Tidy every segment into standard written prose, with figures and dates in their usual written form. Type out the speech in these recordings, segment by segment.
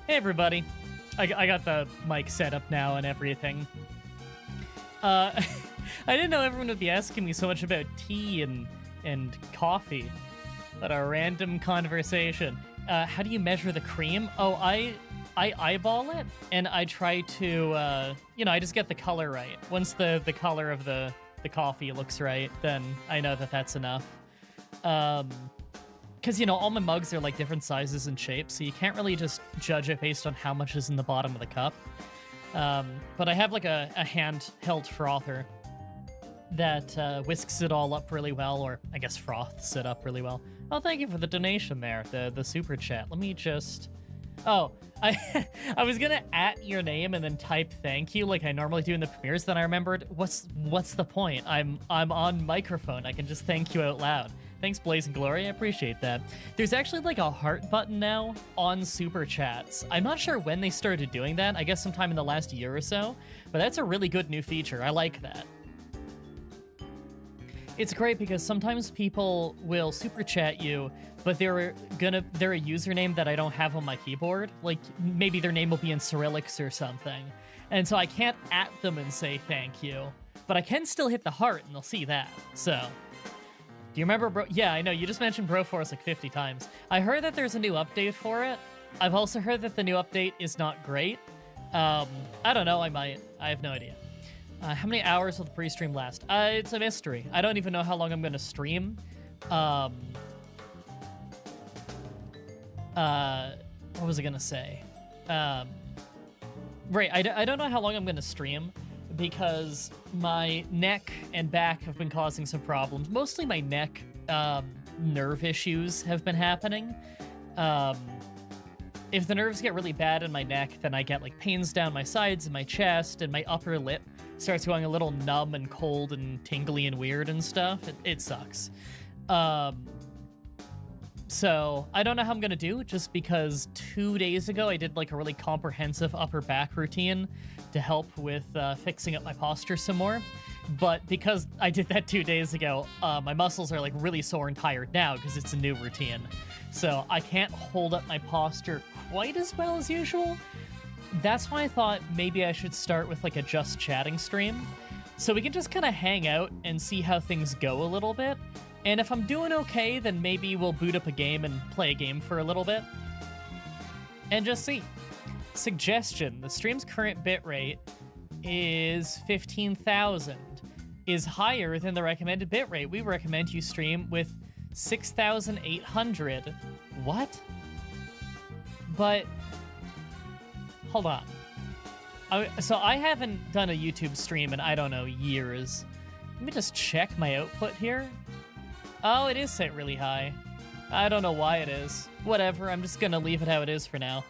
Hey everybody, I got the mic set up now and everything. I didn't know everyone would be asking me so much about tea and coffee. What a random conversation. How do you measure the cream? Oh, I eyeball it and I try to, I just get the color right. Once the color of the coffee looks right, then I know that that's enough. Because, all my mugs are like different sizes and shapes, so you can't really just judge it based on how much is in the bottom of the cup. But I have like a handheld frother that whisks it all up really well, or I guess froths it up really well. Oh, thank you for the donation there, the super chat. Let me just... Oh, I was gonna at your name and then type thank you like I normally do in the premieres, then I remembered, what's the point? I'm on microphone, I can just thank you out loud. Thanks, Blaze and Glory, I appreciate that. There's actually like a heart button now on Super Chats. I'm not sure when they started doing that, I guess sometime in the last year or so, but that's a really good new feature, I like that. It's great because sometimes people will Super Chat you, but they're a username that I don't have on my keyboard. Like, maybe their name will be in Cyrillics or something. And so I can't at them and say thank you, but I can still hit the heart and they'll see that, so... Do you remember Bro? Yeah, I know, you just mentioned Broforce like 50 times. I heard that there's a new update for it. I've also heard that the new update is not great. I don't know, I might. I have no idea. How many hours will the pre-stream last? It's a mystery. I don't even know how long I'm going to stream. What was I going to say? Right, I don't know how long I'm going to stream, because my neck and back have been causing some problems. Mostly my neck nerve issues have been happening. If the nerves get really bad in my neck, then I get like pains down my sides and my chest, and my upper lip starts going a little numb and cold and tingly and weird and stuff. It sucks. So I don't know how I'm gonna do, just because 2 days ago I did like a really comprehensive upper back routine to help with fixing up my posture some more. But because I did that 2 days ago, my muscles are like really sore and tired now because it's a new routine. So I can't hold up my posture quite as well as usual. That's why I thought maybe I should start with like a just chatting stream, so we can just kind of hang out and see how things go a little bit. And if I'm doing okay, then maybe we'll boot up a game and play a game for a little bit. And just see. Suggestion, the stream's current bitrate is 15,000. Is higher than the recommended bitrate. We recommend you stream with 6,800. What? But... Hold on. So I haven't done a YouTube stream in, I don't know, years. Let me just check my output here. Oh, it is set really high. I don't know why it is. Whatever, I'm just gonna leave it how it is for now.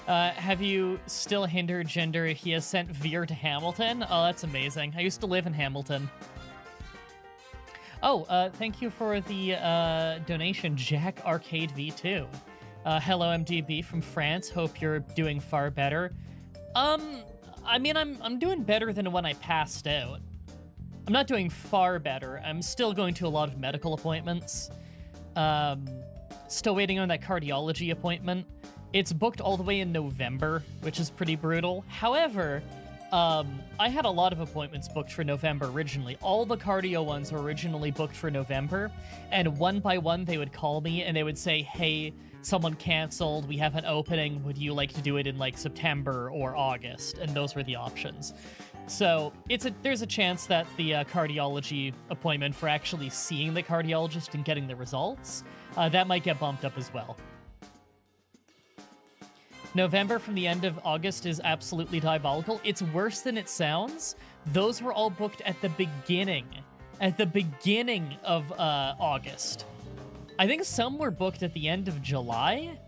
Have you still hindered gender? He has sent Veer to Hamilton? Oh, that's amazing. I used to live in Hamilton. Oh, thank you for the donation, Jack Arcade V2. Hello, MDB from France. Hope you're doing far better. I mean, I'm doing better than when I passed out. I'm not doing far better. I'm still going to a lot of medical appointments. Still waiting on that cardiology appointment. It's booked all the way in November, which is pretty brutal. However, I had a lot of appointments booked for November originally. All the cardio ones were originally booked for November, and one by one they would call me and they would say, hey, someone canceled, we have an opening, would you like to do it in like September or August? And those were the options. So there's a chance that the cardiology appointment for actually seeing the cardiologist and getting the results, that might get bumped up as well. November from the end of August is absolutely diabolical. It's worse than it sounds. Those were all booked at the beginning of August. I think some were booked at the end of July.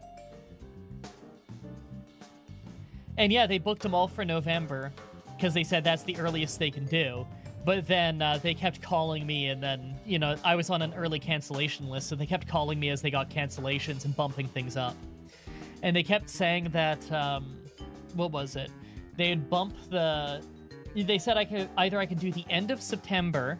And yeah, they booked them all for November because they said that's the earliest they can do. But then they kept calling me, and then, I was on an early cancellation list, so they kept calling me as they got cancellations and bumping things up. And they kept saying that, what was it? They'd bump they said I could do the end of September,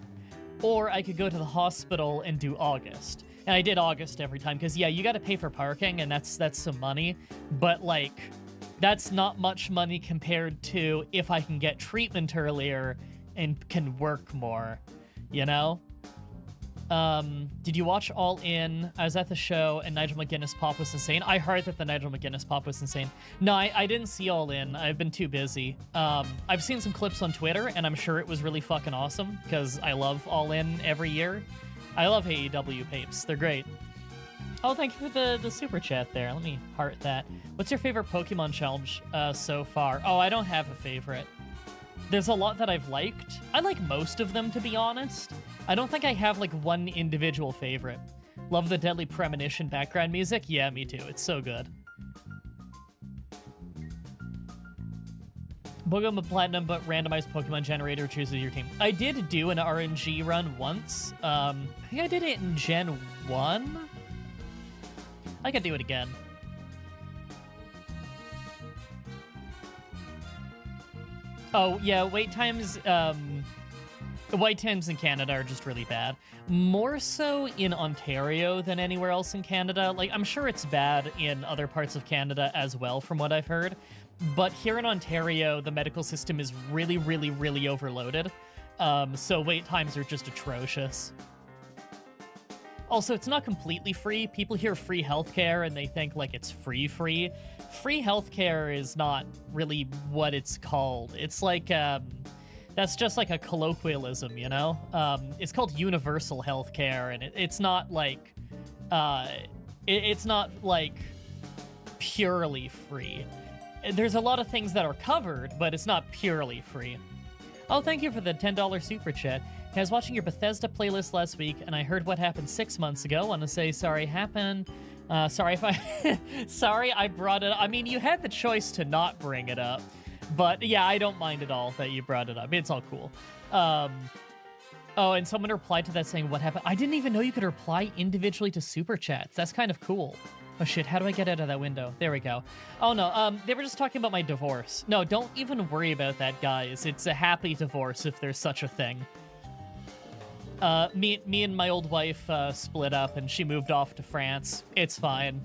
or I could go to the hospital and do August. And I did August every time, because, yeah, you got to pay for parking, and that's some money. But, like, that's not much money compared to if I can get treatment earlier and can work more, you know? Did you watch All In? I was at the show, and Nigel McGuinness pop was insane. I heard that the Nigel McGuinness pop was insane. No, I didn't see All In. I've been too busy. I've seen some clips on Twitter, and I'm sure it was really fucking awesome, because I love All In every year. I love AEW papes. They're great. Oh, thank you for the super chat there. Let me heart that. What's your favorite Pokemon challenge so far? Oh, I don't have a favorite. There's a lot that I've liked. I like most of them, to be honest. I don't think I have, like, one individual favorite. Love the Deadly Premonition background music? Yeah, me too. It's so good. Pokemon Platinum, but randomized Pokemon generator chooses your team. I did do an RNG run once. I think I did it in Gen 1? I could do it again. Oh, yeah, wait times in Canada are just really bad. More so in Ontario than anywhere else in Canada. Like, I'm sure it's bad in other parts of Canada as well, from what I've heard. But here in Ontario, the medical system is really, really, really overloaded. So wait times are just atrocious. Also, it's not completely free. People hear free healthcare and they think, like, it's free. Free healthcare is not really what it's called. It's like, that's just like a colloquialism, you know? It's called universal healthcare, and it's not like, it's not like purely free. There's a lot of things that are covered, but it's not purely free. Oh, thank you for the $10 super chat. I was watching your Bethesda playlist last week, and I heard what happened 6 months ago. Want to say sorry happened. Sorry if I... sorry I brought it up. I mean, you had the choice to not bring it up. But, yeah, I don't mind at all that you brought it up. It's all cool. Oh, and someone replied to that saying, what happened? I didn't even know you could reply individually to super chats. That's kind of cool. Oh, shit, how do I get out of that window? There we go. Oh, no, they were just talking about my divorce. No, don't even worry about that, guys. It's a happy divorce, if there's such a thing. Me and my old wife split up, and she moved off to France. It's fine.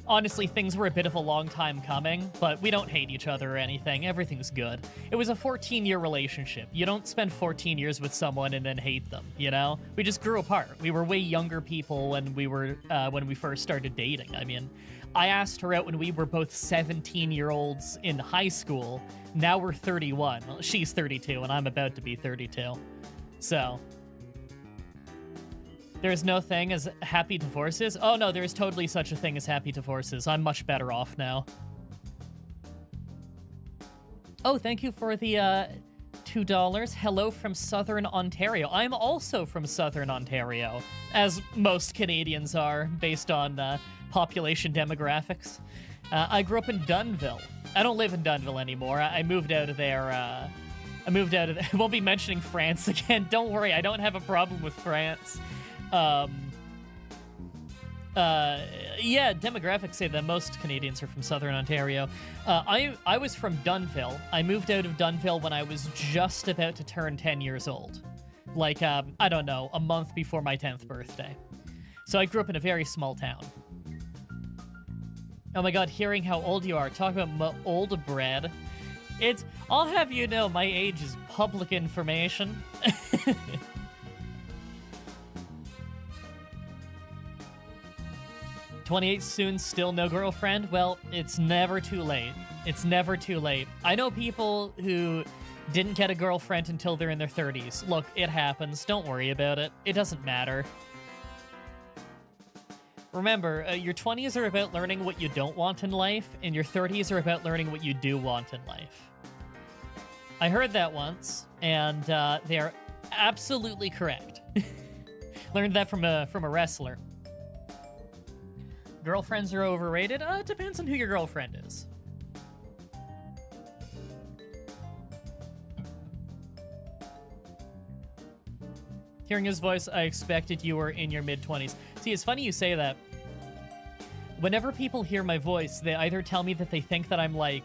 Honestly, things were a bit of a long time coming, but we don't hate each other or anything. Everything's good. It was a 14-year relationship. You don't spend 14 years with someone and then hate them, you know? We just grew apart. We were way younger people when we first started dating. I mean, I asked her out when we were both 17-year-olds in high school. Now we're 31. Well, she's 32, and I'm about to be 32. So, there's no thing as happy divorces? Oh no, there's totally such a thing as happy divorces. I'm much better off now. Oh, thank you for the $2. Hello from Southern Ontario. I'm also from Southern Ontario, as most Canadians are, based on population demographics. I grew up in Dunnville. I don't live in Dunnville anymore. I moved out of there, I won't be mentioning France again. Don't worry, I don't have a problem with France. Yeah, demographics say that most Canadians are from Southern Ontario. I was from Dunnville. I moved out of Dunnville when I was just about to turn 10 years old. Like, I don't know, a month before my 10th birthday. So I grew up in a very small town. Oh my god, hearing how old you are. Talk about Mah-Dry-Bread. I'll have you know, my age is public information. 28 soon, still no girlfriend? Well, it's never too late. It's never too late. I know people who didn't get a girlfriend until they're in their 30s. Look, it happens. Don't worry about it. It doesn't matter. Remember, your 20s are about learning what you don't want in life, and your 30s are about learning what you do want in life. I heard that once, and they are absolutely correct. Learned that from a wrestler. Girlfriends are overrated? It depends on who your girlfriend is. Hearing his voice, I expected you were in your mid-20s. See, it's funny you say that. Whenever people hear my voice, they either tell me that they think that I'm, like,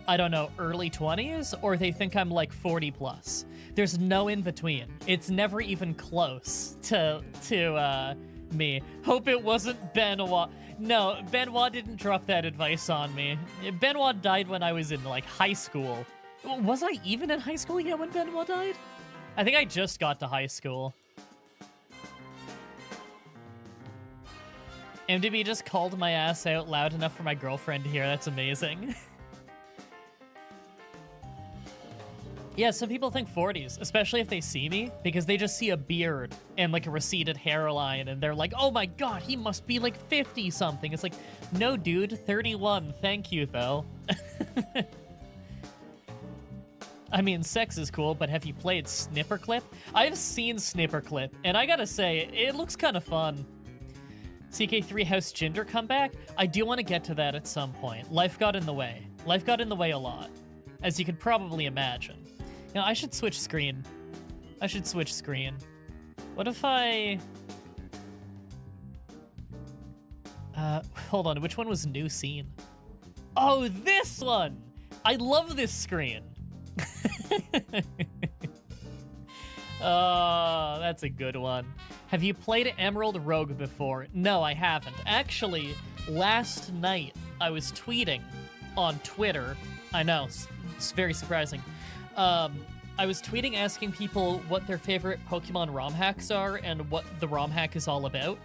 I don't know, early 20s, or they think I'm like 40 plus. There's no in between. It's never even close to me. Hope it wasn't Benoit. No, Benoit didn't drop that advice on me. Benoit died when I was in like high school. Was I even in high school yet when Benoit died? I think I just got to high school. MDB just called my ass out loud enough for my girlfriend to hear. That's amazing. Yeah, some people think 40s, especially if they see me, because they just see a beard and like a receded hairline, and they're like, oh my god, he must be like 50-something. It's like, no, dude, 31. Thank you, though. I mean, sex is cool, but have you played Snipperclip? I've seen Snipperclip, and I gotta say, it looks kind of fun. CK3 House Ginger comeback? I do want to get to that at some point. Life got in the way. Life got in the way a lot, as you could probably imagine. You know, I should switch screen. I should switch screen. What if I... hold on, which one was new scene? Oh, this one! I love this screen. Oh, that's a good one. Have you played Emerald Rogue before? No, I haven't. Actually, last night I was tweeting on Twitter. I know, it's very surprising. I was tweeting asking people what their favorite Pokemon ROM hacks are and what the ROM hack is all about.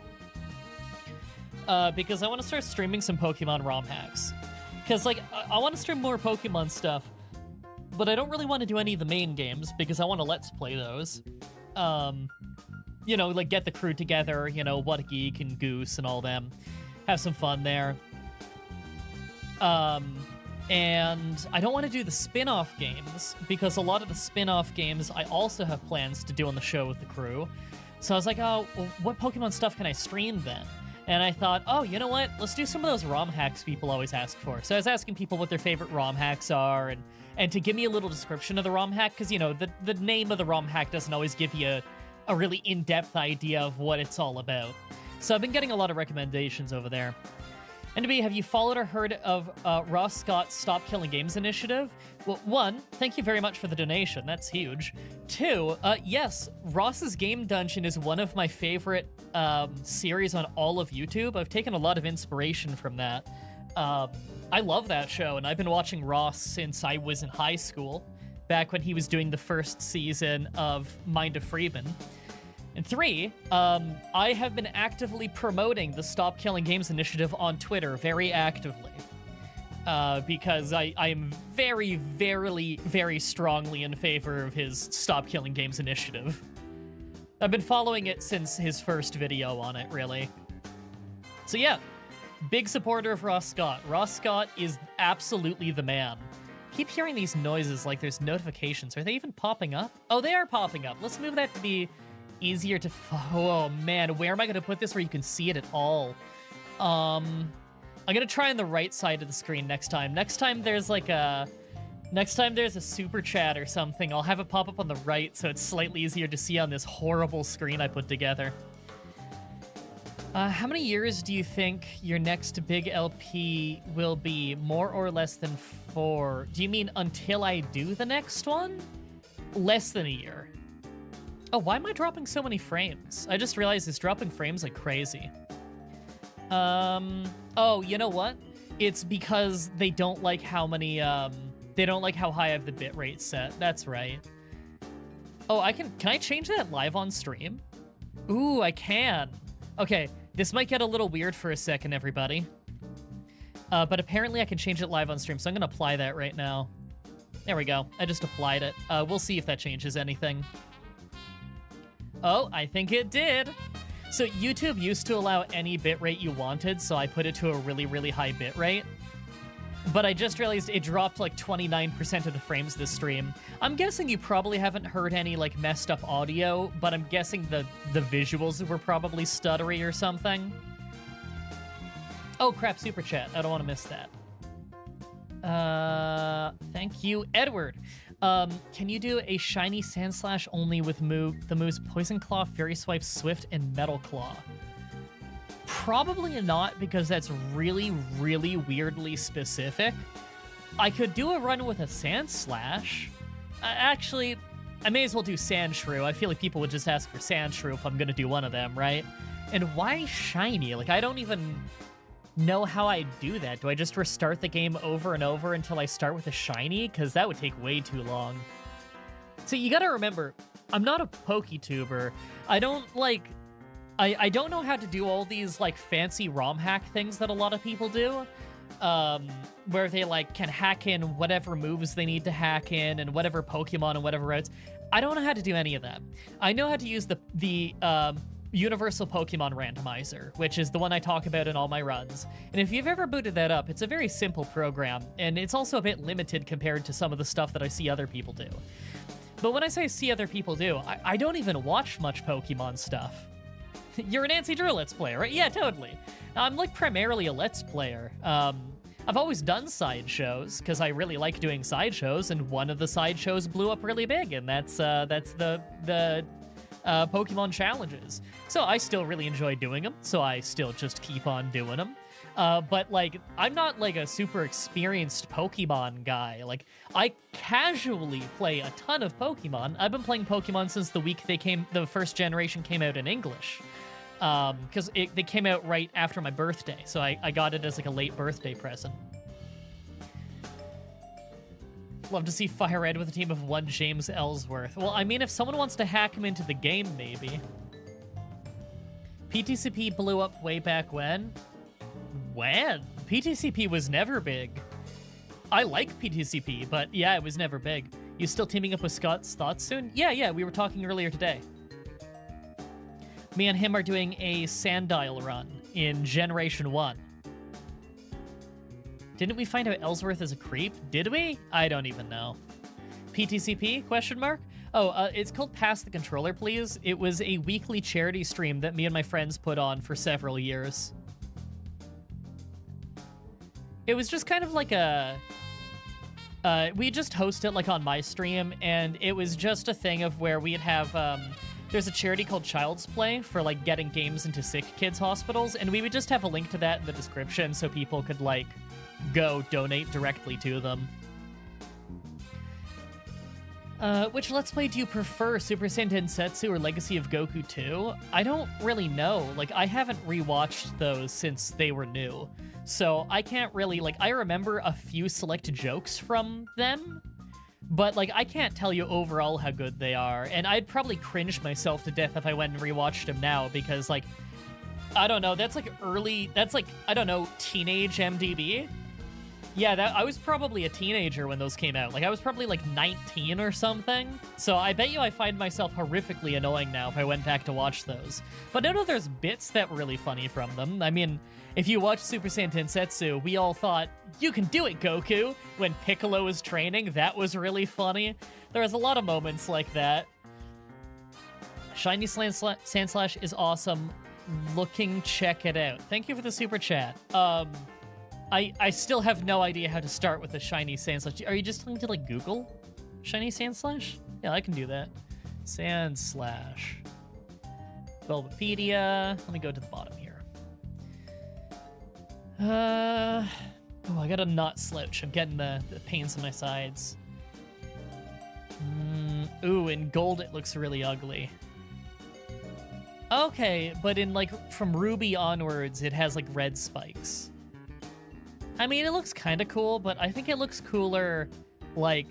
Because I want to start streaming some Pokemon ROM hacks. Because, like, I want to stream more Pokemon stuff, but I don't really want to do any of the main games because I want to Let's Play those. You know, like, get the crew together, you know, What a Geek and Goose and all them. Have some fun there. And I don't want to do the spin-off games because a lot of the spin-off games I also have plans to do on the show with the crew. So I was like, oh, well, what Pokemon stuff can I stream then? And I thought, oh, you know what? Let's do some of those ROM hacks people always ask for. So I was asking people what their favorite ROM hacks are and to give me a little description of the ROM hack, because, you know, the name of the ROM hack doesn't always give you a really in-depth idea of what it's all about. So I've been getting a lot of recommendations over there. And to be, have you followed or heard of Ross Scott's Stop Killing Games initiative? Well, one, thank you very much for the donation. That's huge. Two, yes, Ross's Game Dungeon is one of my favorite series on all of YouTube. I've taken a lot of inspiration from that. I love that show, and I've been watching Ross since I was in high school, back when he was doing the first season of Mind of Freeman. And three, I have been actively promoting the Stop Killing Games initiative on Twitter very actively. Because I am very, very strongly in favor of his Stop Killing Games initiative. I've been following it since his first video on it, really. So yeah, big supporter of Ross Scott. Ross Scott is absolutely the man. Keep hearing these noises like there's notifications. Are they even popping up? Oh, they are popping up. Let's move that to be easier to... Oh, man. Where am I going to put this where you can see it at all? I'm going to try on the right side of the screen next time. Next time there's a super chat or something, I'll have it pop up on the right so it's slightly easier to see on this horrible screen I put together. How many years do you think your next big LP will be? More or less than 4? Do you mean until I do the next one? Less than a year. Oh, why am I dropping so many frames? I just realized it's dropping frames like crazy. Oh, you know what? It's because they don't like how many, they don't like how high I have the bitrate set. That's right. Oh, can I change that live on stream? Ooh, I can. Okay, this might get a little weird for a second, everybody. But apparently I can change it live on stream, so I'm gonna apply that right now. There we go. I just applied it. We'll see if that changes anything. Oh, I think it did. So YouTube used to allow any bitrate you wanted, so I put it to a really high bitrate. But I just realized it dropped like 29% of the frames this stream. I'm guessing you probably haven't heard any like messed up audio, but I'm guessing the visuals were probably stuttery or something. Oh crap, super chat. I don't want to miss that. Thank you, Edward. Can you do a shiny Sandslash only with the moves Poison Claw, Fairy Swipe, Swift, and Metal Claw? Probably not, because that's really weirdly specific. I could do a run with a Sand Slash. Actually, I may as well do Sand Shrew. I feel like people would just ask for Sand Shrew if I'm gonna do one of them, right? And why Shiny? Like, I don't even know how I do that. Do I just restart the game over and over until I start with a Shiny? Because that would take way too long. So you gotta remember, I'm not a PokeTuber. I don't, like... I don't know how to do all these, like, fancy ROM hack things that a lot of people do. Where they, like, can hack in whatever moves they need to hack in and whatever Pokemon and whatever routes. I don't know how to do any of that. I know how to use the Universal Pokemon Randomizer, which is the one I talk about in all my runs. And if you've ever booted that up, it's a very simple program, and it's also a bit limited compared to some of the stuff that I see other people do. But when I say see other people do, I don't even watch much Pokemon stuff. You're a Nancy Drew Let's Player, right? Yeah, totally. I'm like primarily a Let's Player. I've always done sideshows because I really like doing sideshows, and one of the sideshows blew up really big, and that's the Pokemon challenges. So I still really enjoy doing them, so I still just keep on doing them. But like, I'm not like a super experienced Pokemon guy. Like, I casually play a ton of Pokemon. I've been playing Pokemon since the week the first generation came out in English. Because they came out right after my birthday, so I got it as like a late birthday present. Love to see Fire Red with a team of one James Ellsworth. Well, I mean, if someone wants to hack him into the game, maybe. PTCP blew up way back when? When? PTCP was never big. I like PTCP, but yeah, it was never big. You still teaming up with Scott's Thoughts soon? Yeah, we were talking earlier today. Me and him are doing a Sandile run in Generation 1. Didn't we find out Ellsworth is a creep? Did we? I don't even know. PTCP? Question mark? Oh, it's called Pass the Controller, Please. It was a weekly charity stream that me and my friends put on for several years. It was just kind of like a... we just host it like on my stream, and it was just a thing of where we'd have... there's a charity called Child's Play for, like, getting games into sick kids' hospitals, and we would just have a link to that in the description so people could, like, go donate directly to them. Which Let's Play do you prefer, Super Saiyan Densetsu or Legacy of Goku 2? I don't really know. Like, I haven't rewatched those since they were new. So I can't really, like, I remember a few select jokes from them, but, like, I can't tell you overall how good they are, and I'd probably cringe myself to death if I went and rewatched them now, because, like, I don't know, that's, like, I don't know, teenage MDB? Yeah, I was probably a teenager when those came out. Like, I was probably, like, 19 or something, so I bet you I find myself horrifically annoying now if I went back to watch those. But I know there's bits that were really funny from them. I mean, if you watch Super Saiyan Densetsu, we all thought, you can do it, Goku! When Piccolo was training, that was really funny. There was a lot of moments like that. Shiny Sandslash is awesome. Check it out. Thank you for the super chat. I still have no idea how to start with a Shiny Sandslash. Are you just going to, like, Google Shiny Sandslash? Yeah, I can do that. Sandslash. Bulbapedia. Let me go to the bottom here. Oh, I gotta not slouch. I'm getting the pains in my sides. Ooh, in gold it looks really ugly. Okay, but in, like, from Ruby onwards, it has, like, red spikes. I mean, it looks kind of cool, but I think it looks cooler, like,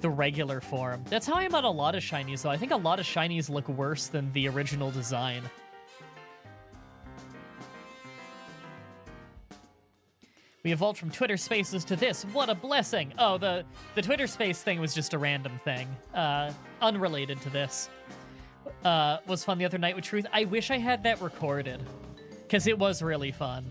the regular form. That's how I'm on a lot of shinies, though. I think a lot of shinies look worse than the original design. We evolved from Twitter Spaces to this. What a blessing! Oh, the Twitter Space thing was just a random thing. Unrelated to this. Was fun the other night with Truth. I wish I had that recorded, because it was really fun.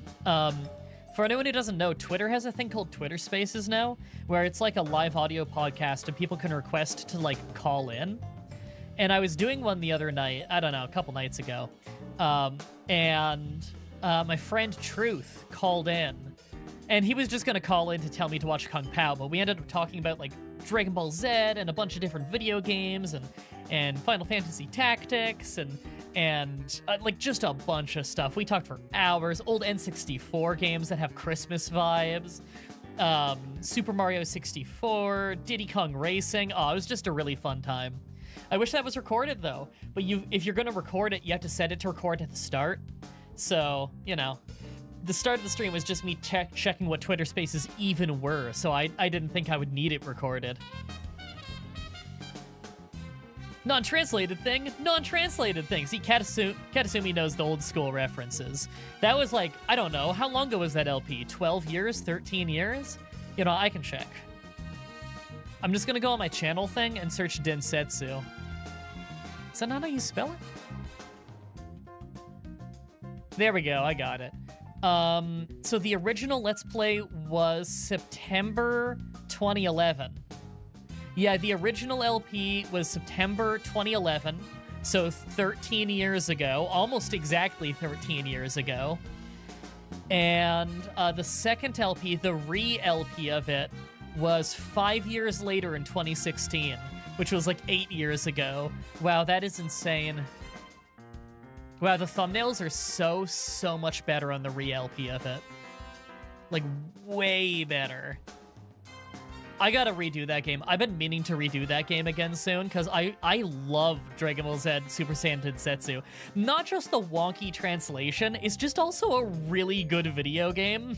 For anyone who doesn't know, Twitter has a thing called Twitter Spaces now, where it's like a live audio podcast and people can request to, like, call in. And I was doing one the other night, I don't know, a couple nights ago, and my friend Truth called in, and he was just gonna call in to tell me to watch Kung Pao, but we ended up talking about, like, Dragon Ball Z and a bunch of different video games and Final Fantasy Tactics and like, just a bunch of stuff. We talked for hours. Old N64 games that have Christmas vibes. Super Mario 64, Diddy Kong Racing. Oh, it was just a really fun time. I wish that was recorded, though. But if you're going to record it, you have to set it to record at the start. So, you know, the start of the stream was just me checking what Twitter Spaces even were, so I didn't think I would need it recorded. Non-translated thing? Non-translated thing. See, Katasumi knows the old school references. That was like, I don't know, how long ago was that LP? 12 years? 13 years? You know, I can check. I'm just gonna go on my channel thing and search Densetsu. Is that not how you spell it? There we go, I got it. So the original Let's Play was September 2011. Yeah, the original LP was September 2011, so 13 years ago, almost exactly 13 years ago. And the second LP, the re-LP of it, was 5 years later in 2016, which was like 8 years ago. Wow, that is insane. Wow, the thumbnails are so much better on the re-LP of it. Like, way better. I gotta redo that game. I've been meaning to redo that game again soon, because I love Dragon Ball Z Super Saiyan Densetsu. Not just the wonky translation, it's just also a really good video game.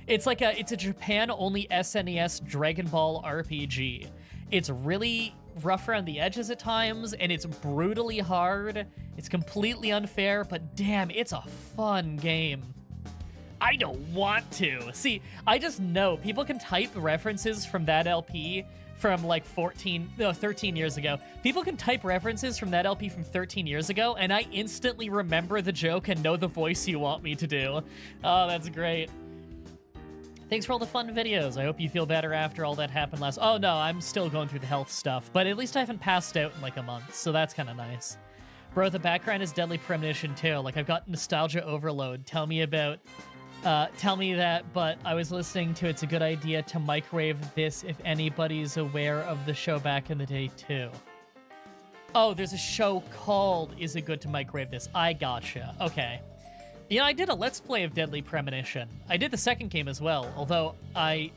It's a Japan-only SNES Dragon Ball RPG. It's really rough around the edges at times, and it's brutally hard. It's completely unfair, but damn, it's a fun game. I don't want to. See, I just know people can type references from that LP from like 13 years ago. People can type references from that LP from 13 years ago, and I instantly remember the joke and know the voice you want me to do. Oh, that's great. Thanks for all the fun videos. I hope you feel better after all that happened last... Oh, no, I'm still going through the health stuff, but at least I haven't passed out in like a month, so that's kind of nice. Bro, the background is Deadly Premonition too. Like, I've got nostalgia overload. Tell me that, but I was listening to It's a Good Idea to Microwave This if anybody's aware of the show back in the day, too. Oh, there's a show called Is It Good to Microwave This? I gotcha. Okay. Yeah, I did a Let's Play of Deadly Premonition. I did the second game as well, although I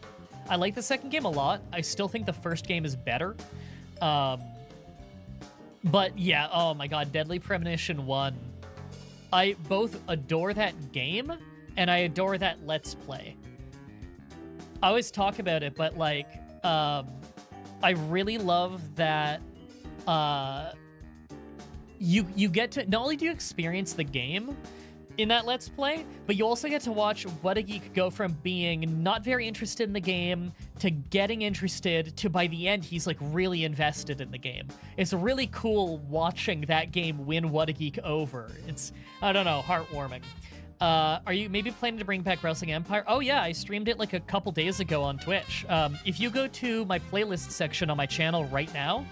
like the second game a lot. I still think the first game is better. But yeah, oh my god, Deadly Premonition 1. I both adore that game, and I adore that Let's Play. I always talk about it, but like, I really love that you get to, not only do you experience the game in that Let's Play, but you also get to watch What a Geek go from being not very interested in the game to getting interested to, by the end, he's like really invested in the game. It's really cool watching that game win What a Geek over. It's, I don't know, heartwarming. Are you maybe planning to bring back Wrestling Empire? Oh yeah, I streamed it like a couple days ago on Twitch. If you go to my playlist section on my channel right now,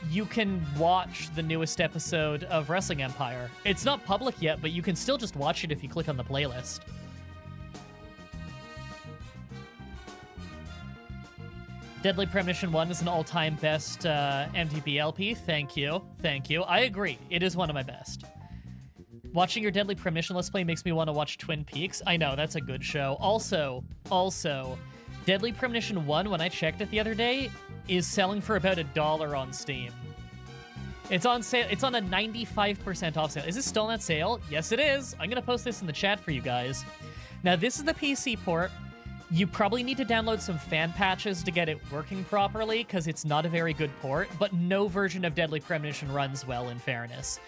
you can watch the newest episode of Wrestling Empire. It's not public yet, but you can still just watch it if you click on the playlist. Deadly Premonition 1 is an all-time best MTB LP. Thank you. Thank you. I agree. It is one of my best. Watching your Deadly Premonition Let's Play makes me want to watch Twin Peaks. I know, that's a good show. Also, Deadly Premonition 1, when I checked it the other day, is selling for about $1 on Steam. It's on sale. It's on a 95% off sale. Is this still on that sale? Yes, it is. I'm going to post this in the chat for you guys. Now, this is the PC port. You probably need to download some fan patches to get it working properly, because it's not a very good port, but no version of Deadly Premonition runs well, in fairness.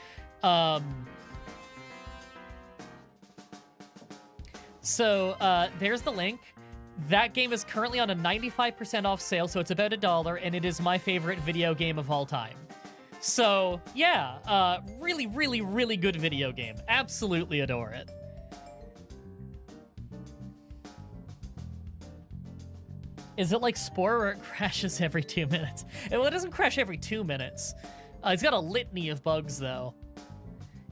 So, there's the link. That game is currently on a 95% off sale, so it's about $1, and it is my favorite video game of all time. So, yeah, really, really, really good video game. Absolutely adore it. Is it like Spore where it crashes every 2 minutes? Well, it doesn't crash every 2 minutes. It's got a litany of bugs, though.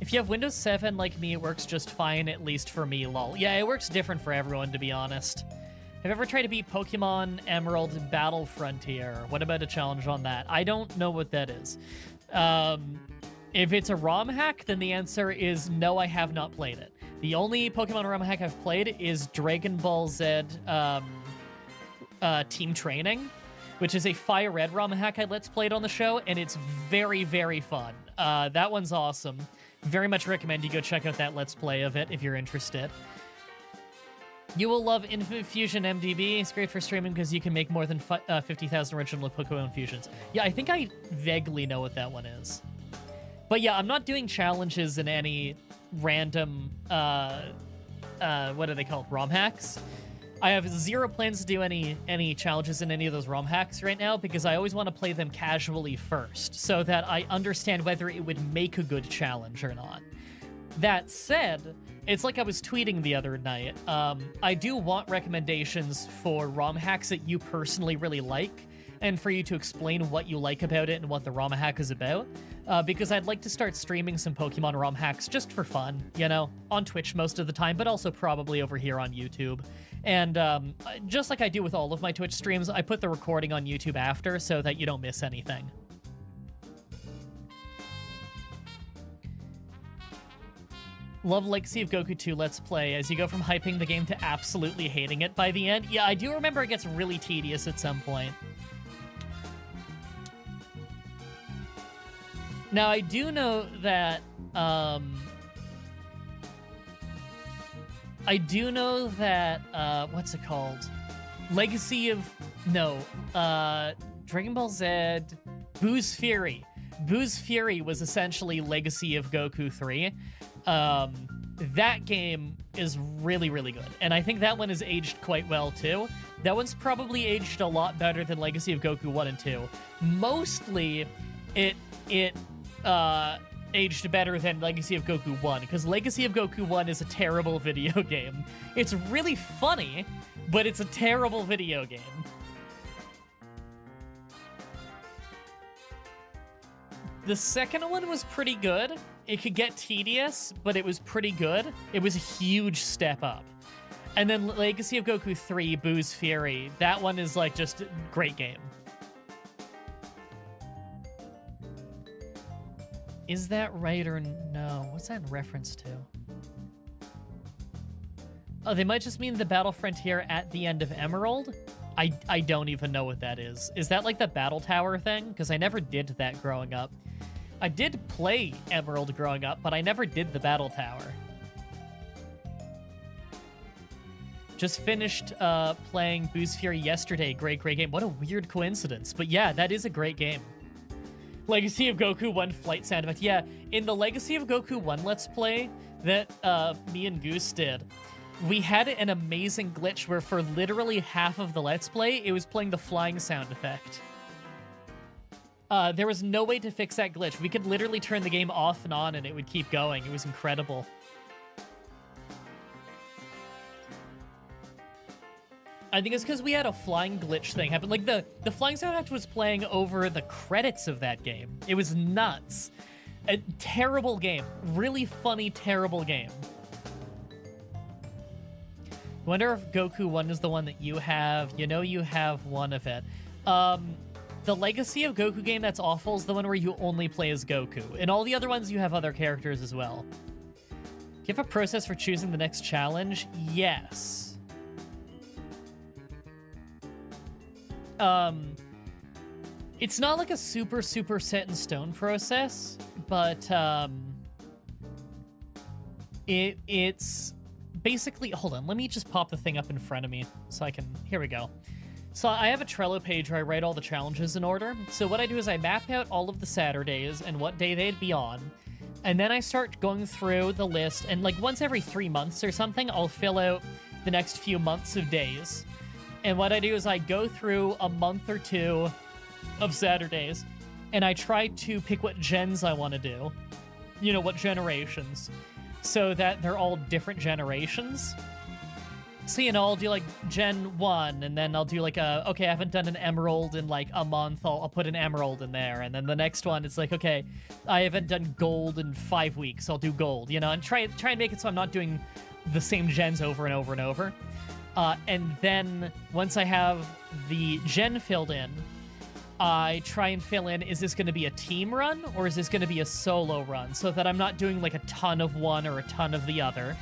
If you have Windows 7 like me, it works just fine, at least for me, lol. Yeah, it works different for everyone, to be honest. Have you ever tried to beat Pokemon Emerald Battle Frontier? What about a challenge on that? I don't know what that is. If it's a ROM hack, then the answer is no, I have not played it. The only Pokemon ROM hack I've played is Dragon Ball Z Team Training, which is a Fire Red ROM hack I Let's Played on the show, and it's very, very fun. That one's awesome. Very much recommend you go check out that Let's Play of it if you're interested. You will love Infinite Fusion MDB. It's great for streaming because you can make more than 50,000 original Pokemon fusions. Yeah, I think I vaguely know what that one is. But yeah, I'm not doing challenges in any random, what are they called, ROM hacks. I have zero plans to do any challenges in any of those ROM hacks right now because I always want to play them casually first so that I understand whether it would make a good challenge or not. That said, it's like I was tweeting the other night. I do want recommendations for ROM hacks that you personally really like, and for you to explain what you like about it and what the ROM hack is about, because I'd like to start streaming some Pokemon ROM hacks just for fun, you know, on Twitch most of the time, but also probably over here on YouTube. And just like I do with all of my Twitch streams, I put the recording on YouTube after so that you don't miss anything. Love Legacy of Goku 2 Let's Play as you go from hyping the game to absolutely hating it by the end. Yeah, I do remember it gets really tedious at some point. Now, I do know that, what's it called? Legacy of, no, Dragon Ball Z, Boo's Fury. Boo's Fury was essentially Legacy of Goku 3. That game is really, really good. And I think that one is aged quite well, too. That one's probably aged a lot better than Legacy of Goku 1 and 2. Mostly, it aged better than Legacy of Goku 1, because Legacy of Goku 1 is a terrible video game. It's really funny, but it's a terrible video game. The second one was pretty good. It could get tedious, but it was pretty good. It was a huge step up. And then Legacy of Goku 3, Boo's Fury, that one is like just a great game. Is that right or no? What's that in reference to? Oh, they might just mean the Battle Frontier at the end of Emerald? I don't even know what that is. Is that like the Battle Tower thing? Because I never did that growing up. I did play Emerald growing up, but I never did the Battle Tower. Just finished playing Boo's Fury yesterday. Great game. What a weird coincidence. But yeah, that is a great game. Legacy of Goku 1 flight sound effect. Yeah, in the Legacy of Goku 1 Let's Play that me and Goose did, we had an amazing glitch where for literally half of the Let's Play, it was playing the flying sound effect. There was no way to fix that glitch. We could literally turn the game off and on and it would keep going. It was incredible. I think it's because we had a flying glitch thing happen. Like, the flying sound effect was playing over the credits of that game. It was nuts. A terrible game. Really funny, terrible game. I wonder if Goku 1 is the one that you have. You know you have one of it. The Legacy of Goku game that's awful is the one where you only play as Goku. In all the other ones, you have other characters as well. Do you have a process for choosing the next challenge? Yes. It's not like a super set in stone process, but it's basically, hold on, let me just pop the thing up in front of me so I can, here we go. So I have a Trello page where I write all the challenges in order. So what I do is I map out all of the Saturdays and what day they'd be on, and then I start going through the list, and like once every 3 months or something, I'll fill out the next few months of days. And what I do is I go through a month or two of Saturdays, and I try to pick what gens I want to do. You know, what generations. So that they're all different generations. So, you know, I'll do like Gen 1, and then I'll do like okay, I haven't done an Emerald in like a month, I'll put an Emerald in there. And then the next one, it's like, okay, I haven't done Gold in 5 weeks, I'll do Gold, you know, and try and make it so I'm not doing the same gens over and over and over. And then once I have the gen filled in, I try and fill in, is this going to be a team run or is this going to be a solo run? So that I'm not doing like a ton of one or a ton of the other.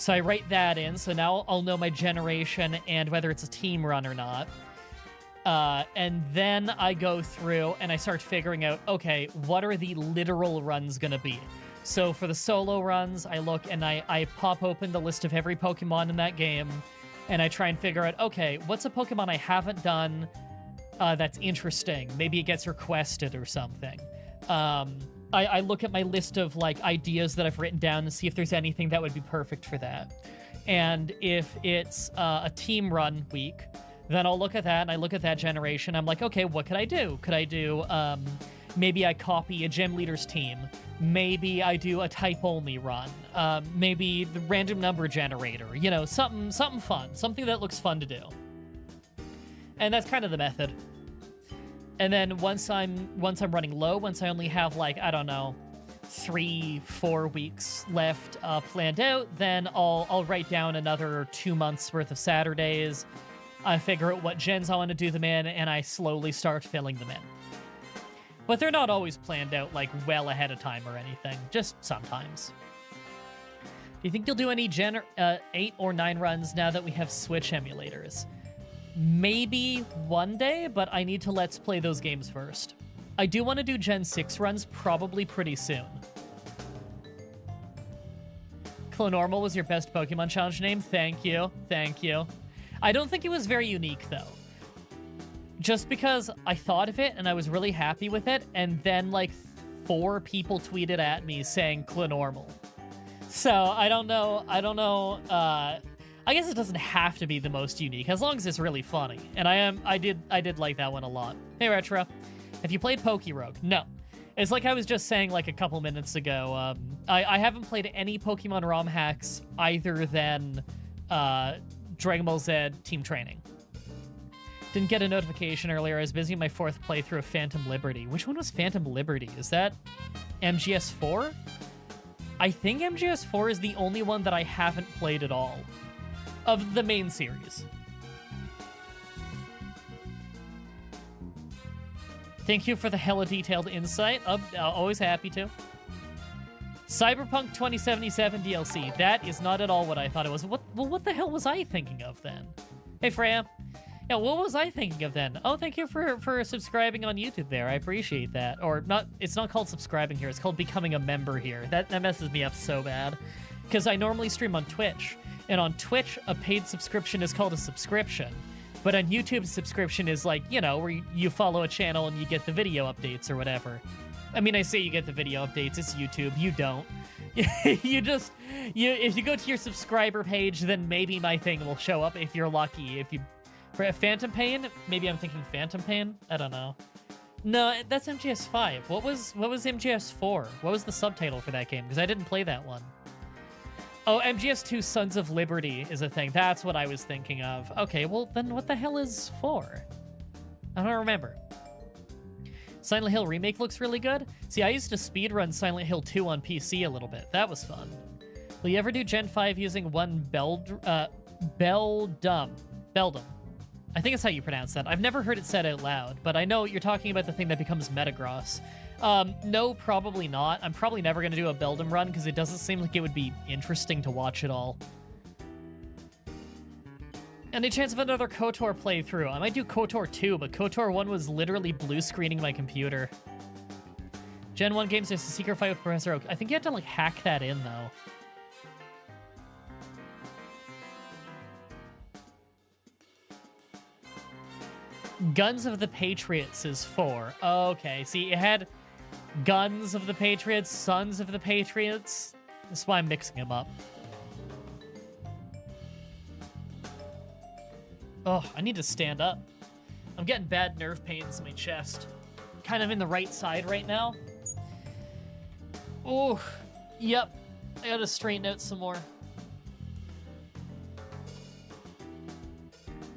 So I write that in, so now I'll know my generation and whether it's a team run or not. And then I go through and I start figuring out, okay, what are the literal runs gonna be? So for the solo runs, I look and I pop open the list of every Pokemon in that game, and I try and figure out, okay, what's a Pokemon I haven't done that's interesting? Maybe it gets requested or something. I look at my list of like ideas that I've written down and see if there's anything that would be perfect for that. And if it's a team run week, then I'll look at that and I look at that generation. I'm like, okay, what could I do? Could I do, maybe I copy a gym leader's team. Maybe I do a type only run. Maybe the random number generator, you know, something fun, something that looks fun to do. And that's kind of the method. And then once I'm running low, once I only have like, I don't know, 3-4 weeks left planned out, then I'll write down another 2 months worth of Saturdays. I figure out what gens I want to do them in, and I slowly start filling them in. But they're not always planned out like well ahead of time or anything, just sometimes. Do you think you'll do any 8 or 9 runs now that we have Switch emulators? Maybe one day, but I need to let's play those games first. I do want to do Gen 6 runs probably pretty soon. Clonormal was your best Pokemon challenge name? Thank you. Thank you. I don't think it was very unique, though. Just because I thought of it and I was really happy with it, and then like 4 people tweeted at me saying Clonormal. So I don't know. I guess it doesn't have to be the most unique, as long as it's really funny. And I did like that one a lot. Hey, Retro. Have you played Pokerogue? No. It's like I was just saying like a couple minutes ago. I haven't played any Pokemon ROM hacks either than Dragon Ball Z Team Training. Didn't get a notification earlier. I was busy in my 4th playthrough of Phantom Liberty. Which one was Phantom Liberty? Is that MGS4? I think MGS4 is the only one that I haven't played at all of the main series. Thank you for the hella detailed insight. Always happy to. Cyberpunk 2077 DLC. That is not at all what I thought it was. What the hell was I thinking of then? Hey, Freya. Yeah, what was I thinking of then? Oh, thank you for subscribing on YouTube there. I appreciate that. Or not, it's not called subscribing here. It's called becoming a member here. That messes me up so bad. Because I normally stream on Twitch. And on Twitch, a paid subscription is called a subscription. But on YouTube, subscription is like, you know, where you follow a channel and you get the video updates or whatever. I mean, I say you get the video updates. It's YouTube. You don't. If you go to your subscriber page, then maybe my thing will show up if you're lucky. If you... For Phantom Pain? Maybe I'm thinking Phantom Pain? I don't know. No, that's MGS5. What was MGS4? What was the subtitle for that game? Because I didn't play that one. Oh, MGS2 Sons of Liberty is a thing. That's what I was thinking of. Okay, well, then what the hell is 4? I don't remember. Silent Hill Remake looks really good. See, I used to speedrun Silent Hill 2 on PC a little bit. That was fun. Will you ever do Gen 5 using one Beldum? I think it's how you pronounce that. I've never heard it said out loud, but I know you're talking about the thing that becomes Metagross. No, probably not. I'm probably never going to do a Beldum run because it doesn't seem like it would be interesting to watch at all. Any chance of another KOTOR playthrough? I might do KOTOR 2, but KOTOR 1 was literally blue screening my computer. Gen 1 games, there's a secret fight with Professor Oak. I think you have to, like, hack that in, though. Guns of the Patriots is 4. Okay, see, it had Guns of the Patriots, Sons of the Patriots. That's why I'm mixing them up. Oh, I need to stand up. I'm getting bad nerve pains in my chest. Kind of in the right side right now. Oh, yep. I gotta straighten out some more.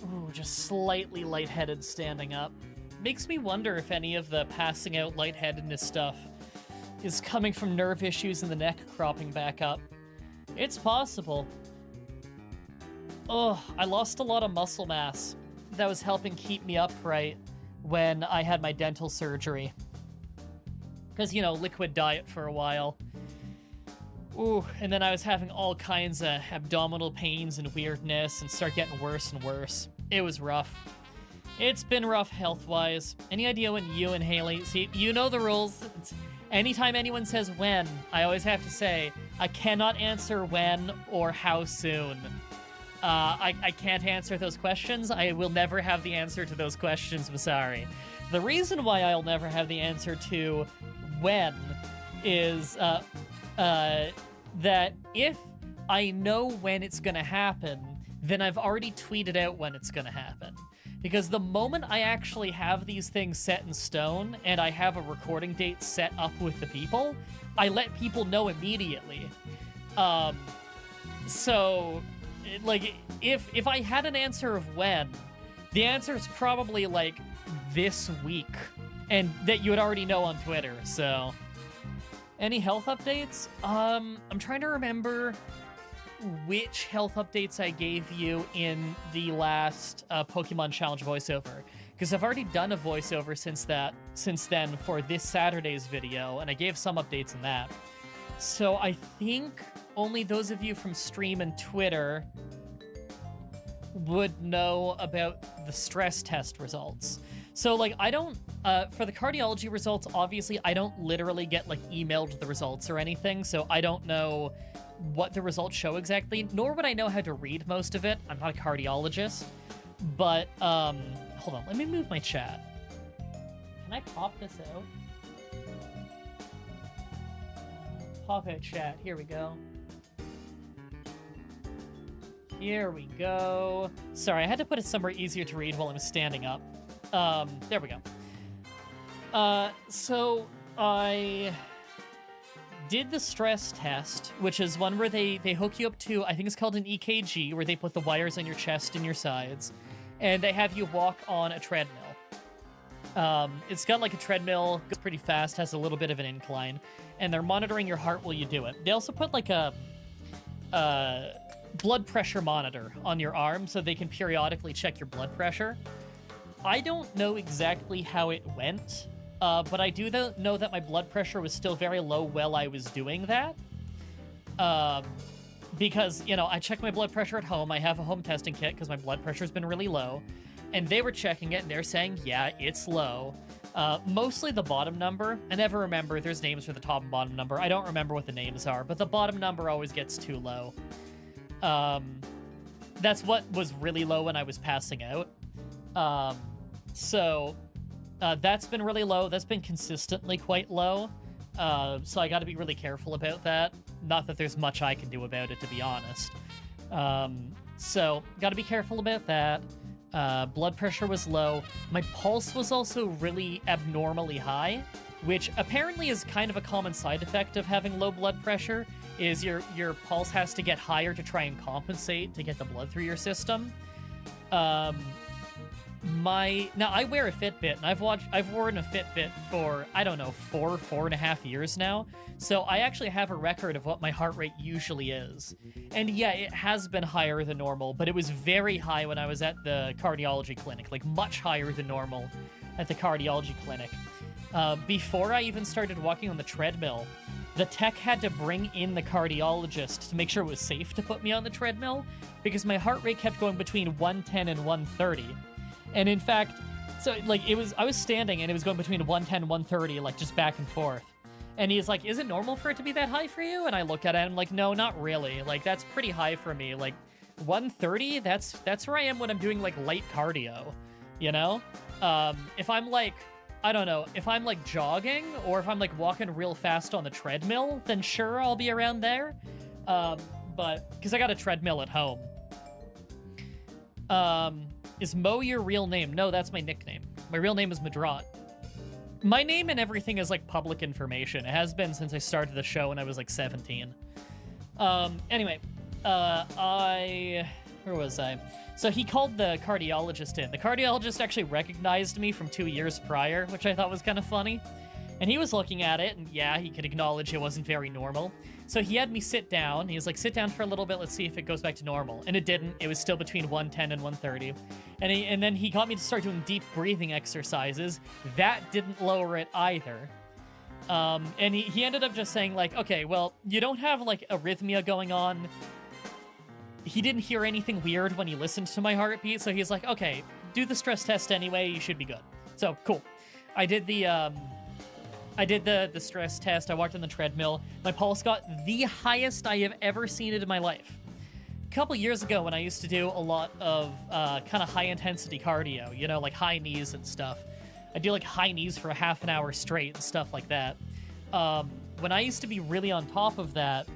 Ooh, just slightly lightheaded standing up. Makes me wonder if any of the passing out lightheadedness stuff is coming from nerve issues in the neck cropping back up. It's possible. Oh, I lost a lot of muscle mass that was helping keep me upright when I had my dental surgery. Because, you know, liquid diet for a while. Ooh, and then I was having all kinds of abdominal pains and weirdness and start getting worse and worse. It was rough. It's been rough health-wise. Any idea when you and Haley... See, you know the rules. Anytime anyone says when, I always have to say, I cannot answer when or how soon. I can't answer those questions. I will never have the answer to those questions, I'm sorry. The reason why I'll never have the answer to when is that if I know when it's gonna happen, then I've already tweeted out when it's gonna happen. Because the moment I actually have these things set in stone and I have a recording date set up with the people, I let people know immediately. So, like, if I had an answer of when, the answer is probably, like, this week. And that you would already know on Twitter, so... Any health updates? I'm trying to remember which health updates I gave you in the last Pokemon Challenge voiceover, because I've already done a voiceover since then for this Saturday's video, and I gave some updates in that. So I think only those of you from stream and Twitter would know about the stress test results. So, like, I don't, for the cardiology results, obviously, I don't literally get, like, emailed the results or anything, so I don't know what the results show exactly, nor would I know how to read most of it. I'm not a cardiologist, but, hold on, let me move my chat. Can I pop this out? Pop out chat, here we go. Here we go. Sorry, I had to put it somewhere easier to read while I'm standing up. There we go. So I did the stress test, which is one where they hook you up to, I think it's called an EKG, where they put the wires on your chest and your sides, and they have you walk on a treadmill. It's got like a treadmill, goes pretty fast, has a little bit of an incline, and they're monitoring your heart while you do it. They also put like a blood pressure monitor on your arm so they can periodically check your blood pressure. I don't know exactly how it went, but I do know that my blood pressure was still very low while I was doing that. Because, you know, I check my blood pressure at home. I have a home testing kit because my blood pressure's been really low. And they were checking it, and they're saying, yeah, it's low. Mostly the bottom number. I never remember. There's names for the top and bottom number. I don't remember what the names are, but the bottom number always gets too low. That's what was really low when I was passing out. So that's been really low. That's been consistently quite low. So I got to be really careful about that. Not that there's much I can do about it, to be honest. So got to be careful about that. Blood pressure was low. My pulse was also really abnormally high, which apparently is kind of a common side effect of having low blood pressure, is your pulse has to get higher to try and compensate to get the blood through your system. Now I wear a Fitbit, and I've worn a Fitbit for, I don't know, 4.5 years now. So I actually have a record of what my heart rate usually is. And yeah, it has been higher than normal, but it was very high when I was at the cardiology clinic, like much higher than normal at the cardiology clinic. Before I even started walking on the treadmill, the tech had to bring in the cardiologist to make sure it was safe to put me on the treadmill, because my heart rate kept going between 110 and 130. And in fact, so like I was standing and it was going between 110 and 130, like just back and forth. And he's like, is it normal for it to be that high for you? And I look at it and I'm like, no, not really. Like, that's pretty high for me. Like 130, that's where I am when I'm doing like light cardio, you know? If I'm like, I don't know, if I'm like jogging or if I'm like walking real fast on the treadmill, then sure, I'll be around there. But because I got a treadmill at home. Is Mo your real name? No, that's my nickname. My real name is Mah-Dry-Bread. My name and everything is like public information. It has been since I started the show when I was like 17. Anyway, where was I? So he called the cardiologist in. The cardiologist actually recognized me from 2 years prior, which I thought was kind of funny. And he was looking at it, and yeah, he could acknowledge it wasn't very normal. So he had me sit down. He was like, sit down for a little bit, let's see if it goes back to normal. And it didn't. It was still between 110 and 130. And then he got me to start doing deep breathing exercises. That didn't lower it either. And he ended up just saying, like, okay, well, you don't have, like, arrhythmia going on. He didn't hear anything weird when he listened to my heartbeat, so he's like, okay, do the stress test anyway, you should be good. So, cool. I did the stress test. I walked on the treadmill. My pulse got the highest I have ever seen it in my life. A couple years ago when I used to do a lot of kind of high-intensity cardio, you know, like high knees and stuff. I do like high knees for a half an hour straight and stuff like that. When I used to be really on top of that,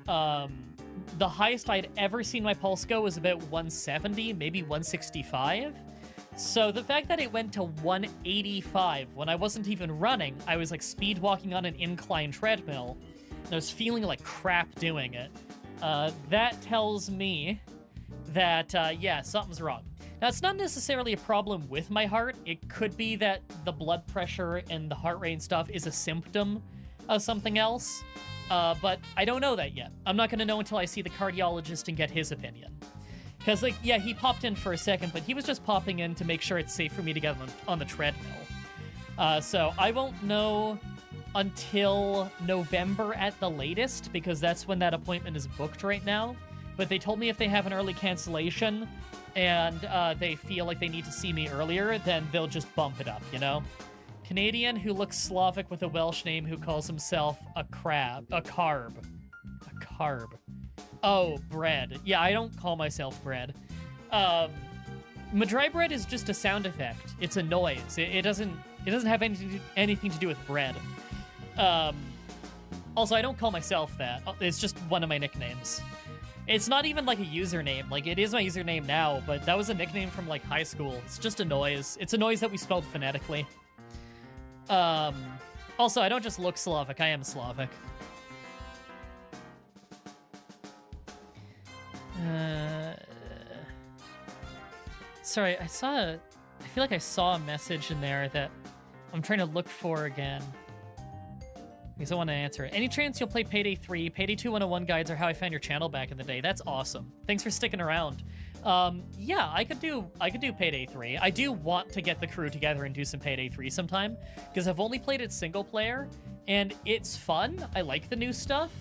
the highest I'd ever seen my pulse go was about 170, maybe 165. So the fact that it went to 185 when I wasn't even running, I was like speed walking on an incline treadmill, and I was feeling like crap doing it. That tells me that, yeah, something's wrong. Now, it's not necessarily a problem with my heart. It could be that the blood pressure and the heart rate and stuff is a symptom of something else, but I don't know that yet. I'm not going to know until I see the cardiologist and get his opinion. Because, like, yeah, he popped in for a second, but he was just popping in to make sure it's safe for me to get on the treadmill. So I won't know until November at the latest, because that's when that appointment is booked right now. But they told me if they have an early cancellation and they feel like they need to see me earlier, then they'll just bump it up, you know? Canadian who looks Slavic with a Welsh name who calls himself a carb. Oh, bread. Yeah, I don't call myself bread. Mah-Dry-Bread is just a sound effect. It's a noise. It doesn't have anything to do with bread. Also, I don't call myself that. It's just one of my nicknames. It's not even like a username. Like, it is my username now, but that was a nickname from, like, high school. It's just a noise. It's a noise that we spelled phonetically. Also, I don't just look Slavic. I am Slavic. Sorry, I feel like I saw a message in there that I'm trying to look for again, because I want to answer it. Any chance you'll play Payday 3? Payday 2 101 guides are how I found your channel back in the day. That's awesome. Thanks for sticking around. Yeah, I could do Payday 3. I do want to get the crew together and do some Payday 3 sometime, because I've only played it single player, and it's fun. I like the new stuff.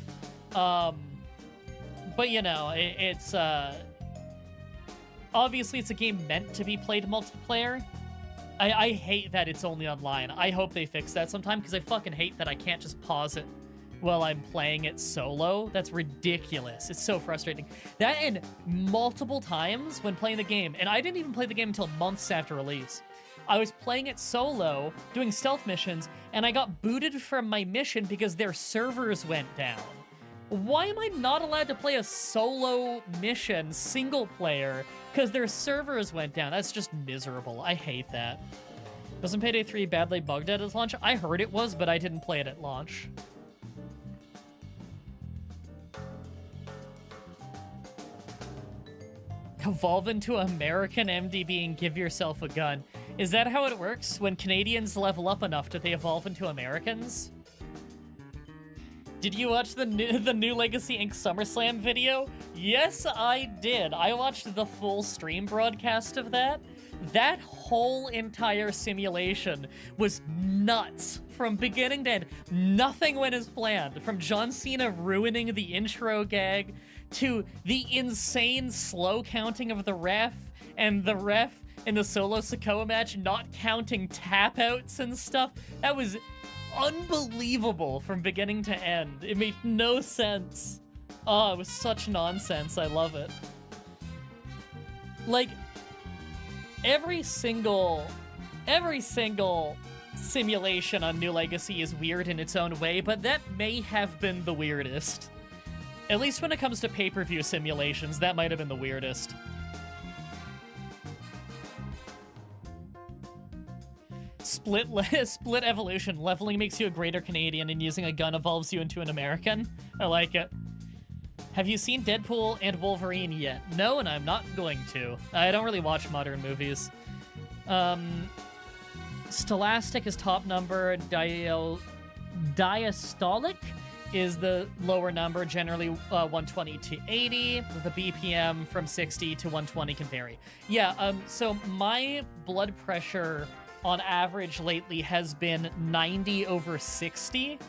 But, you know, it's, obviously it's a game meant to be played multiplayer. I hate that it's only online. I hope they fix that sometime, because I fucking hate that I can't just pause it while I'm playing it solo. That's ridiculous. It's so frustrating. That and multiple times when playing the game, and I didn't even play the game until months after release. I was playing it solo, doing stealth missions, and I got booted from my mission because their servers went down. Why am I not allowed to play a solo mission, single player, because their servers went down? That's just miserable. I hate that. Wasn't Payday 3 badly bugged at its launch? I heard it was, but I didn't play it at launch. Evolve into American MDB and give yourself a gun. Is that how it works? When Canadians level up enough, do they evolve into Americans? Did you watch the new Legacy Inc. SummerSlam video? Yes, I did. I watched the full stream broadcast of that. That whole entire simulation was nuts from beginning to end. Nothing went as planned. From John Cena ruining the intro gag to the insane slow counting of the ref, and the ref in the Solo Sikoa match not counting tap outs and stuff. That was unbelievable from beginning to end. It made no sense. Oh, it was such nonsense. I love it. Like, every single simulation on New Legacy is weird in its own way, but that may have been the weirdest. At least when it comes to pay-per-view simulations, that might have been the weirdest. Split evolution. Leveling makes you a greater Canadian, and using a gun evolves you into an American. I like it. Have you seen Deadpool and Wolverine yet? No, and I'm not going to. I don't really watch modern movies. Stolastic is top number. Diastolic is the lower number, generally 120 to 80. The BPM from 60 to 120 can vary. Yeah, so my blood pressure on average lately has been 90 over 60.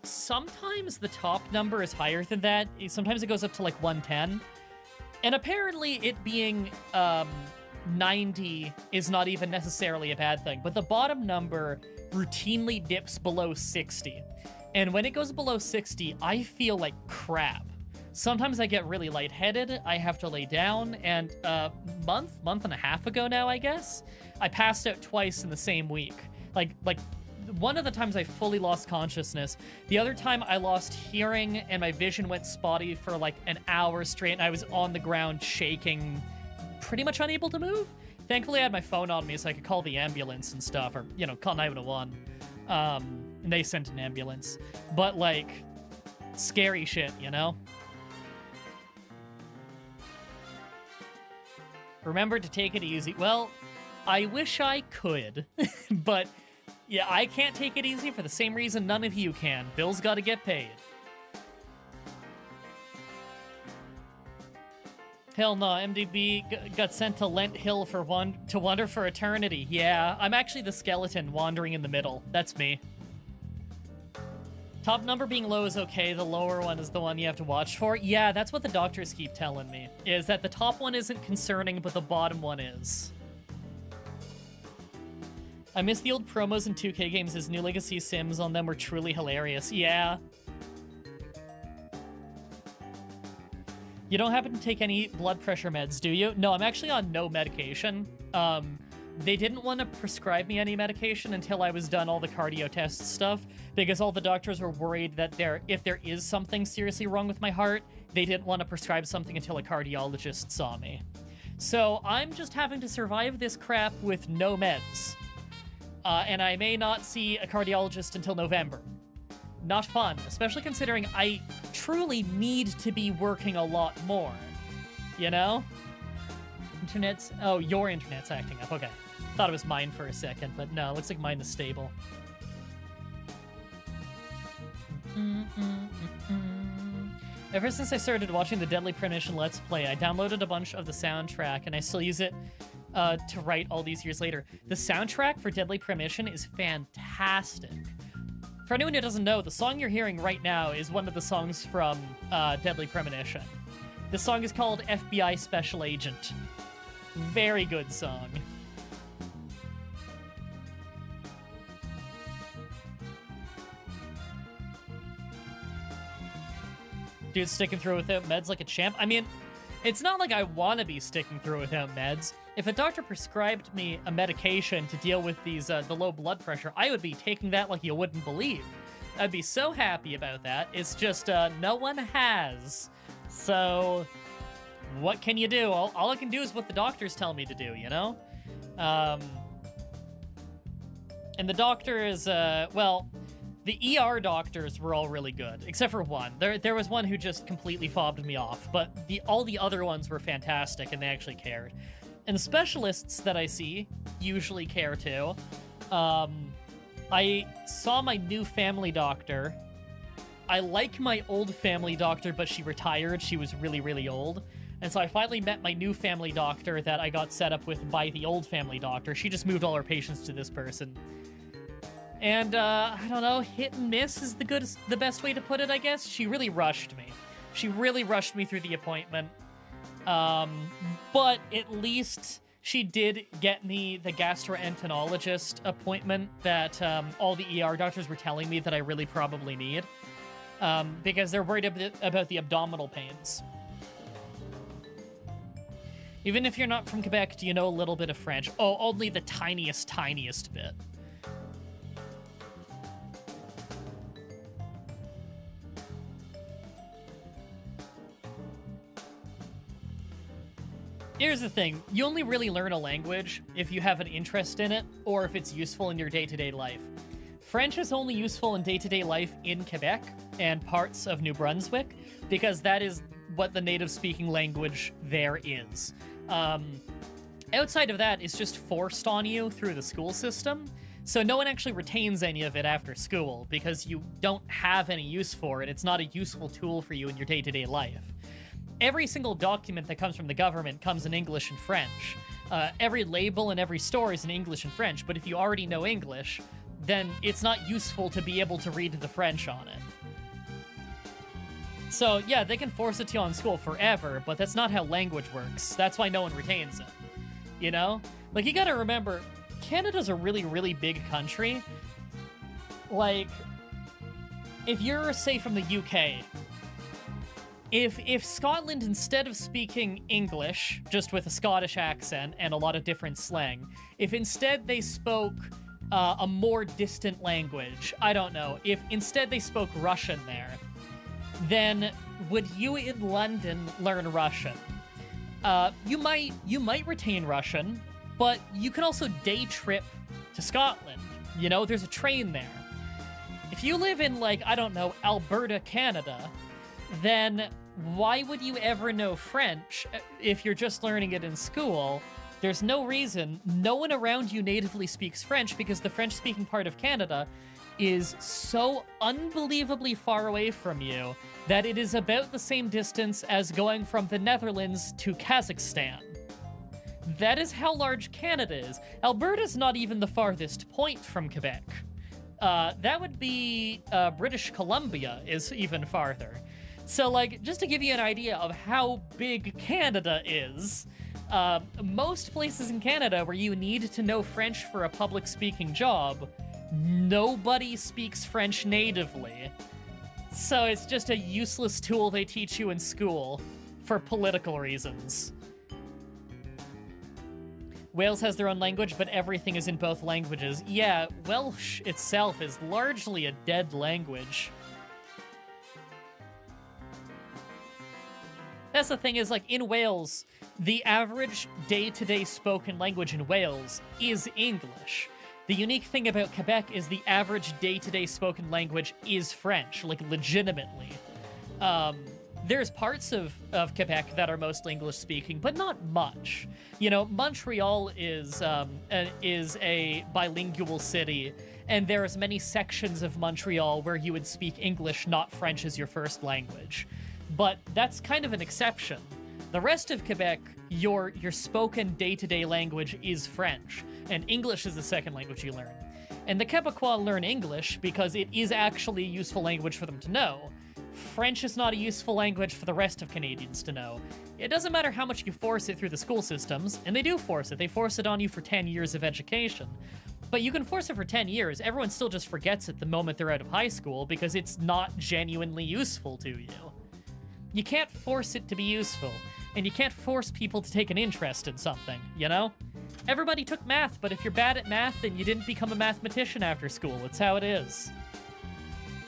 Sometimes the top number is higher than that. Sometimes it goes up to like 110. And apparently it being 90 is not even necessarily a bad thing, but the bottom number routinely dips below 60. And when it goes below 60, I feel like crap. Sometimes I get really lightheaded, I have to lay down, and a month and a half ago now, I guess, I passed out twice in the same week. Like one of the times I fully lost consciousness. The other time I lost hearing and my vision went spotty for like an hour straight, and I was on the ground shaking, pretty much unable to move. Thankfully, I had my phone on me so I could call the ambulance and stuff, or, you know, call 911. And they sent an ambulance. But, like, scary shit, you know? Remember to take it easy. Well, I wish I could, but yeah, I can't take it easy for the same reason none of you can. Bills gotta get paid. Hell no, MDB got sent to Lent Hill to wander for eternity. Yeah, I'm actually the skeleton wandering in the middle. That's me. Top number being low is okay, the lower one is the one you have to watch for. Yeah, that's what the doctors keep telling me, is that the top one isn't concerning, but the bottom one is. I miss the old promos in 2K games as New Legacy Sims on them were truly hilarious. Yeah. You don't happen to take any blood pressure meds, do you? No, I'm actually on no medication. They didn't want to prescribe me any medication until I was done all the cardio test stuff, because all the doctors were worried that if there is something seriously wrong with my heart, they didn't want to prescribe something until a cardiologist saw me. So I'm just having to survive this crap with no meds. And I may not see a cardiologist until November. Not fun, especially considering I truly need to be working a lot more. You know? Oh, your internet's acting up. Okay. Thought it was mine for a second, but no, looks like mine is stable. Ever since I started watching the Deadly Premonition Let's Play, I downloaded a bunch of the soundtrack, and I still use it to write all these years later. The soundtrack for Deadly Premonition is fantastic. For anyone who doesn't know, the song you're hearing right now is one of the songs from Deadly Premonition. The song is called FBI Special Agent. Very good song. Dude, sticking through without meds like a champ. I mean, it's not like I want to be sticking through without meds. If a doctor prescribed me a medication to deal with these the low blood pressure, I would be taking that like you wouldn't believe. I'd be so happy about that. It's just no one has. So what can you do? All I can do is what the doctors tell me to do, you know? And the doctors, well, the ER doctors were all really good, except for one. There was one who just completely fobbed me off, but all the other ones were fantastic, and they actually cared. And the specialists that I see usually care too. I saw my new family doctor. I like my old family doctor, but she retired. She was really, really old. And so I finally met my new family doctor that I got set up with by the old family doctor. She just moved all her patients to this person. And, I don't know, hit and miss is the best way to put it, I guess. She really rushed me. She really rushed me through the appointment. But at least she did get me the gastroenterologist appointment that all the ER doctors were telling me that I really probably need. Because they're worried about the abdominal pains. Even if you're not from Quebec, do you know a little bit of French? Oh, only the tiniest bit. Here's the thing, you only really learn a language if you have an interest in it, or if it's useful in your day-to-day life. French is only useful in day-to-day life in Quebec and parts of New Brunswick, because that is what the native-speaking language there is. Outside of that, it's just forced on you through the school system, So no one actually retains any of it after school because you don't have any use for it. It's not a useful tool for you in your day-to-day life. Every single document that comes from the government comes in English and French. Every label in every store is in English and French, but if you already know English, then it's not useful to be able to read the French on it. So yeah, they can force it to you on school forever, but that's not how language works. That's why no one retains it. You know? Like, you gotta remember, Canada's a really, really big country. Like, if you're, say, from the UK, if Scotland, instead of speaking English, just with a Scottish accent and a lot of different slang, if instead they spoke a more distant language, I don't know, if instead they spoke Russian there, then would you in London learn Russian? You might retain Russian, but you can also day trip to Scotland. You know, there's a train there. If you live in, like, I don't know, Alberta, Canada, then why would you ever know French if you're just learning it in school? There's no reason. No one around you natively speaks French because the French-speaking part of Canada is so unbelievably far away from you that it is about the same distance as going from the Netherlands to Kazakhstan. That is how large Canada is. Alberta's not even the farthest point from Quebec. That would be British Columbia is even farther. So, like, just to give you an idea of how big Canada is, most places in Canada where you need to know French for a public-speaking job, nobody speaks French natively. So it's just a useless tool they teach you in school for political reasons. Wales has their own language, but everything is in both languages. Yeah, Welsh itself is largely a dead language. That's the thing is, like, in Wales, the average day-to-day spoken language in Wales is English. The unique thing about Quebec is the average day-to-day spoken language is French, like, legitimately. There's parts of Quebec that are mostly English-speaking, but not much. You know, Montreal is a bilingual city, and there's many sections of Montreal where you would speak English, not French, as your first language. But that's kind of an exception. The rest of Quebec, your spoken day-to-day language is French, and English is the second language you learn. And the Quebecois learn English because it is actually a useful language for them to know. French is not a useful language for the rest of Canadians to know. It doesn't matter how much you force it through the school systems, and they do force it. They force it on you for 10 years of education. But you can force it for 10 years. Everyone still just forgets it the moment they're out of high school because it's not genuinely useful to you. You can't force it to be useful, and you can't force people to take an interest in something, you know? Everybody took math, but if you're bad at math, then you didn't become a mathematician after school. It's how it is.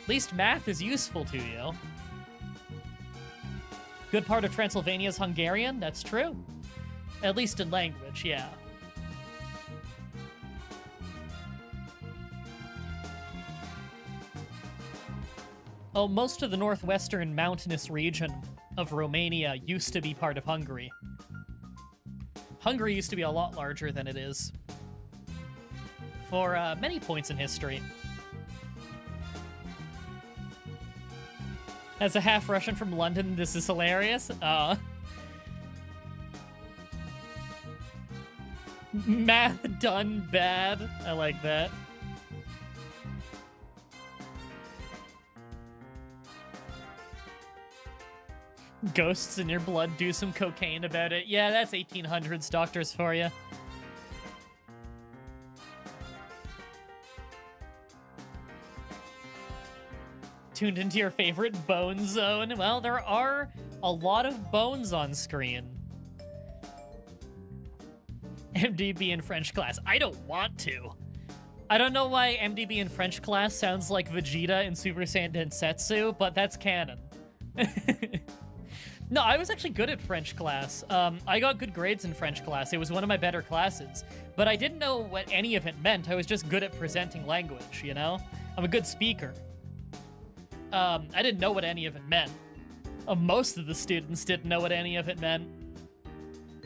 At least math is useful to you. Good part of Transylvania is Hungarian? That's true. At least in language, yeah. Oh, most of the northwestern mountainous region of Romania used to be part of Hungary. Hungary used to be a lot larger than it is. For many points in history. As a half Russian from London, this is hilarious. Math done bad. I like that. Ghosts in your blood, do some cocaine about it. Yeah, that's 1800s doctors for you. Tuned into your favorite bone zone. Well, there are a lot of bones on screen. MDB in French class. I don't want to. I don't know why MDB in French class sounds like Vegeta in Super Saiyan Densetsu, but that's canon. No, I was actually good at French class. I got good grades in French class. It was one of my better classes. But I didn't know what any of it meant. I was just good at presenting language, you know? I'm a good speaker. I didn't know what any of it meant. Most of the students didn't know what any of it meant.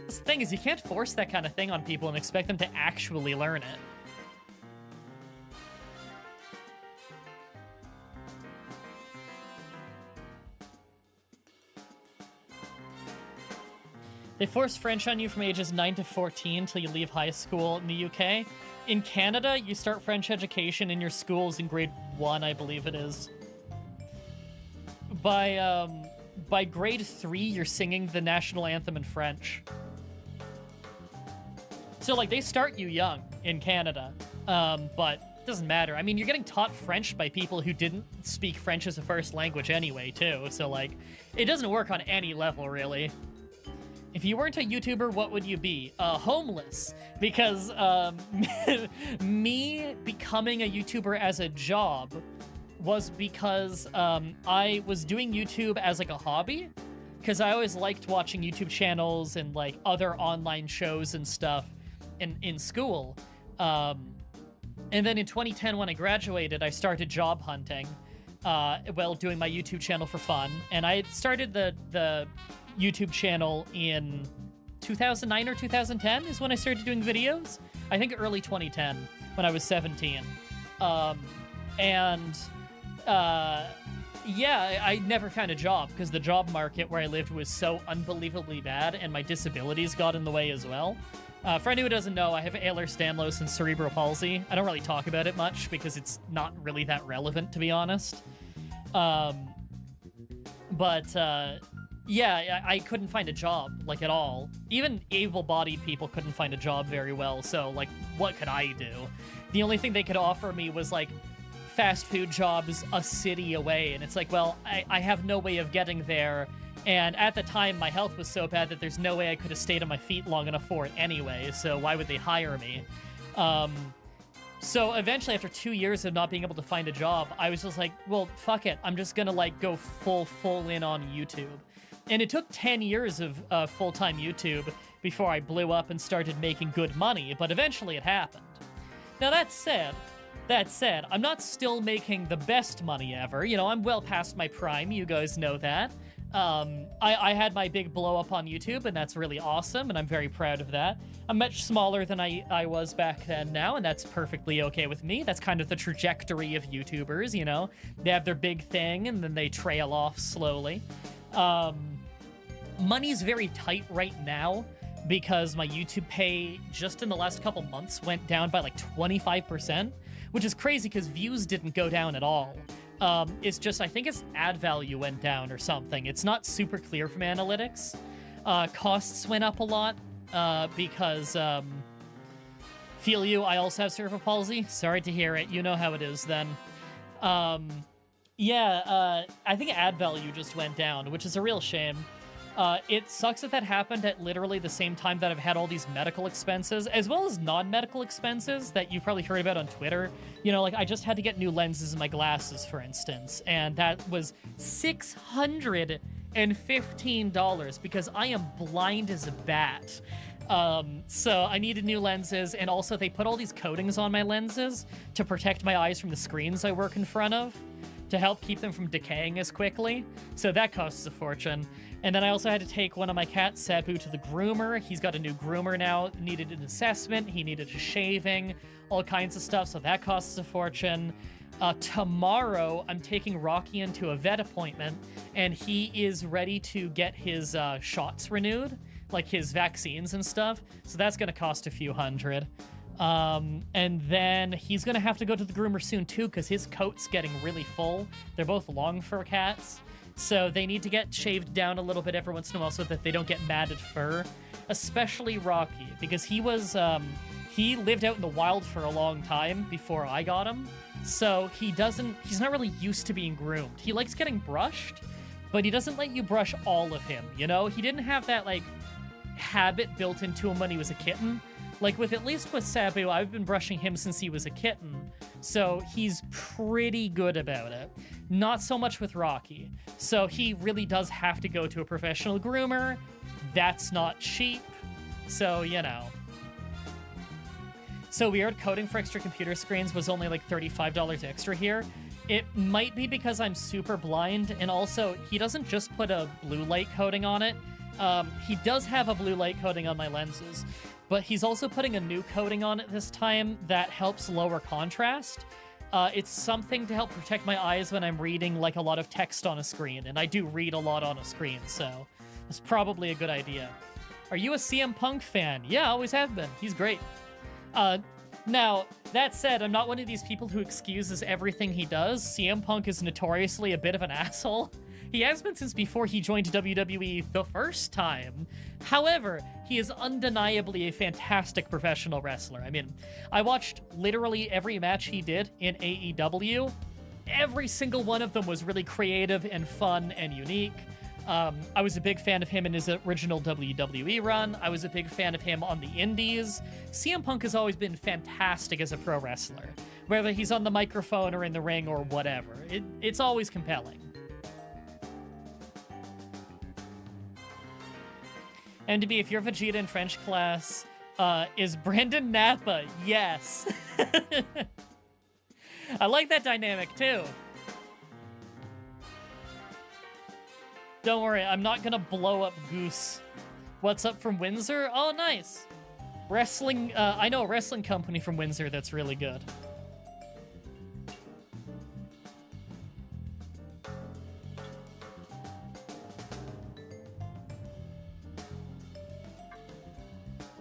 The thing is, you can't force that kind of thing on people and expect them to actually learn it. They force French on you from ages 9 to 14 till you leave high school in the UK. In Canada, you start French education in your schools in grade 1, I believe it is. By grade 3, you're singing the national anthem in French. So, like, they start you young in Canada, but it doesn't matter. I mean, you're getting taught French by people who didn't speak French as a first language anyway, too. So, like, it doesn't work on any level, really. If you weren't a YouTuber, what would you be? Homeless. Because me becoming a YouTuber as a job was because I was doing YouTube as like a hobby. Because I always liked watching YouTube channels and like other online shows and stuff in school. And then in 2010, when I graduated, I started job hunting while doing my YouTube channel for fun. And I started the YouTube channel in 2009 or 2010 is when I started doing videos. I think early 2010 when I was 17. Yeah, I never found a job because the job market where I lived was so unbelievably bad and my disabilities got in the way as well. For anyone who doesn't know, I have Ehlers-Danlos and cerebral palsy. I don't really talk about it much because it's not really that relevant, to be honest. Yeah, I couldn't find a job, like, at all. Even able-bodied people couldn't find a job very well, so, like, what could I do? The only thing they could offer me was, like, fast food jobs a city away, and it's like, well, I have no way of getting there, and at the time, my health was so bad that there's no way I could have stayed on my feet long enough for it anyway, so why would they hire me? So eventually, after 2 years of not being able to find a job, I was just like, well, fuck it, I'm just gonna, like, go full in on YouTube. And it took 10 years of full-time YouTube before I blew up and started making good money, but eventually it happened. Now, that said, I'm not still making the best money ever. You know, I'm well past my prime, you guys know that. I had my big blow-up on YouTube, and that's really awesome, and I'm very proud of that. I'm much smaller than I was back then now, and that's perfectly okay with me. That's kind of the trajectory of YouTubers, you know? They have their big thing, and then they trail off slowly. Money's very tight right now because my YouTube pay just in the last couple months went down by like 25%, which is crazy because views didn't go down at all. It's just, I think it's ad value went down or something. It's not super clear from analytics. Costs went up a lot because, feel you, I also have cerebral palsy. Sorry to hear it. You know how it is then. Yeah, I think ad value just went down, which is a real shame. It sucks that happened at literally the same time that I've had all these medical expenses, as well as non-medical expenses that you've probably heard about on Twitter. You know, like, I just had to get new lenses in my glasses, for instance, and that was $615 because I am blind as a bat. So I needed new lenses, and also they put all these coatings on my lenses to protect my eyes from the screens I work in front of, to help keep them from decaying as quickly. So that costs a fortune. And then I also had to take one of my cats, Sabu, to the groomer. He's got a new groomer now, needed an assessment, he needed a shaving, all kinds of stuff, so that costs a fortune. Tomorrow, I'm taking Rocky into a vet appointment, and he is ready to get his shots renewed, like his vaccines and stuff, so that's gonna cost a few hundred. And then he's gonna have to go to the groomer soon too, because his coat's getting really full. They're both long fur cats, so they need to get shaved down a little bit every once in a while so that they don't get matted fur. Especially Rocky, because he lived out in the wild for a long time before I got him, so he's not really used to being groomed. He likes getting brushed, but he doesn't let you brush all of him, you know? He didn't have that, like, habit built into him when he was a kitten. Like, at least with Sabu, I've been brushing him since he was a kitten, so he's pretty good about it. Not so much with Rocky. So he really does have to go to a professional groomer. That's not cheap, so, you know. So weird, coding for extra computer screens was only like $35 extra here. It might be because I'm super blind, and also, he doesn't just put a blue light coating on it. He does have a blue light coating on my lenses, but he's also putting a new coating on it this time that helps lower contrast. It's something to help protect my eyes when I'm reading, like, a lot of text on a screen, and I do read a lot on a screen, so it's probably a good idea. Are you a CM Punk fan? Yeah, always have been. He's great. Now, that said, I'm not one of these people who excuses everything he does. CM Punk is notoriously a bit of an asshole. He has been since before he joined WWE the first time. However, he is undeniably a fantastic professional wrestler. I mean, I watched literally every match he did in AEW. Every single one of them was really creative and fun and unique. I was a big fan of him in his original WWE run. I was a big fan of him on the indies. CM Punk has always been fantastic as a pro wrestler, whether he's on the microphone or in the ring or whatever. It's always compelling. MDB, if you're Vegeta in French class, is Brandon Nappa? Yes. I like that dynamic, too. Don't worry, I'm not gonna blow up Goose. What's up from Windsor? Oh, nice. Wrestling, I know a wrestling company from Windsor that's really good.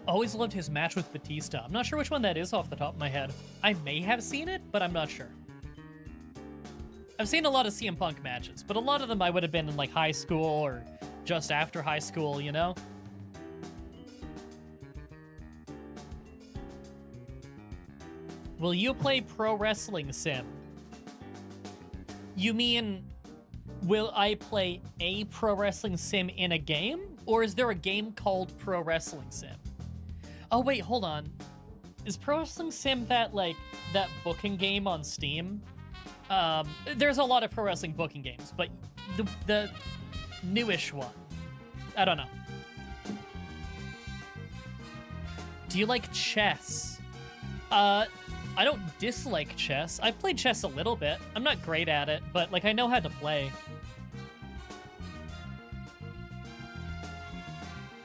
Always loved his match with Batista. I'm not sure which one that is off the top of my head. I may have seen it, but I'm not sure. I've seen a lot of CM Punk matches, but a lot of them I would have been in like high school or just after high school, you know? Will you play Pro Wrestling Sim? You mean, will I play a Pro Wrestling Sim in a game? Or is there a game called Pro Wrestling Sim? Oh wait, hold on. Is Pro Wrestling Sim that booking game on Steam? There's a lot of pro wrestling booking games, but the newish one. I don't know. Do you like chess? I don't dislike chess. I've played chess a little bit. I'm not great at it, but like I know how to play.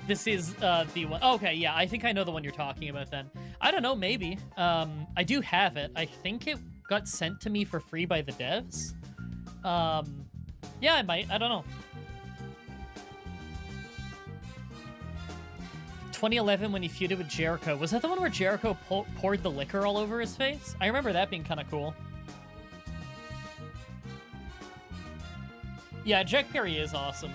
This is the one. Okay, yeah, I think I know the one you're talking about then. I don't know, maybe. I do have it. I think it got sent to me for free by the devs. Yeah, I might. I don't know. 2011 when he feuded with Jericho. Was that the one where Jericho poured the liquor all over his face? I remember that being kind of cool. Yeah, Jack Perry is awesome.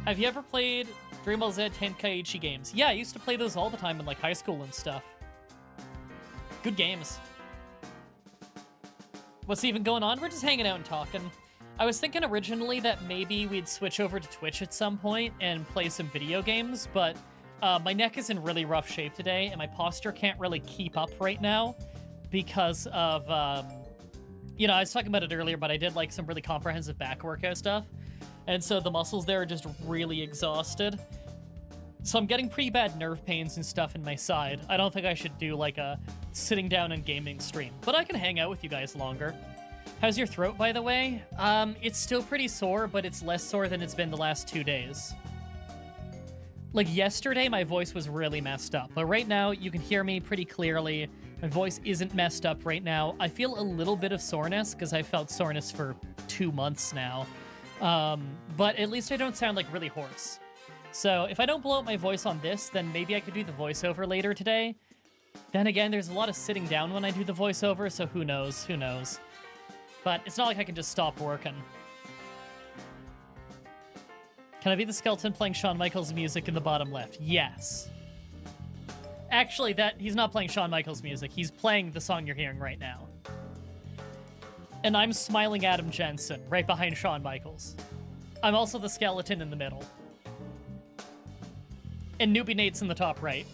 Have you ever played Dream Ball Z Tenkaichi games? Yeah, I used to play those all the time in like high school and stuff. Good games. What's even going on? We're just hanging out and talking. I was thinking originally that maybe we'd switch over to Twitch at some point and play some video games, but my neck is in really rough shape today, and my posture can't really keep up right now because of, you know, I was talking about it earlier, but I did like some really comprehensive back workout stuff, and so the muscles there are just really exhausted. So I'm getting pretty bad nerve pains and stuff in my side. I don't think I should do like a sitting down and gaming stream, but I can hang out with you guys longer. How's your throat, by the way? It's still pretty sore, but it's less sore than it's been the last 2 days. Like yesterday, my voice was really messed up, but right now you can hear me pretty clearly. My voice isn't messed up right now. I feel a little bit of soreness because I felt soreness for 2 months now. But at least I don't sound like really hoarse. So if I don't blow up my voice on this, then maybe I could do the voiceover later today. Then again, there's a lot of sitting down when I do the voiceover, so who knows, who knows. But it's not like I can just stop working. Can I be the skeleton playing Shawn Michaels music in the bottom left? Yes. Actually, he's not playing Shawn Michaels music. He's playing the song you're hearing right now. And I'm smiling Adam Jensen right behind Shawn Michaels. I'm also the skeleton in the middle. And Newbie Nate's in the top right.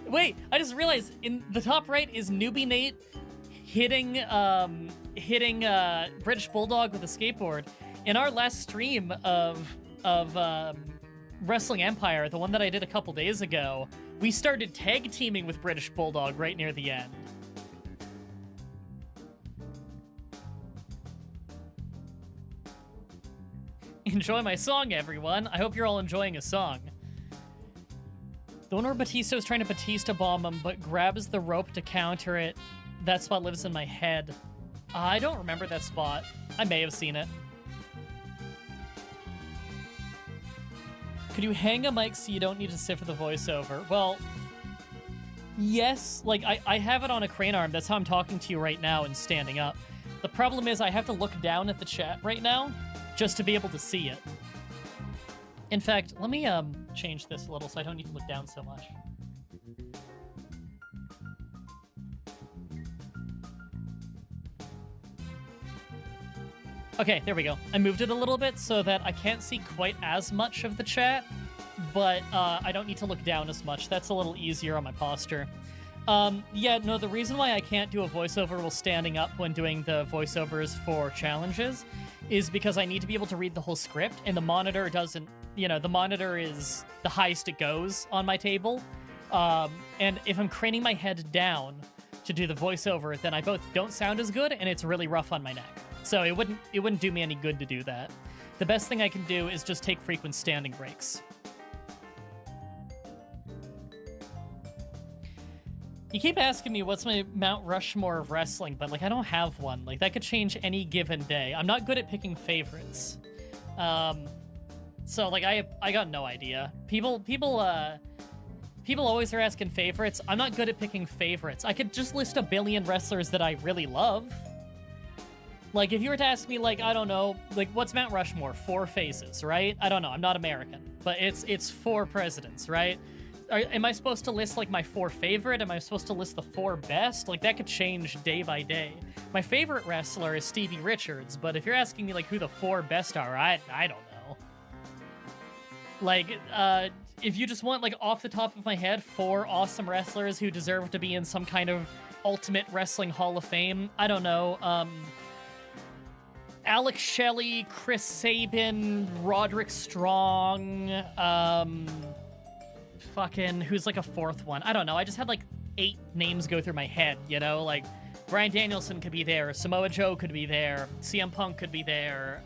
Wait, I just realized in the top right is Newbie Nate hitting British Bulldog with a skateboard. In our last stream of Wrestling Empire, the one that I did a couple days ago, we started tag teaming with British Bulldog right near the end. Enjoy my song, everyone. I hope you're all enjoying a song. The one where Batista was trying to Batista bomb him, but grabs the rope to counter it. That spot lives in my head. I don't remember that spot. I may have seen it. Could you hang a mic so you don't need to sit for the voiceover? Well, yes. Like, I have it on a crane arm. That's how I'm talking to you right now and standing up. The problem is I have to look down at the chat right now just to be able to see it. In fact, let me change this a little so I don't need to look down so much. Okay, there we go. I moved it a little bit so that I can't see quite as much of the chat, but I don't need to look down as much. That's a little easier on my posture. Yeah, no, the reason why I can't do a voiceover while standing up when doing the voiceovers for challenges is because I need to be able to read the whole script, and the monitor doesn't, you know, the monitor is the highest it goes on my table. And if I'm craning my head down to do the voiceover, then I both don't sound as good, and it's really rough on my neck. So it wouldn't do me any good to do that. The best thing I can do is just take frequent standing breaks. You keep asking me what's my Mount Rushmore of wrestling, but like I don't have one. Like that could change any given day. I'm not good at picking favorites. So like I got no idea. People always are asking favorites. I'm not good at picking favorites. I could just list a billion wrestlers that I really love. Like, if you were to ask me, like, I don't know, like, what's Mount Rushmore? 4 faces, right? I don't know. I'm not American. But it's 4 presidents, right? Am I supposed to list, like, my 4 favorite? Am I supposed to list the 4 best? Like, that could change day by day. My favorite wrestler is Stevie Richards, but if you're asking me, like, who the 4 best are, I don't know. Like, if you just want, like, off the top of my head, 4 awesome wrestlers who deserve to be in some kind of Ultimate Wrestling Hall of Fame, I don't know, Alex Shelley, Chris Sabin, Roderick Strong, fucking, who's like a 4th one? I don't know. I just had like 8 names go through my head, you know? Like, Bryan Danielson could be there, Samoa Joe could be there, CM Punk could be there,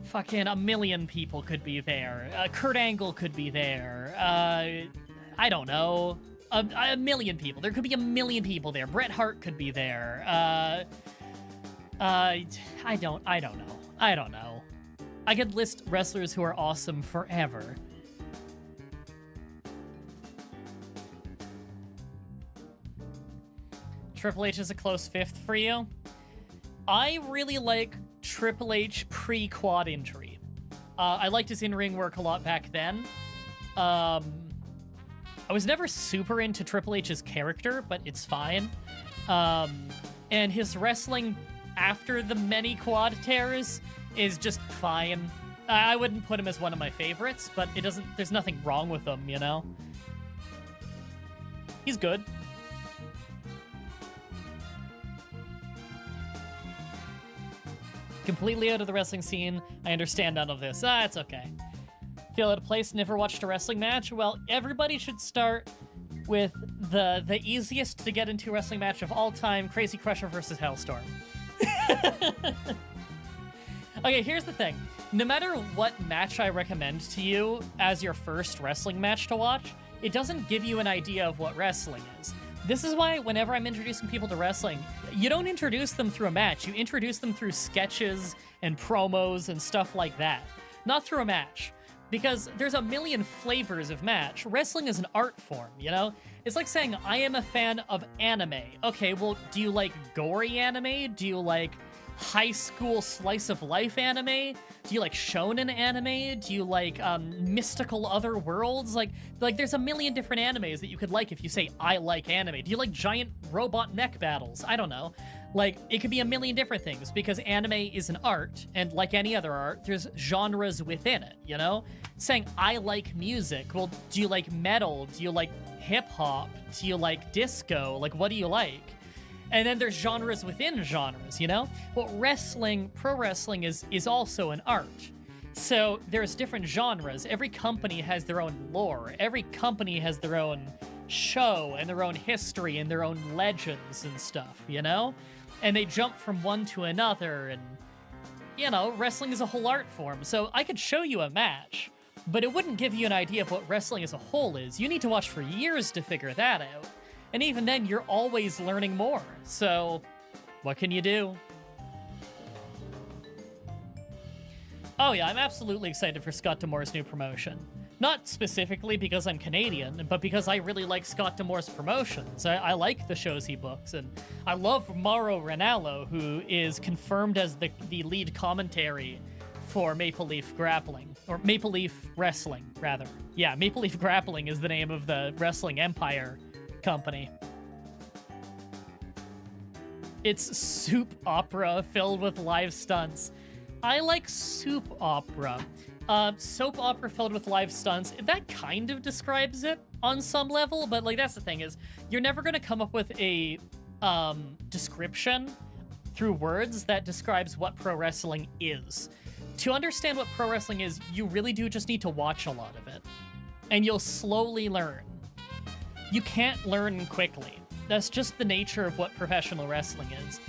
fucking a million people could be there, Kurt Angle could be there, I don't know, a million people. There could be a million people there. Bret Hart could be there, I don't know. I could list wrestlers who are awesome forever. Triple H is a close 5th for you. I really like Triple H pre-quad injury. I liked his in-ring work a lot back then. I was never super into Triple H's character, but it's fine. And his wrestling after the many quad tears is just fine. I wouldn't put him as one of my favorites, but there's nothing wrong with him, you know? He's good. Completely out of the wrestling scene. I understand none of this. It's okay. Feel out of place, never watched a wrestling match? Well, everybody should start with the easiest to get into wrestling match of all time, Crazy Crusher versus Hellstorm. Okay, here's the thing. No matter what match I recommend to you as your first wrestling match to watch, it doesn't give you an idea of what wrestling is. This is why whenever I'm introducing people to wrestling, you don't introduce them through a match. You introduce them through sketches and promos and stuff like that. Not through a match. Because there's a million flavors of match. Wrestling is an art form, you know? It's like saying, I am a fan of anime. Okay, well, do you like gory anime? Do you like high school slice of life anime? Do you like shonen anime? Do you like mystical other worlds? Like there's a million different animes that you could like if you say, I like anime. Do you like giant robot mech battles? I don't know. Like, it could be a million different things because anime is an art, and like any other art, there's genres within it, you know? Saying, I like music. Well, do you like metal? Do you like hip-hop? Do you like disco? Like, what do you like? And then there's genres within genres, you know? Well, wrestling, pro wrestling is also an art. So there's different genres. Every company has their own lore. Every company has their own show and their own history and their own legends and stuff, you know? And they jump from one to another, and, you know, wrestling is a whole art form. So I could show you a match, but it wouldn't give you an idea of what wrestling as a whole is. You need to watch for years to figure that out. And even then, you're always learning more. So, what can you do? Oh yeah, I'm absolutely excited for Scott D'Amour's new promotion. Not specifically because I'm Canadian, but because I really like Scott D'Amour's promotions. I like the shows he books, and I love Mauro Ranallo, who is confirmed as the lead commentary for Maple Leaf Grappling, or Maple Leaf Wrestling, rather. Yeah, Maple Leaf Grappling is the name of the Wrestling Empire company. It's soap opera filled with live stunts. I like soup opera. Soap opera filled with live stunts, that kind of describes it on some level, but like that's the thing is, you're never going to come up with a description through words that describes what pro wrestling is. To understand what pro wrestling is, you really do just need to watch a lot of it, and you'll slowly learn. You can't learn quickly. That's just the nature of what professional wrestling is.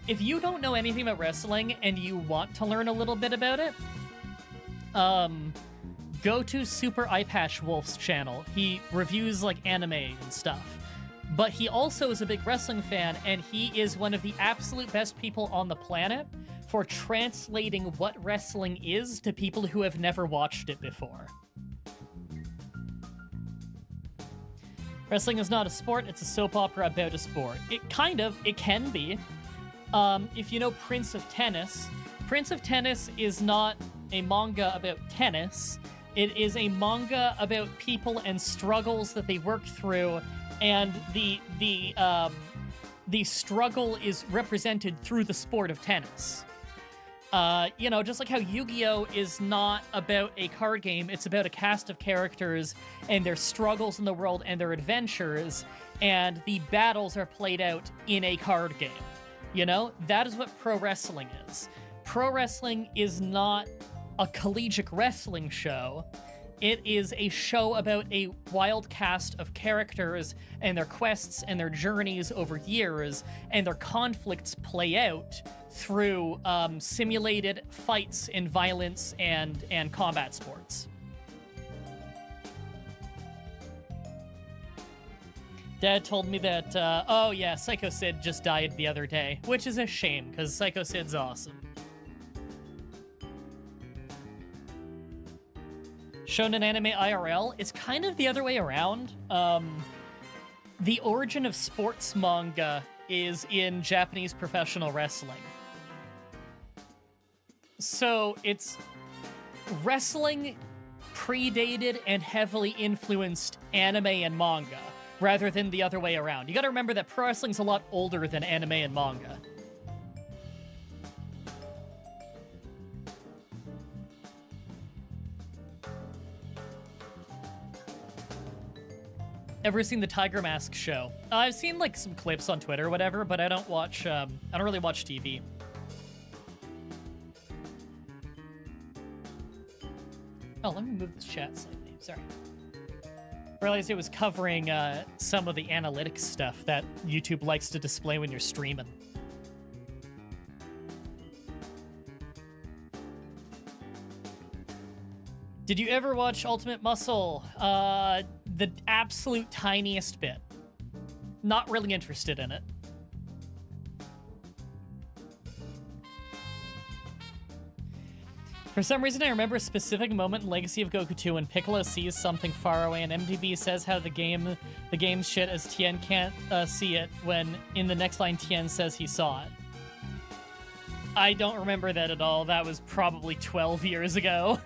If you don't know anything about wrestling and you want to learn a little bit about it, go to Super Eyepatch Wolf's channel. He reviews like anime and stuff. But he also is a big wrestling fan, and he is one of the absolute best people on the planet for translating what wrestling is to people who have never watched it before. Wrestling is not a sport, it's a soap opera about a sport. It can be. If you know Prince of Tennis is not a manga about tennis. It is a manga about people and struggles that they work through, and the struggle is represented through the sport of tennis. Just like how Yu-Gi-Oh! Is not about a card game, it's about a cast of characters and their struggles in the world and their adventures, and the battles are played out in a card game. That is what pro wrestling is. Pro wrestling is not a collegiate wrestling show. It is a show about a wild cast of characters and their quests and their journeys over years, and their conflicts play out through simulated fights and violence and combat sports. Dad told me that, Psycho Sid just died the other day, which is a shame, because Psycho Sid's awesome. Shonen Anime IRL, it's kind of the other way around. The origin of sports manga is in Japanese professional wrestling. So it's wrestling predated and heavily influenced anime and manga, rather than the other way around. You gotta remember that pro wrestling's a lot older than anime and manga. Ever seen the Tiger Mask show? I've seen like some clips on Twitter or whatever, but I don't really watch TV. Oh, let me move this chat slightly. Sorry. Realized it was covering some of the analytics stuff that YouTube likes to display when you're streaming. Did you ever watch Ultimate Muscle? The absolute tiniest bit. Not really interested in it. For some reason, I remember a specific moment in Legacy of Goku 2 when Piccolo sees something far away, and MDB says how the game's shit as Tien can't see it, when in the next line Tien says he saw it. I don't remember that at all. That was probably 12 years ago.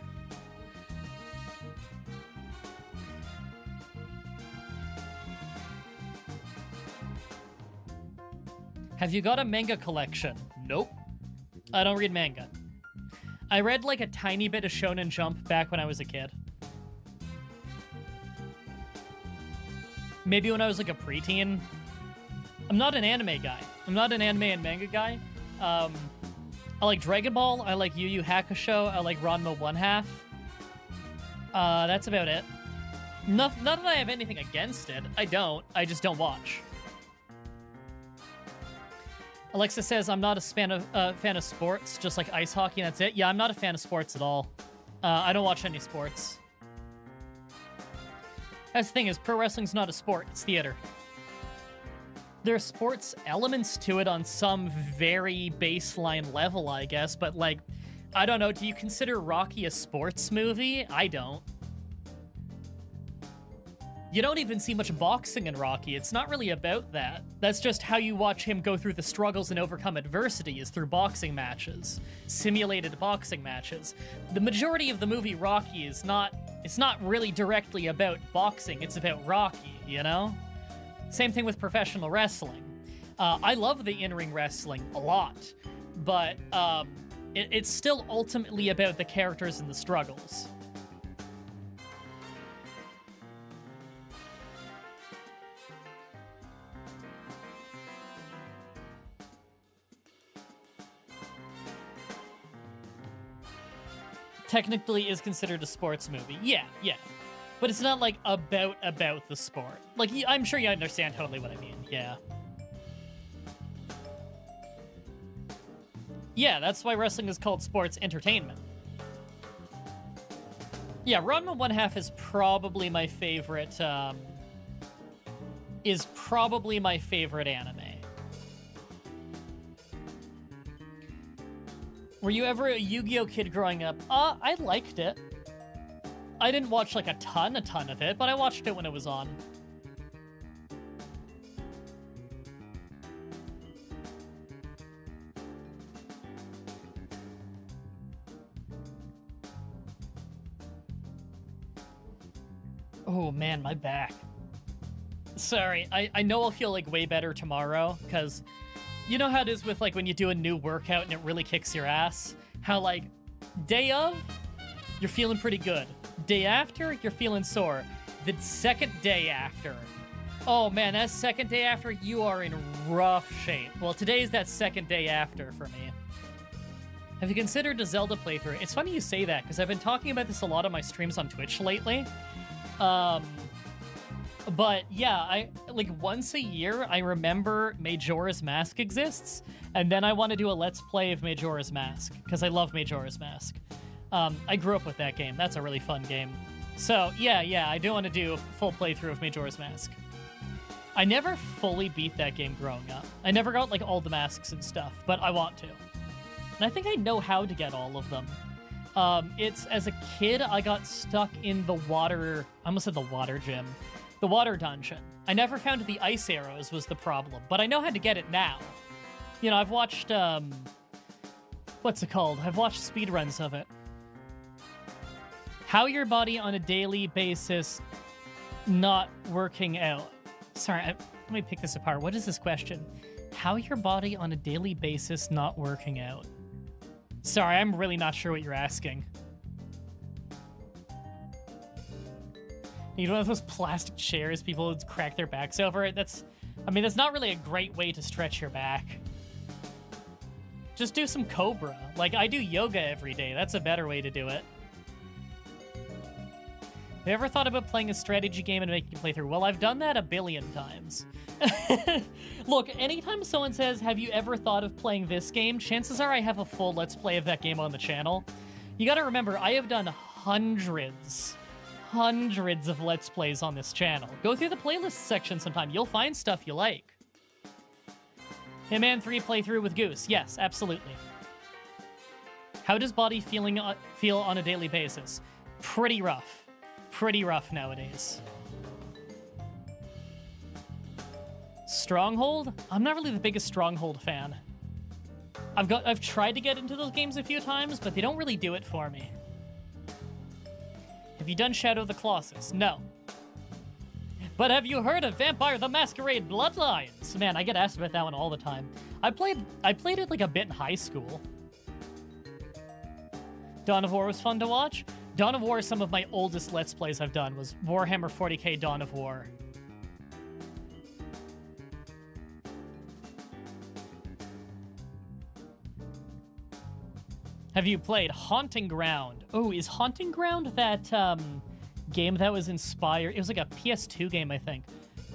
Have you got a manga collection? Nope. I don't read manga. I read like a tiny bit of Shonen Jump back when I was a kid. Maybe when I was like a preteen. I'm not an anime guy. I'm not an anime and manga guy. I like Dragon Ball. I like Yu Yu Hakusho. I like Ranma 1/2. That's about it. Not that I have anything against it. I don't. I just don't watch. Alexa says, I'm not a fan of sports, just like ice hockey, and that's it. Yeah, I'm not a fan of sports at all. I don't watch any sports. That's the thing is, pro wrestling's not a sport, it's theater. There are sports elements to it on some very baseline level, I guess, but like, I don't know, do you consider Rocky a sports movie? I don't. You don't even see much boxing in Rocky. It's not really about that. That's just how you watch him go through the struggles and overcome adversity, is through boxing matches. Simulated boxing matches. The majority of the movie Rocky is not... It's not really directly about boxing. It's about Rocky, you know? Same thing with professional wrestling. I love the in-ring wrestling a lot, but it's still ultimately about the characters and the struggles. Technically is considered a sports movie. Yeah. But it's not, like, about the sport. Like, I'm sure you understand totally what I mean. Yeah. Yeah, that's why wrestling is called sports entertainment. Yeah, Ranma 1/2 is probably my favorite, anime. Were you ever a Yu-Gi-Oh kid growing up? I liked it. I didn't watch, like, a ton of it, but I watched it when it was on. Oh, man, my back. Sorry, I know I'll feel, like, way better tomorrow, because... You know how it is with, like, when you do a new workout and it really kicks your ass? How, like, day of, you're feeling pretty good. Day after, you're feeling sore. The second day after, oh man, that second day after, you are in rough shape. Well, today's that second day after for me. Have you considered a Zelda playthrough? It's funny you say that, because I've been talking about this a lot on my streams on Twitch lately. But yeah, like once a year, I remember Majora's Mask exists, and then I want to do a Let's Play of Majora's Mask, because I love Majora's Mask. I grew up with that game. That's a really fun game. So yeah, I do want to do a full playthrough of Majora's Mask. I never fully beat that game growing up. I never got, like, all the masks and stuff, but I want to. And I think I know how to get all of them. It's, as a kid, I got stuck in the water... I almost said the water gym. The water dungeon. I never found the ice arrows was the problem, but I know how to get it now. You know, I've watched, what's it called? I've watched speedruns of it. How your body on a daily basis not working out. Sorry, let me pick this apart. What is this question? How your body on a daily basis not working out. Sorry, I'm really not sure what you're asking. You know, one of those plastic chairs people would crack their backs over it? That's not really a great way to stretch your back. Just do some Cobra. Like, I do yoga every day. That's a better way to do it. Have you ever thought about playing a strategy game and making a playthrough? Well, I've done that a billion times. Look, anytime someone says, have you ever thought of playing this game? Chances are I have a full Let's Play of that game on the channel. You gotta remember, I have done hundreds of Let's Plays on this channel. Go through the playlist section sometime. You'll find stuff you like. Hitman 3 playthrough with Goose. Yes, absolutely. How does body feel on a daily basis? Pretty rough. Pretty rough nowadays. Stronghold? I'm not really the biggest Stronghold fan. I've tried to get into those games a few times, but they don't really do it for me. Have you done Shadow of the Colossus? No. But have you heard of Vampire the Masquerade Bloodlines? Man, I get asked about that one all the time. I played it like a bit in high school. Dawn of War was fun to watch. Dawn of War is some of my oldest Let's Plays I've done, was Warhammer 40k Dawn of War. Have you played Haunting Ground? Oh, is Haunting Ground that game that was inspired? It was like a PS2 game, I think,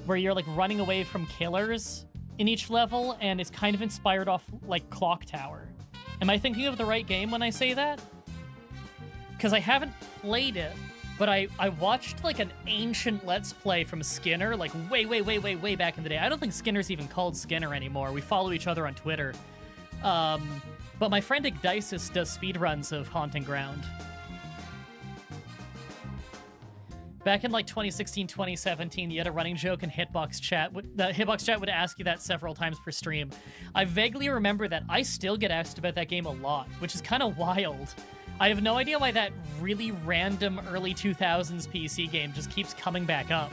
where you're like running away from killers in each level, and it's kind of inspired off like Clock Tower. Am I thinking of the right game when I say that? Because I haven't played it, but I watched like an ancient Let's Play from Skinner, like way back in the day. I don't think Skinner's even called Skinner anymore. We follow each other on Twitter. But my friend Igdisis does speedruns of Haunting Ground. Back in like 2016, 2017, you had a running joke in Hitbox Chat. The Hitbox Chat would ask you that several times per stream. I vaguely remember that. I still get asked about that game a lot, which is kind of wild. I have no idea why that really random early 2000s PC game just keeps coming back up.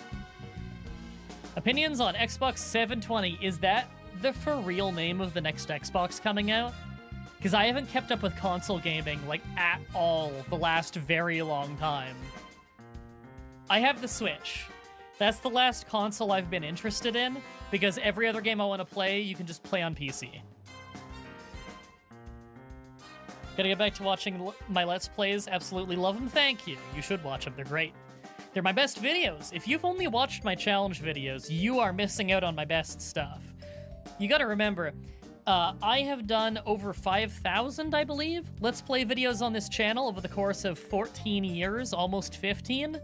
Opinions on Xbox 720. Is that the for real name of the next Xbox coming out? Because I haven't kept up with console gaming, like, at all the last very long time. I have the Switch. That's the last console I've been interested in, because every other game I want to play, you can just play on PC. Gotta get back to watching my Let's Plays. Absolutely love them. Thank you. You should watch them. They're great. They're my best videos. If you've only watched my challenge videos, you are missing out on my best stuff. You gotta remember, I have done over 5,000, I believe, Let's Play videos on this channel over the course of 14 years, almost 15.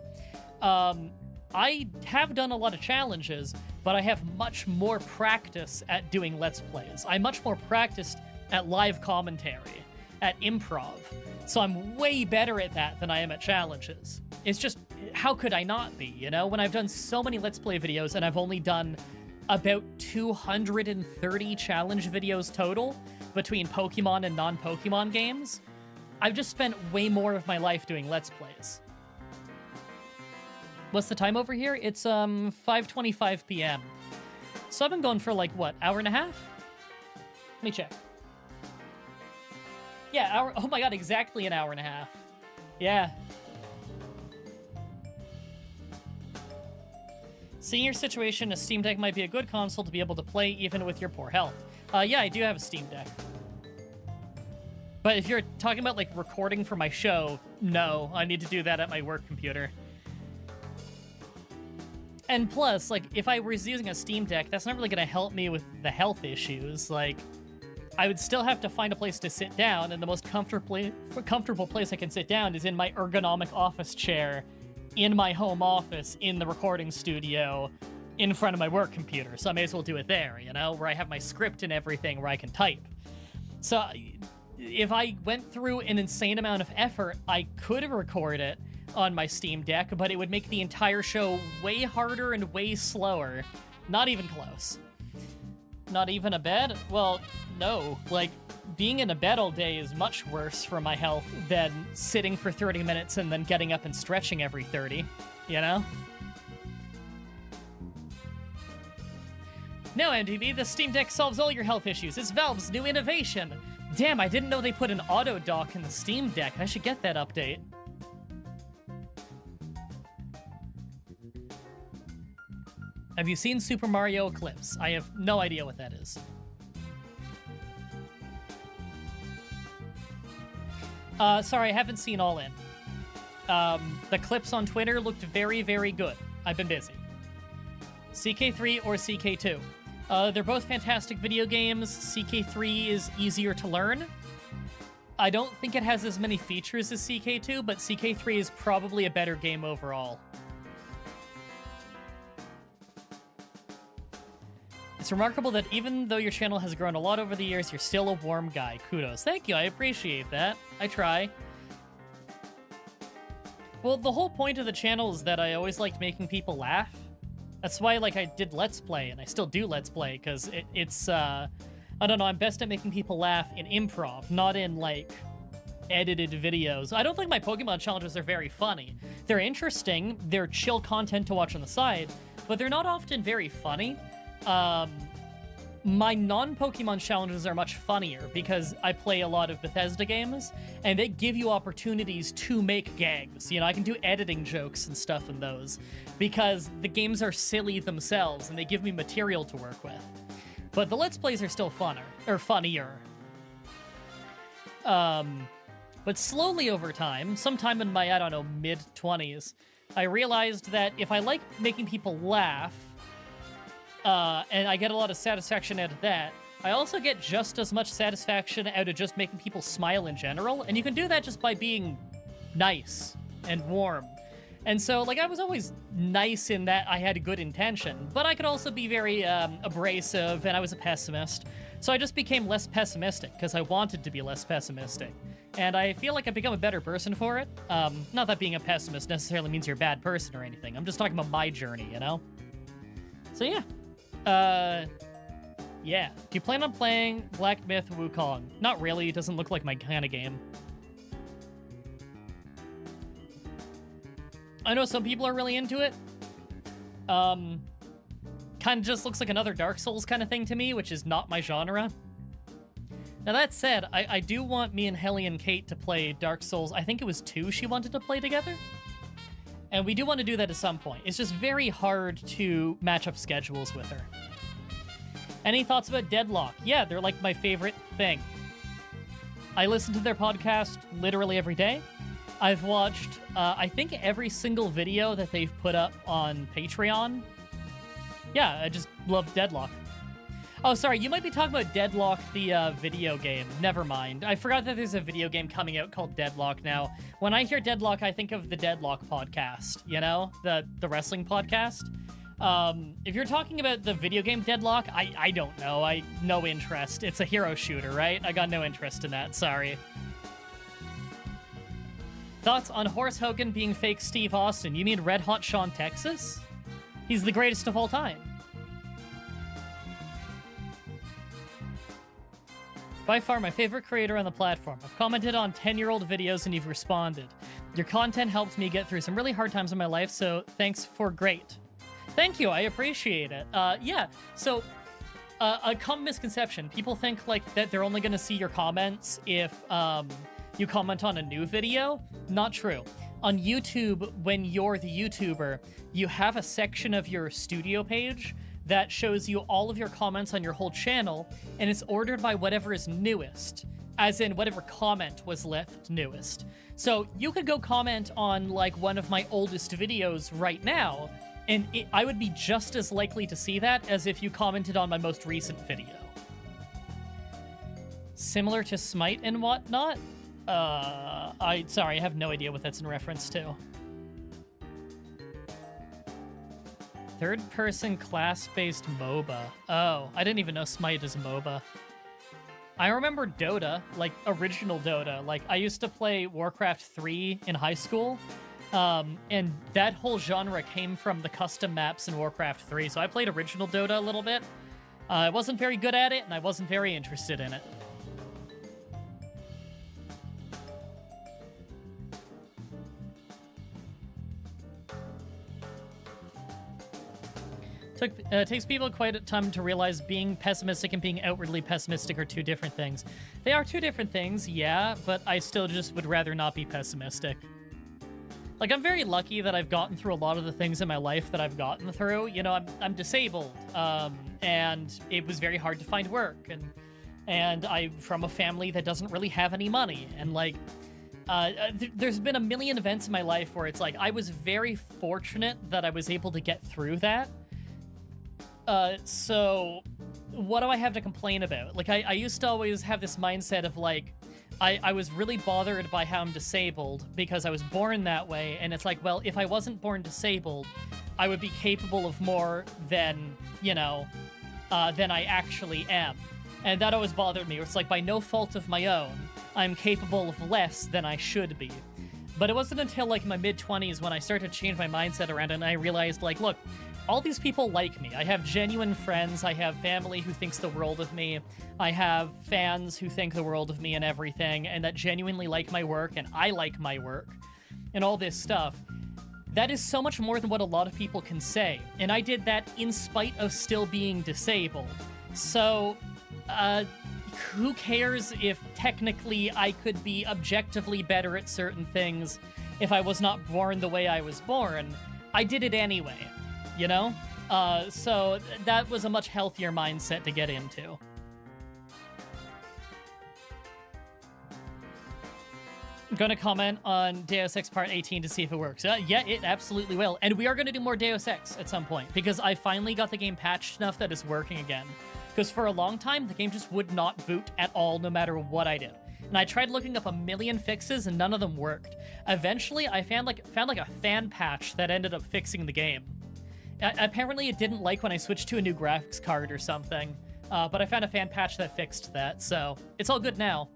I have done a lot of challenges, but I have much more practice at doing Let's Plays. I'm much more practiced at live commentary, at improv. So I'm way better at that than I am at challenges. It's just, how could I not be, you know? When I've done so many Let's Play videos and I've only done about 230 challenge videos total between Pokemon and non-Pokemon games, I've just spent way more of my life doing Let's Plays. What's the time over here? It's 5:25 p.m. So I've been going for like, what, hour and a half? Let me check. Yeah, oh my god, exactly an hour and a half. Yeah. Seeing your situation, a Steam Deck might be a good console to be able to play even with your poor health. Yeah, I do have a Steam Deck. But if you're talking about, like, recording for my show, no, I need to do that at my work computer. And plus, like, if I was using a Steam Deck, that's not really going to help me with the health issues. Like, I would still have to find a place to sit down, and the most comfortable place I can sit down is in my ergonomic office chair in my home office in the recording studio in front of my work computer. So I may as well do it there, you know, where I have my script and everything where I can type. So if I went through an insane amount of effort, I could record it on my Steam Deck, but it would make the entire show way harder and way slower. Not even close. Not even a bed? Well, no. Like, being in a bed all day is much worse for my health than sitting for 30 minutes and then getting up and stretching every 30, you know? No, MDB, the Steam Deck solves all your health issues. It's Valve's new innovation. Damn, I didn't know they put an auto dock in the Steam Deck. I should get that update. Have you seen Super Mario Eclipse? I have no idea what that is. Sorry, I haven't seen All In. The clips on Twitter looked very, very good. I've been busy. CK3 or CK2? They're both fantastic video games. CK3 is easier to learn. I don't think it has as many features as CK2, but CK3 is probably a better game overall. It's remarkable that even though your channel has grown a lot over the years, you're still a warm guy. Kudos. Thank you, I appreciate that. I try. Well, the whole point of the channel is that I always liked making people laugh. That's why, like, I did Let's Play, and I still do Let's Play, because it's, I don't know, I'm best at making people laugh in improv, not in, like, edited videos. I don't think my Pokemon challenges are very funny. They're interesting, they're chill content to watch on the side, but they're not often very funny. My non-Pokemon challenges are much funnier because I play a lot of Bethesda games, and they give you opportunities to make gags. You know, I can do editing jokes and stuff in those because the games are silly themselves, and they give me material to work with. But the Let's Plays are still funnier. But slowly over time, sometime in my, I don't know, mid-20s, I realized that if I like making people laugh, and I get a lot of satisfaction out of that, I also get just as much satisfaction out of just making people smile in general, and you can do that just by being nice and warm. And so, like, I was always nice in that I had a good intention, but I could also be very abrasive, and I was a pessimist. So I just became less pessimistic because I wanted to be less pessimistic. And I feel like I've become a better person for it. Not that being a pessimist necessarily means you're a bad person or anything. I'm just talking about my journey, you know? So yeah. Yeah. Do you plan on playing Black Myth Wukong? Not really. It doesn't look like my kind of game. I know some people are really into it. Kind of just looks like another Dark Souls kind of thing to me, which is not my genre. Now that said, I do want me and Helly and Kate to play Dark Souls. I think it was 2 she wanted to play together. And we do want to do that at some point. It's just very hard to match up schedules with her. Any thoughts about Deadlock? Yeah, they're like my favorite thing. I listen to their podcast literally every day. I've watched, I think, every single video that they've put up on Patreon. Yeah, I just love Deadlock. Oh, sorry, you might be talking about Deadlock, the video game. Never mind. I forgot that there's a video game coming out called Deadlock now. When I hear Deadlock, I think of the Deadlock podcast, you know? The wrestling podcast. If you're talking about the video game Deadlock, I don't know. No interest. It's a hero shooter, right? I got no interest in that, sorry. Thoughts on Horace Hogan being fake Steve Austin? You mean Red Hot Sean Texas? He's the greatest of all time. By far my favorite creator on the platform. I've commented on 10-year-old videos and you've responded. Your content helped me get through some really hard times in my life, so thanks for great. Thank you, I appreciate it. Yeah, so a common misconception. People think like that they're only gonna see your comments if you comment on a new video. Not true. On YouTube, when you're the YouTuber, you have a section of your studio page that shows you all of your comments on your whole channel, and it's ordered by whatever is newest, as in whatever comment was left newest. So you could go comment on like one of my oldest videos right now, and I would be just as likely to see that as if you commented on my most recent video. Similar to Smite and whatnot? Sorry, I have no idea what that's in reference to. Third-person class-based MOBA. Oh, I didn't even know Smite is a MOBA. I remember Dota, like original Dota. Like, I used to play Warcraft 3 in high school, and that whole genre came from the custom maps in Warcraft 3, so I played original Dota a little bit. I wasn't very good at it, and I wasn't very interested in it. Takes people quite a time to realize being pessimistic and being outwardly pessimistic are two different things. They are two different things, yeah, but I still just would rather not be pessimistic. Like, I'm very lucky that I've gotten through a lot of the things in my life that I've gotten through. You know, I'm disabled, and it was very hard to find work, and I'm from a family that doesn't really have any money, and like, there's been a million events in my life where it's like, I was very fortunate that I was able to get through that. So what do I have to complain about? Like, I used to always have this mindset of like, I was really bothered by how I'm disabled because I was born that way, and it's like, well, if I wasn't born disabled, I would be capable of more than, you know, than I actually am. And that always bothered me. It's like, by no fault of my own, I'm capable of less than I should be. But it wasn't until like my mid-20s when I started to change my mindset around it, and I realized, like, look, all these people like me. I have genuine friends. I have family who thinks the world of me. I have fans who think the world of me and everything, and that genuinely like my work, and I like my work, and all this stuff. That is so much more than what a lot of people can say, and I did that in spite of still being disabled. So, who cares if technically I could be objectively better at certain things if I was not born the way I was born? I did it anyway. You know? So that was a much healthier mindset to get into. I'm going to comment on Deus Ex Part 18 to see if it works. Yeah, it absolutely will. And we are going to do more Deus Ex at some point, because I finally got the game patched enough that it's working again. Because for a long time, the game just would not boot at all, no matter what I did. and I tried looking up a million fixes and none of them worked. Eventually, I found like a fan patch that ended up fixing the game. Apparently, it didn't like when I switched to a new graphics card or something, but I found a fan patch that fixed that, so it's all good now.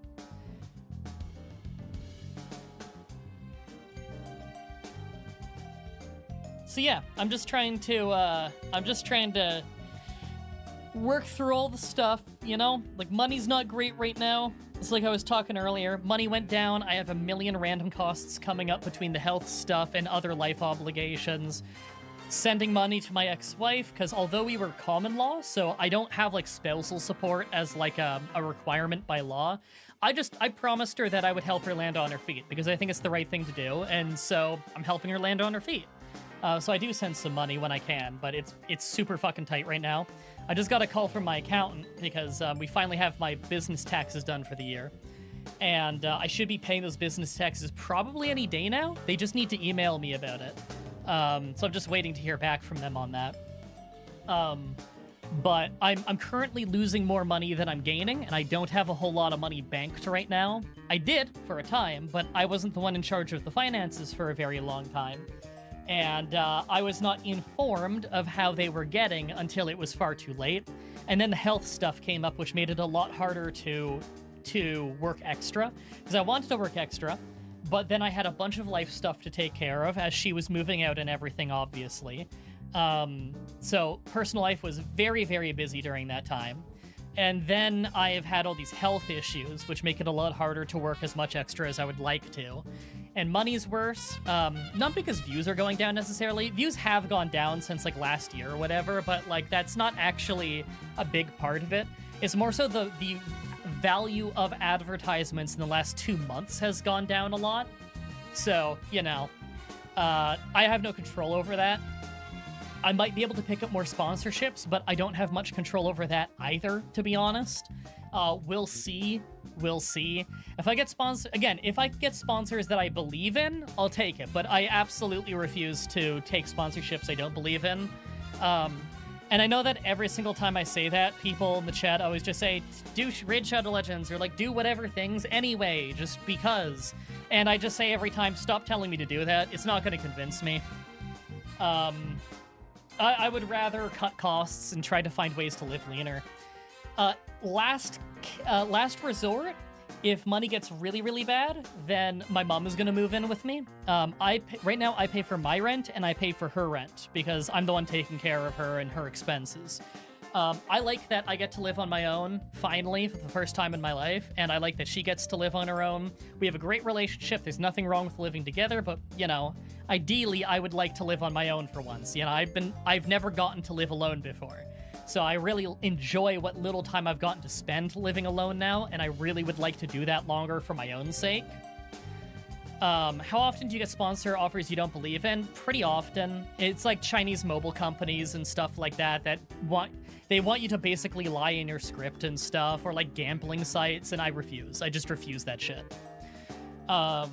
So yeah, I'm just trying to work through all the stuff, you know? Like, money's not great right now. It's like I was talking earlier. Money went down. I have a million random costs coming up between the health stuff and other life obligations. Sending money to my ex-wife, because although we were common law, so I don't have, like, spousal support as, like, a requirement by law, I promised her that I would help her land on her feet, because I think it's the right thing to do, and so I'm helping her land on her feet. So I do send some money when I can, but it's super fucking tight right now. I just got a call from my accountant because we finally have my business taxes done for the year. And I should be paying those business taxes probably any day now. They just need to email me about it. So I'm just waiting to hear back from them on that. But I'm currently losing more money than I'm gaining, and I don't have a whole lot of money banked right now. I did for a time, but I wasn't the one in charge of the finances for a very long time. And I was not informed of how they were getting until it was far too late. And then the health stuff came up, which made it a lot harder to work extra, because I wanted to work extra, but then I had a bunch of life stuff to take care of as she was moving out and everything, obviously. So personal life was very, very busy during that time. And then I have had all these health issues, which make it a lot harder to work as much extra as I would like to. And money's worse, not because views are going down necessarily. Views have gone down since, like, last year or whatever, but, like, that's not actually a big part of it. It's more so the value of advertisements in the last 2 months has gone down a lot. So, you know, I have no control over that. I might be able to pick up more sponsorships, but I don't have much control over that either, to be honest. We'll see. We'll see. If I get if I get sponsors that I believe in, I'll take it. But I absolutely refuse to take sponsorships I don't believe in. And I know that every single time I say that, people in the chat always just say, do Raid Shadow Legends, or, like, do whatever things anyway, just because. And I just say every time, stop telling me to do that. It's not going to convince me. I would rather cut costs and try to find ways to live leaner. Last resort, if money gets really, really bad, then my mom is going to move in with me. Right now, I pay for my rent, and I pay for her rent, because I'm the one taking care of her and her expenses. I like that I get to live on my own, finally, for the first time in my life, and I like that she gets to live on her own. We have a great relationship. There's nothing wrong with living together, but, you know, ideally, I would like to live on my own for once. You know, I've never gotten to live alone before. So I really enjoy what little time I've gotten to spend living alone now, and I really would like to do that longer for my own sake. How often do you get sponsor offers you don't believe in? Pretty often. It's like Chinese mobile companies and stuff like that want you to basically lie in your script and stuff, or like gambling sites, and I refuse. I just refuse that shit. I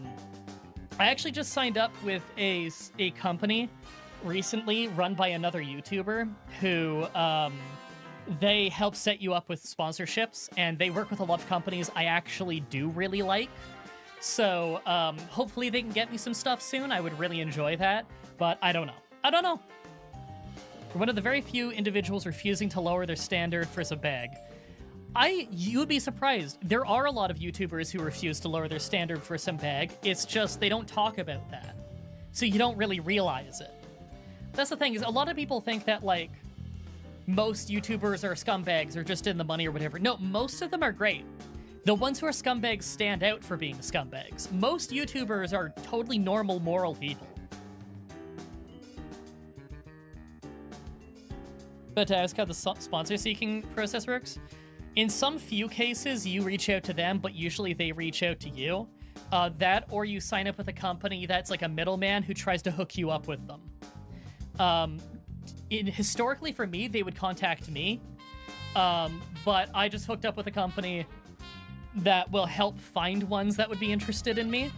actually just signed up with a company recently run by another YouTuber who they help set you up with sponsorships, and they work with a lot of companies I actually do really like. So hopefully they can get me some stuff soon. I would really enjoy that, but I don't know. We're one of the very few individuals refusing to lower their standard for some bag. You would be surprised. There are a lot of YouTubers who refuse to lower their standard for some bag. It's just they don't talk about that, so you don't really realize it. That's the thing, is a lot of people think that, like, most YouTubers are scumbags or just in the money or whatever. No, most of them are great. The ones who are scumbags stand out for being scumbags. Most YouTubers are totally normal, moral people. But to ask how the sponsor-seeking process works? In some few cases, you reach out to them, but usually they reach out to you. That, or you sign up with a company that's like a middleman who tries to hook you up with them. Historically for me, they would contact me, but I just hooked up with a company that will help find ones that would be interested in me,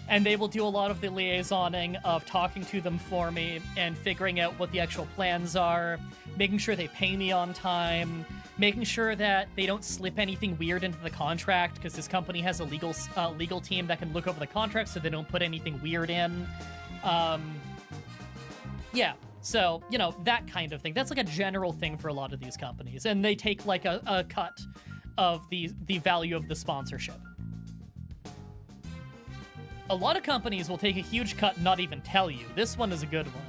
and they will do a lot of the liaisoning of talking to them for me and figuring out what the actual plans are, making sure they pay me on time, making sure that they don't slip anything weird into the contract, because this company has a legal team that can look over the contract so they don't put anything weird in. Yeah, so, you know, that kind of thing. That's like a general thing for a lot of these companies, and they take like a cut of the value of the sponsorship. A lot of companies will take a huge cut and not even tell you. This one is a good one.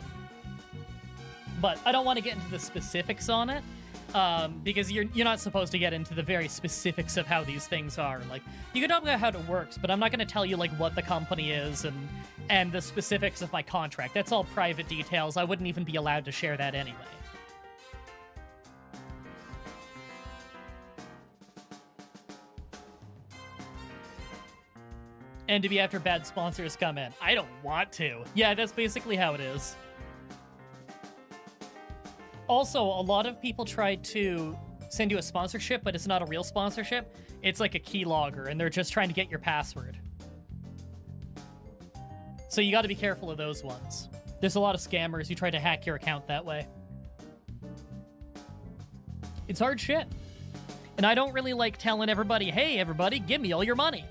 But I don't want to get into the specifics on it, because you're not supposed to get into the very specifics of how these things are. Like, you can talk about how it works, but I'm not going to tell you, like, what the company is and the specifics of my contract. That's all private details. I wouldn't even be allowed to share that anyway. And to be after bad sponsors come in. I don't want to. Yeah, that's basically how it is. Also, a lot of people try to send you a sponsorship, but it's not a real sponsorship. It's like a keylogger, and they're just trying to get your password. So you gotta be careful of those ones. There's a lot of scammers who try to hack your account that way. It's hard shit. And I don't really like telling everybody, hey, everybody, give me all your money.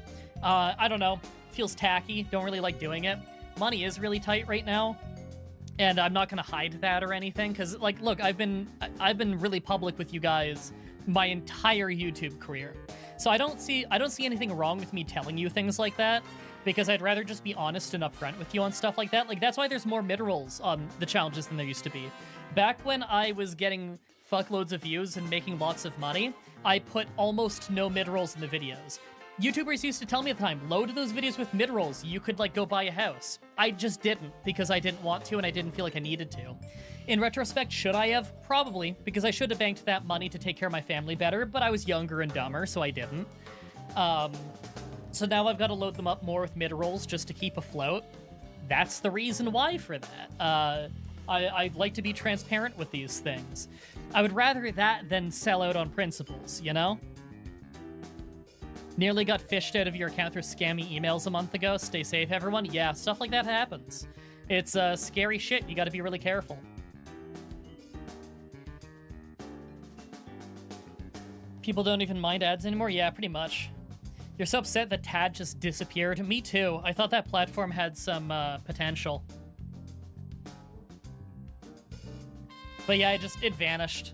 I don't know. Feels tacky. Don't really like doing it. Money is really tight right now. And I'm not going to hide that or anything, because, like, look, I've been really public with you guys my entire YouTube career. So I don't see anything wrong with me telling you things like that, because I'd rather just be honest and upfront with you on stuff like that. Like, that's why there's more mid-rolls on the challenges than there used to be. Back when I was getting fuckloads of views and making lots of money, I put almost no mid-rolls in the videos. YouTubers used to tell me at the time, load those videos with mid-rolls, you could, like, go buy a house. I just didn't, because I didn't want to and I didn't feel like I needed to. In retrospect, should I have? Probably, because I should have banked that money to take care of my family better, but I was younger and dumber, so I didn't. So now I've got to load them up more with mid-rolls just to keep afloat. That's the reason why for that. I'd like to be transparent with these things. I would rather that than sell out on principles, you know? Nearly got fished out of your account through scammy emails a month ago. Stay safe, everyone. Yeah, stuff like that happens. It's scary shit. You gotta be really careful. People don't even mind ads anymore? Yeah, pretty much. You're so upset that Tad just disappeared. Me too. I thought that platform had some potential. But yeah, it vanished.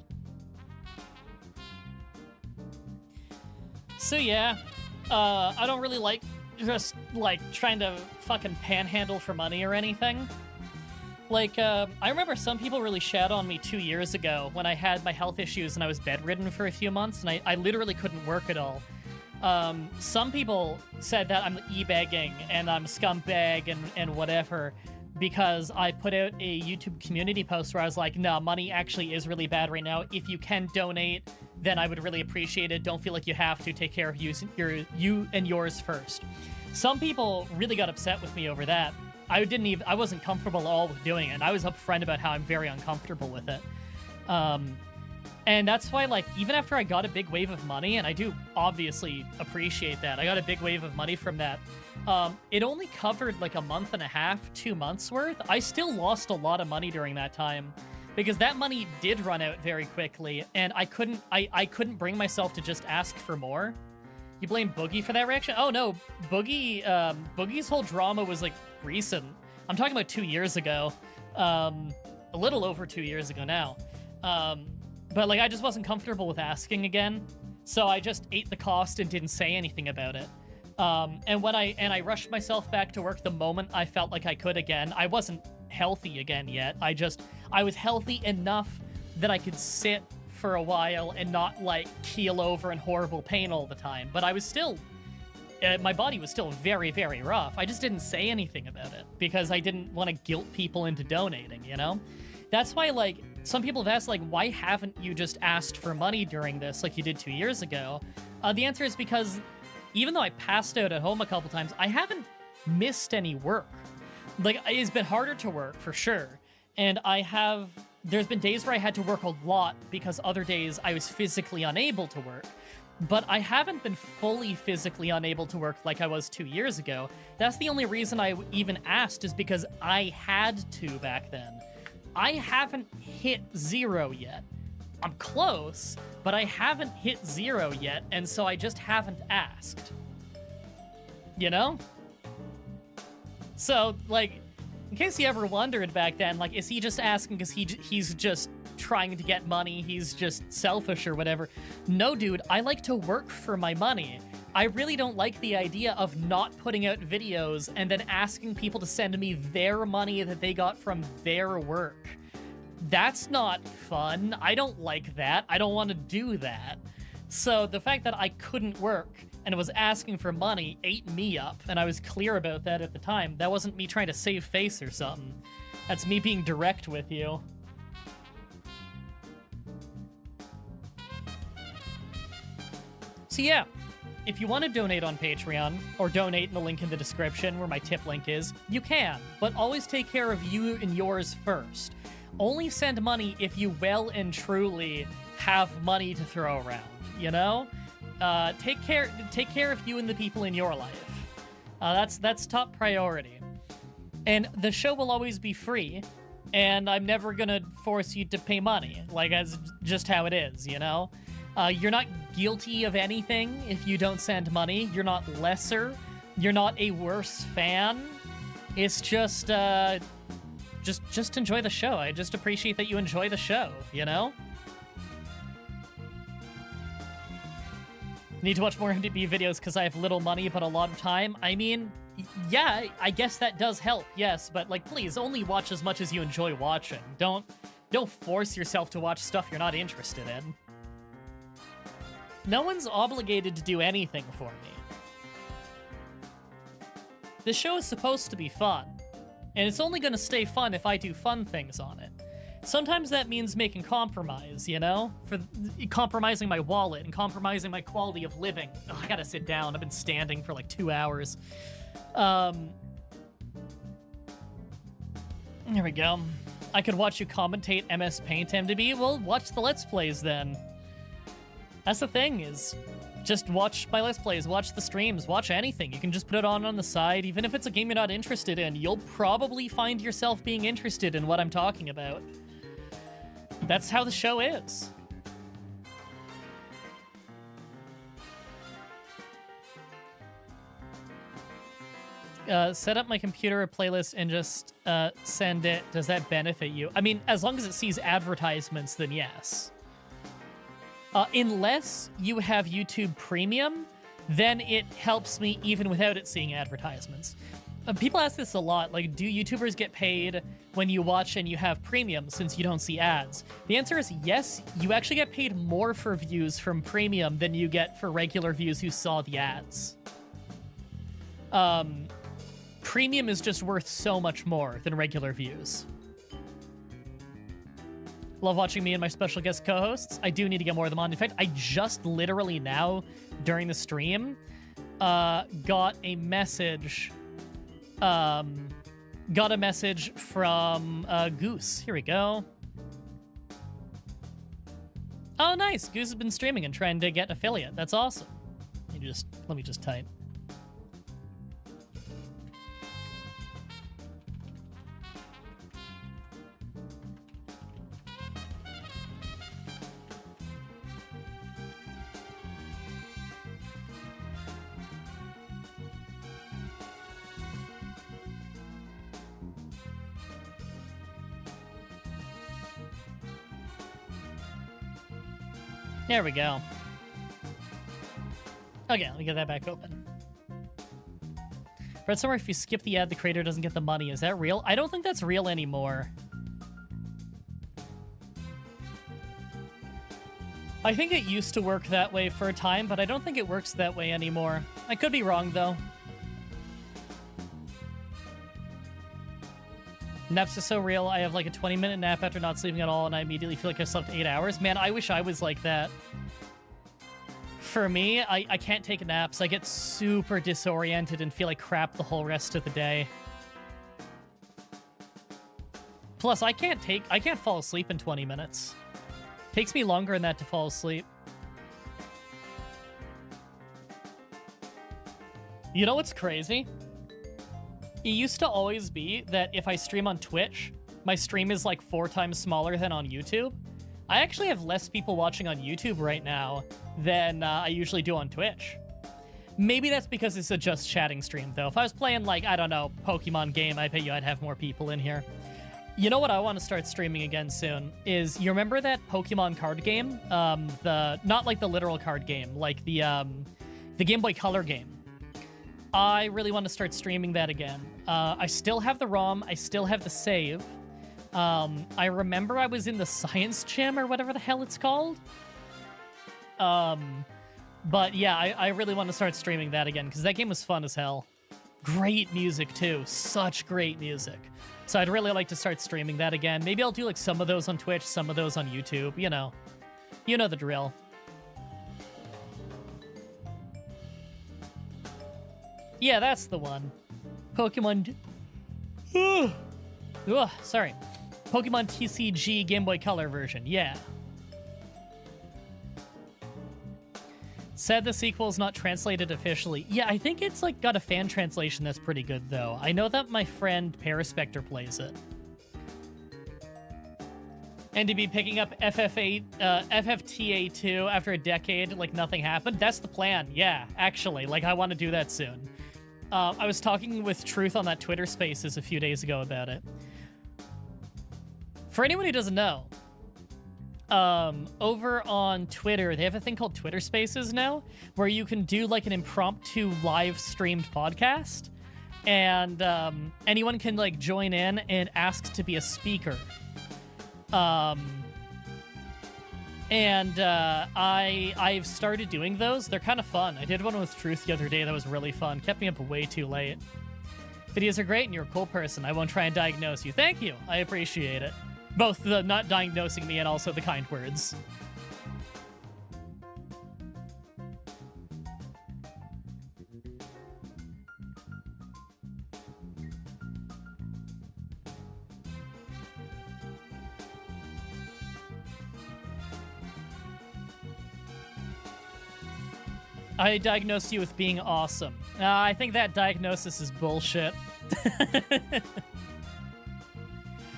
So yeah, I don't really like just, like, trying to fucking panhandle for money or anything. Like, I remember some people really shat on me 2 years ago when I had my health issues and I was bedridden for a few months, and I literally couldn't work at all. Some people said that I'm e-begging and I'm a scumbag and whatever, because I put out a YouTube community post where I was like, no, money actually is really bad right now. If you can donate, then I would really appreciate it. Don't feel like you have to. Take care of you and yours first. Some people really got upset with me over that. I wasn't comfortable at all with doing it. I was upfront about how I'm very uncomfortable with it. And that's why, like, even after I got a big wave of money, and I do obviously appreciate that, I got a big wave of money from that, it only covered like a month and a half, 2 months worth. I still lost a lot of money during that time, because that money did run out very quickly, and I couldn't bring myself to just ask for more. You blame Boogie for that reaction? Oh no, Boogie's whole drama was, like, recent. I'm talking about 2 years ago. A little over 2 years ago now. But, like, I just wasn't comfortable with asking again, so I just ate the cost and didn't say anything about it. And I rushed myself back to work the moment I felt like I could again. I wasn't healthy again yet. I was healthy enough that I could sit for a while and not, like, keel over in horrible pain all the time. But I was still, my body was still very, very rough. I just didn't say anything about it because I didn't want to guilt people into donating, you know? That's why, like, some people have asked, like, why haven't you just asked for money during this like you did 2 years ago? The answer is because even though I passed out at home a couple times, I haven't missed any work. Like, it's been harder to work, for sure. And there's been days where I had to work a lot because other days I was physically unable to work. But I haven't been fully physically unable to work like I was 2 years ago. That's the only reason I even asked, is because I had to back then. I haven't hit zero yet. I'm close, but I haven't hit 0 yet, and so I just haven't asked. You know? So, like, in case you ever wondered back then, like, is he just asking because he's just trying to get money, he's just selfish or whatever? No, dude, I like to work for my money. I really don't like the idea of not putting out videos and then asking people to send me their money that they got from their work. That's not fun. I don't like that. I don't want to do that. So the fact that I couldn't work and was asking for money ate me up, and I was clear about that at the time. That wasn't me trying to save face or something. That's me being direct with you. So yeah, if you want to donate on Patreon, or donate in the link in the description where my tip link is, you can, but always take care of you and yours first. Only send money if you well and truly have money to throw around, you know? Take care of you and the people in your life. That's top priority. And the show will always be free, and I'm never gonna force you to pay money. Like, that's just how it is, you know? You're not guilty of anything if you don't send money. You're not lesser. You're not a worse fan. It's just enjoy the show. I just appreciate that you enjoy the show, you know? Need to watch more MDB videos because I have little money but a lot of time. I mean, yeah, I guess that does help, yes, but, like, please, only watch as much as you enjoy watching. Don't force yourself to watch stuff you're not interested in. No one's obligated to do anything for me. This show is supposed to be fun, and it's only gonna stay fun if I do fun things on it. Sometimes that means making compromise, you know? For compromising my wallet and compromising my quality of living. Ugh, I gotta sit down. I've been standing for like 2 hours. There we go. I could watch you commentate MS Paint MDB. Well, watch the Let's Plays then. That's the thing, is just watch my Let's Plays, watch the streams, watch anything. You can just put it on the side. Even if it's a game you're not interested in, you'll probably find yourself being interested in what I'm talking about. That's how the show is. Set up my computer a playlist and just send it. Does that benefit you? I mean, as long as it sees advertisements, then yes. Unless you have YouTube Premium, then it helps me even without it seeing advertisements. People ask this a lot, like, do YouTubers get paid when you watch and you have Premium since you don't see ads? The answer is yes, you actually get paid more for views from Premium than you get for regular views who saw the ads. Premium is just worth so much more than regular views. Love watching me and my special guest co-hosts. I do need to get more of them on. In fact, I just literally now, during the stream, got a message from Goose. Here we go. Oh, nice. Goose has been streaming and trying to get an affiliate. That's awesome. Let me just type. There we go. Okay, let me get that back open. Read somewhere if you skip the ad, the creator doesn't get the money. Is that real? I don't think that's real anymore. I think it used to work that way for a time, but I don't think it works that way anymore. I could be wrong, though. Naps are so real. I have like a 20-minute nap after not sleeping at all, and I immediately feel like I slept 8 hours. Man, I wish I was like that. For me, I can't take naps. I get super disoriented and feel like crap the whole rest of the day. Plus, I can't fall asleep in 20 minutes. Takes me longer than that to fall asleep. You know what's crazy? It used to always be that if I stream on Twitch, my stream is like 4 times smaller than on YouTube. I actually have less people watching on YouTube right now than I usually do on Twitch. Maybe that's because it's a just chatting stream, though. If I was playing, like, I don't know, Pokemon game, I bet you I'd have more people in here. You know what I want to start streaming again soon is, you remember that Pokemon card game? Not like the literal card game, like the Game Boy Color game. I really want to start streaming that again. I still have the ROM, I still have the save. I remember I was in the science gym or whatever the hell it's called. But yeah, I really want to start streaming that again, because that game was fun as hell. Great music, too. Such great music. So I'd really like to start streaming that again. Maybe I'll do like some of those on Twitch, some of those on YouTube, you know. You know the drill. Yeah, that's the one. Pokemon... sorry. Pokemon TCG Game Boy Color version, yeah. Said the sequel is not translated officially. Yeah, I think it's like got a fan translation that's pretty good, though. I know that my friend Paraspector plays it. And to be picking up FFTA2 after a decade, like nothing happened, that's the plan. Yeah, actually, like I want to do that soon. I was talking with Truth on that Twitter Spaces a few days ago about it. For anyone who doesn't know, over on Twitter, they have a thing called Twitter Spaces now, where you can do like an impromptu live streamed podcast, and anyone can like join in and ask to be a speaker. I've started doing those. They're kind of fun. I did one with Truth the other day that was really fun. Kept me up way too late. Videos are great and you're a cool person. I won't try and diagnose you. Thank you. I appreciate it. Both the not diagnosing me and also the kind words. I diagnosed you with being awesome. I think that diagnosis is bullshit.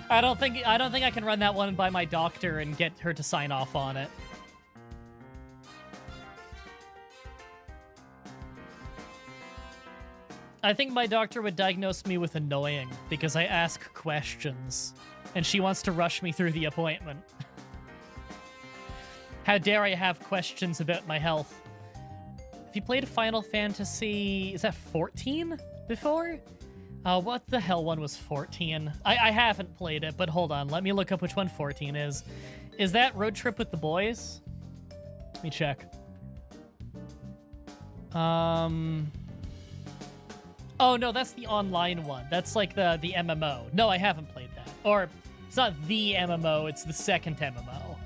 I don't think I can run that one by my doctor and get her to sign off on it. I think my doctor would diagnose me with annoying because I ask questions, and she wants to rush me through the appointment. How dare I have questions about my health? Have you played Final Fantasy, is that 14 before? What the hell one was 14? I haven't played it, but hold on. Let me look up which one 14 is. Is that Road Trip with the Boys? Let me check. Oh, no, that's the online one. That's like the MMO. No, I haven't played that. Or, it's not the MMO, it's the second MMO.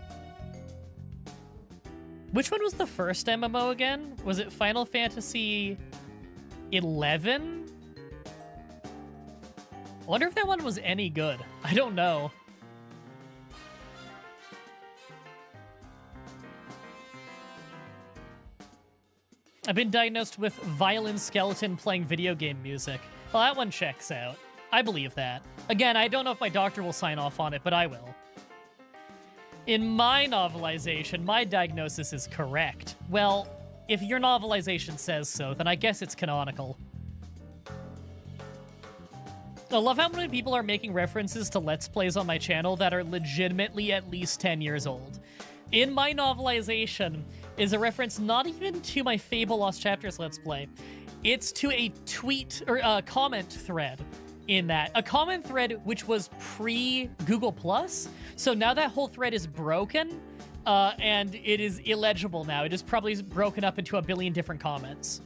Which one was the first MMO again? Was it Final Fantasy 11? I wonder if that one was any good. I don't know. I've been diagnosed with violin skeleton playing video game music. Well, that one checks out. I believe that. Again, I don't know if my doctor will sign off on it, but I will. In my novelization, my diagnosis is correct. Well, if your novelization says so, then I guess it's canonical. I love how many people are making references to Let's Plays on my channel that are legitimately at least 10 years old. In my novelization is a reference not even to my Fable Lost Chapters Let's Play. It's to a tweet, or a comment thread in that. A comment thread which was pre-Google+. So now that whole thread is broken, and it is illegible now. It is probably broken up into a billion different comments.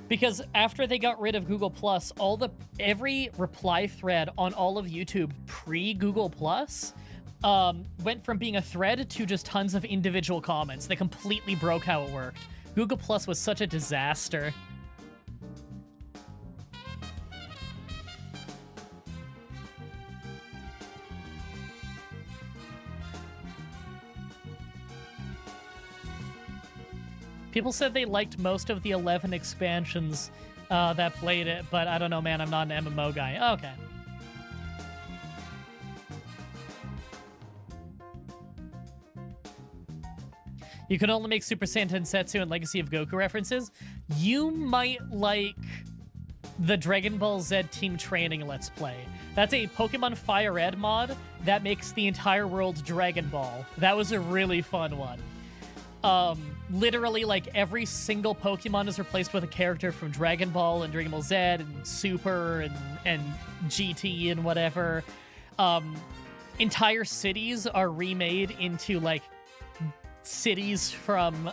Because after they got rid of Google+, every reply thread on all of YouTube pre-Google+, went from being a thread to just tons of individual comments. They completely broke how it worked. Google+ was such a disaster. People said they liked most of the 11 expansions that played it, but I don't know, man. I'm not an MMO guy. Okay. You can only make Super Saiyan Densetsu and Legacy of Goku references. You might like the Dragon Ball Z Team Training Let's Play. That's a Pokemon Fire Red mod that makes the entire world Dragon Ball. That was a really fun one. Literally, like, every single Pokemon is replaced with a character from Dragon Ball and Dragon Ball Z and Super and GT and whatever. Entire cities are remade into, like, cities from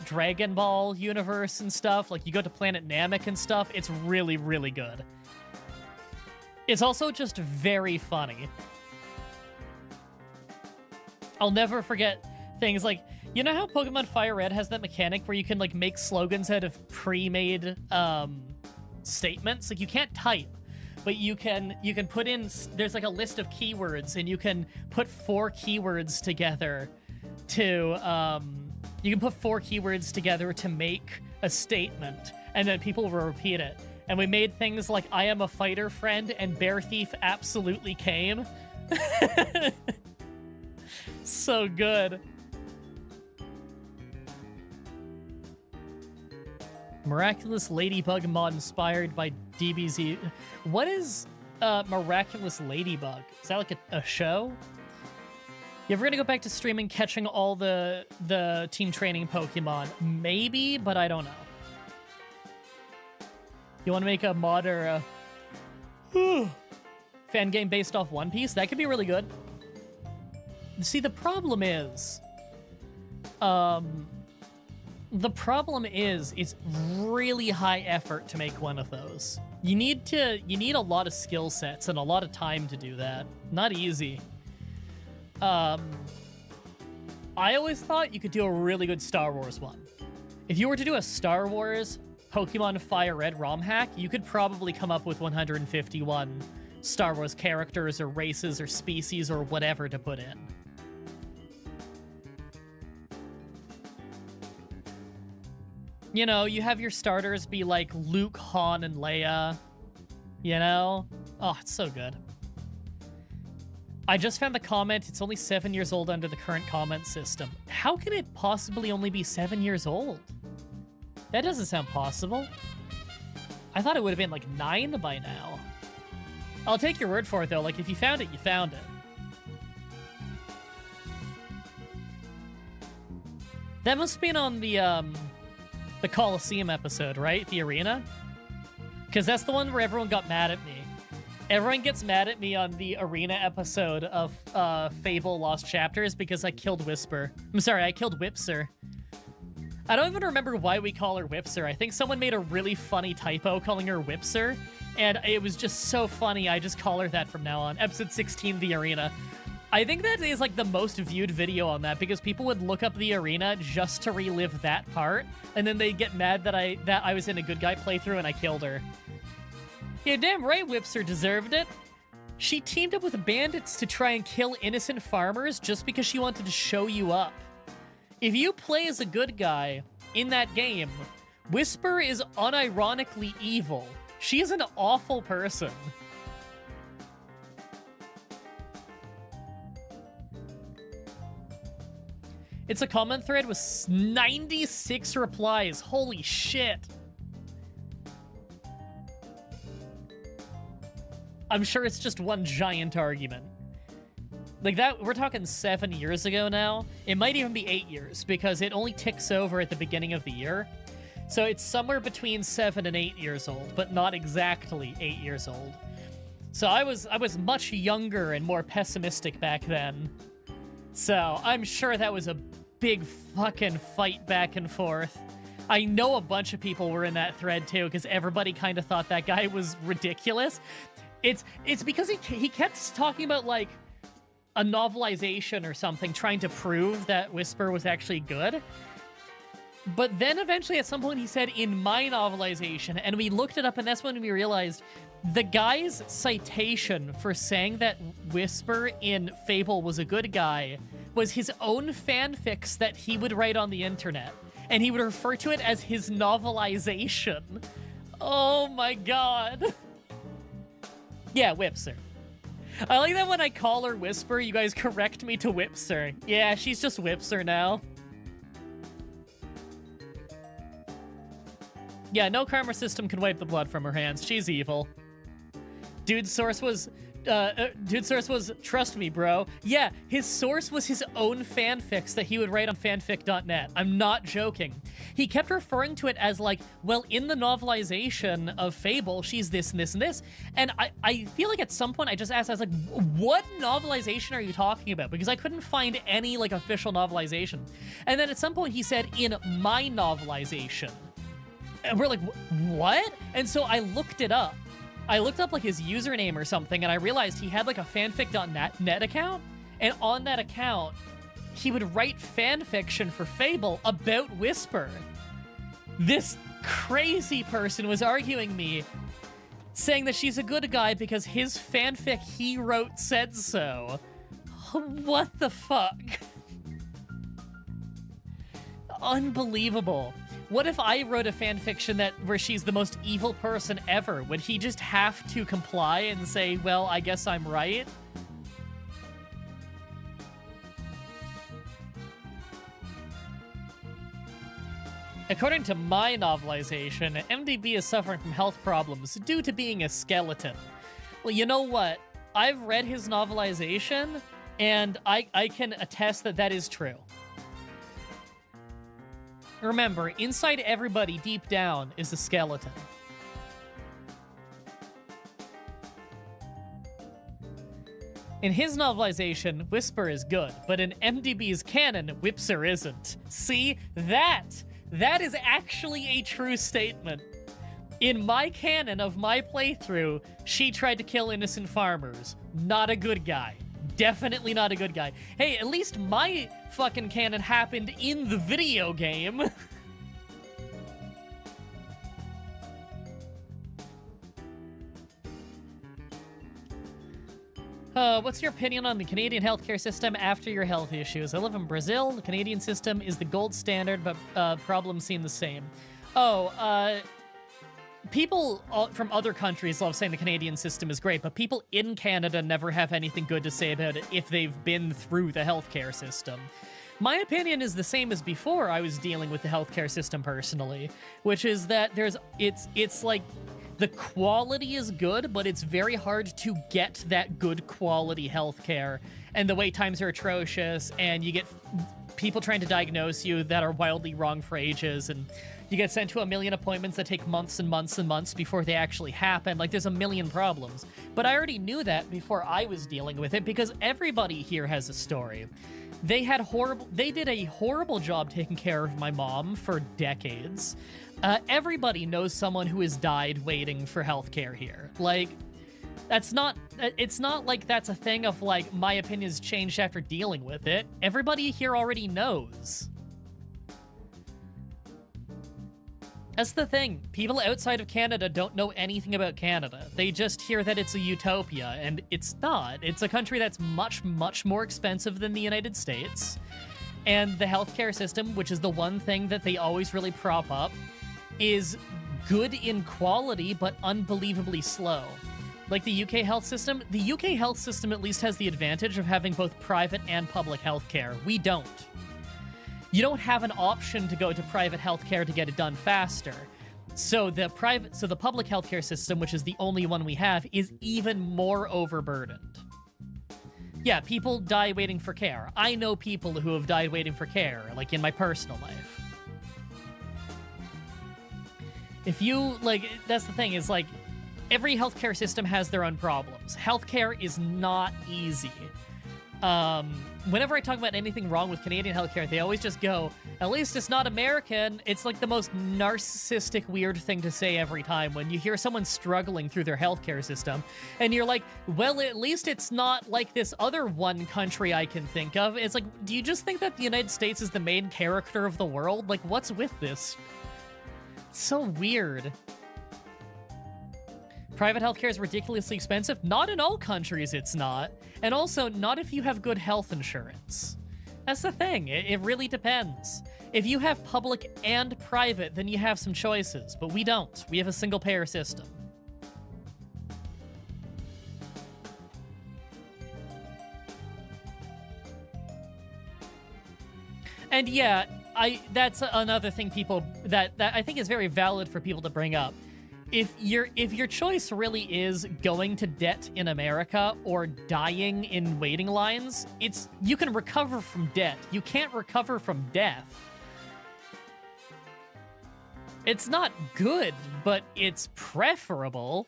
Dragon Ball universe and stuff. Like, you go to Planet Namek and stuff. It's really, really good. It's also just very funny. I'll never forget things like, you know how Pokemon Fire Red has that mechanic where you can, like, make slogans out of pre-made statements? Like, you can't type, but you can put in, there's like a list of keywords, and you can put 4 keywords together to make a statement, and then people will repeat it. And we made things like, I am a fighter friend, and Bear Thief absolutely came. So good. Miraculous Ladybug mod inspired by DBZ. What is Miraculous Ladybug? Is that like a show? You ever gonna go back to streaming catching all the team training Pokemon? Maybe, but I don't know. You want to make a mod or a fan game based off One Piece? That could be really good. See, the problem is, it's really high effort to make one of those. You need a lot of skill sets and a lot of time to do that. Not easy. I always thought you could do a really good Star Wars one. If you were to do a Star Wars Pokemon Fire Red ROM hack, you could probably come up with 151 Star Wars characters or races or species or whatever to put in. You know, you have your starters be like Luke, Han, and Leia. You know? Oh, it's so good. I just found the comment. It's only 7 years old under the current comment system. How can it possibly only be 7 years old? That doesn't sound possible. I thought it would have been like 9 by now. I'll take your word for it, though. Like, if you found it, you found it. That must have been on the Coliseum episode, right? The arena? Because that's the one where everyone got mad at me. Everyone gets mad at me on the arena episode of Fable Lost Chapters because I killed Whisper. I'm sorry, I killed Whipser. I don't even remember why we call her Whipser. I think someone made a really funny typo calling her Whipser, and it was just so funny, I just call her that from now on. Episode 16, The Arena. I think that is like the most viewed video on that because people would look up The Arena just to relive that part, and then they'd get mad that I was in a good guy playthrough and I killed her. Yeah, damn right Whipser deserved it. She teamed up with bandits to try and kill innocent farmers just because she wanted to show you up. If you play as a good guy in that game, Whisper is unironically evil. She is an awful person. It's a comment thread with 96 replies. Holy shit. I'm sure it's just one giant argument. Like that, we're talking 7 years ago now. It might even be 8 years because it only ticks over at the beginning of the year. So it's somewhere between 7 and 8 years old, but not exactly 8 years old. So I was much younger and more pessimistic back then. So I'm sure that was a big fucking fight back and forth. I know a bunch of people were in that thread too, because everybody kind of thought that guy was ridiculous. It's because he kept talking about like a novelization or something, trying to prove that Whisper was actually good. But then eventually at some point he said, in my novelization, and we looked it up, and that's when we realized the guy's citation for saying that Whisper in Fable was a good guy was his own fanfics that he would write on the internet. And he would refer to it as his novelization. Oh my god. Yeah, Whipser. I like that when I call her Whisper, you guys correct me to Whipser. Yeah, she's just Whipser now. Yeah, no karma system can wipe the blood from her hands. She's evil. Dude's source was, trust me, bro. Yeah, his source was his own fanfics that he would write on fanfic.net. I'm not joking. He kept referring to it as like, well, in the novelization of Fable, she's this and this and this. And I feel like at some point I just asked, I was like, what novelization are you talking about? Because I couldn't find any like official novelization. And then at some point he said, in my novelization. And we're like, what? And so I looked it up. I looked up like his username or something, and I realized he had like a fanfic.net account, and on that account, he would write fanfiction for Fable about Whisper. This crazy person was arguing me, saying that she's a good guy because his fanfic he wrote said so. What the fuck? Unbelievable. What if I wrote a fanfiction where she's the most evil person ever? Would he just have to comply and say, well, I guess I'm right? According to my novelization, MDB is suffering from health problems due to being a skeleton. Well, you know what? I've read his novelization, and I can attest that that is true. Remember, inside everybody, deep down, is a skeleton. In his novelization, Whisper is good, but in MDB's canon, Whipser isn't. See? That is actually a true statement. In my canon of my playthrough, she tried to kill innocent farmers. Not a good guy. Definitely not a good guy. Hey, at least my fucking canon happened in the video game. What's your opinion on the Canadian healthcare system after your health issues? I live in Brazil. The Canadian system is the gold standard, but problems seem the same. People from other countries love saying the Canadian system is great, but people in Canada never have anything good to say about it if they've been through the healthcare system. My opinion is the same as before I was dealing with the healthcare system personally, which is that it's like the quality is good, but it's very hard to get that good quality healthcare, and the wait times are atrocious, and you get people trying to diagnose you that are wildly wrong for ages, and you get sent to a million appointments that take months and months and months before they actually happen. Like, there's a million problems. But I already knew that before I was dealing with it, because everybody here has a story. They did a horrible job taking care of my mom for decades. Everybody knows someone who has died waiting for healthcare here. Like, it's not like that's a thing of like, my opinion's changed after dealing with it. Everybody here already knows. That's the thing. People outside of Canada don't know anything about Canada. They just hear that it's a utopia, and it's not. It's a country that's much, much more expensive than the United States. And the healthcare system, which is the one thing that they always really prop up, is good in quality, but unbelievably slow. Like the UK health system at least has the advantage of having both private and public healthcare. We don't. You don't have an option to go to private healthcare to get it done faster. So the public healthcare system, which is the only one we have, is even more overburdened. Yeah, people die waiting for care. I know people who have died waiting for care, like in my personal life. If you, like, that's the thing, is like, every healthcare system has their own problems. Healthcare is not easy. Whenever I talk about anything wrong with Canadian healthcare, they always just go, at least it's not American. It's like the most narcissistic, weird thing to say every time when you hear someone struggling through their healthcare system. And you're like, well, at least it's not like this other one country I can think of. It's like, do you just think that the United States is the main character of the world? Like, what's with this? It's so weird. Private healthcare is ridiculously expensive. Not in all countries, it's not. And also, not if you have good health insurance. That's the thing. It really depends. If you have public and private, then you have some choices. But we don't. We have a single-payer system. And yeah, that's another thing people that I think is very valid for people to bring up. If your choice really is going to debt in America or dying in waiting lines, you can recover from debt. You can't recover from death. It's not good, but it's preferable.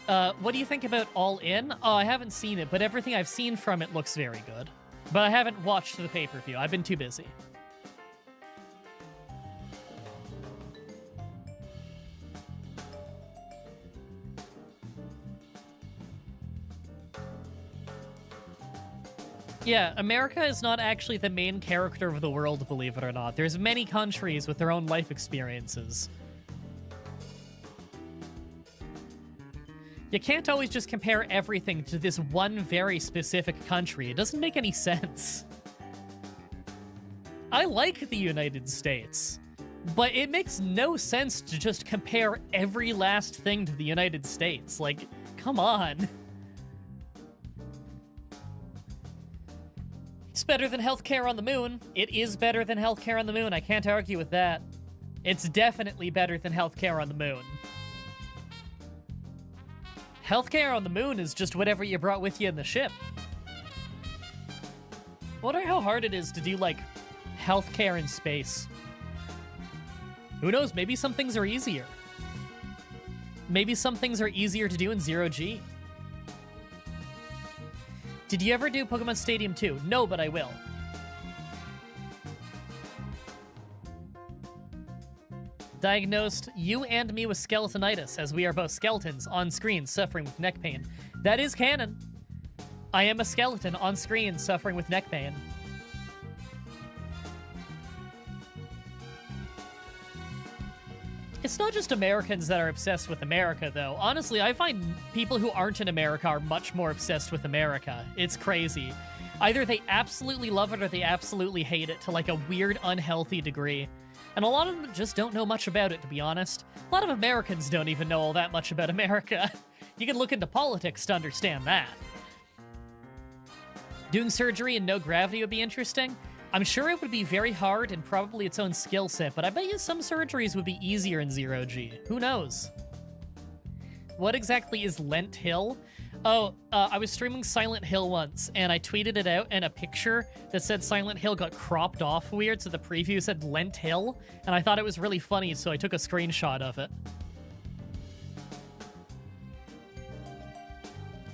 What do you think about All In? Oh, I haven't seen it, but everything I've seen from it looks very good. But I haven't watched the pay-per-view. I've been too busy. Yeah, America is not actually the main character of the world, believe it or not. There's many countries with their own life experiences. You can't always just compare everything to this one very specific country. It doesn't make any sense. I like the United States, but it makes no sense to just compare every last thing to the United States. Like, come on. It's better than healthcare on the moon. It is better than healthcare on the moon. I can't argue with that. It's definitely better than healthcare on the moon. Healthcare on the moon is just whatever you brought with you in the ship. I wonder how hard it is to do, like, healthcare in space. Who knows? Maybe some things are easier. Maybe some things are easier to do in 0G. Did you ever do Pokemon Stadium 2? No, but I will. Diagnosed you and me with skeletonitis, as we are both skeletons on screen suffering with neck pain. That is canon. I am a skeleton on screen suffering with neck pain. It's not just Americans that are obsessed with America, though. Honestly, I find people who aren't in America are much more obsessed with America. It's crazy. Either they absolutely love it or they absolutely hate it to, like, a weird, unhealthy degree. And a lot of them just don't know much about it, to be honest. A lot of Americans don't even know all that much about America. You can look into politics to understand that. Doing surgery in no gravity would be interesting. I'm sure it would be very hard and probably its own skill set, but I bet you some surgeries would be easier in 0G. Who knows? What exactly is Lent Hill? Oh, I was streaming Silent Hill once, and I tweeted it out, and a picture that said Silent Hill got cropped off weird, so the preview said Lent Hill, and I thought it was really funny, so I took a screenshot of it.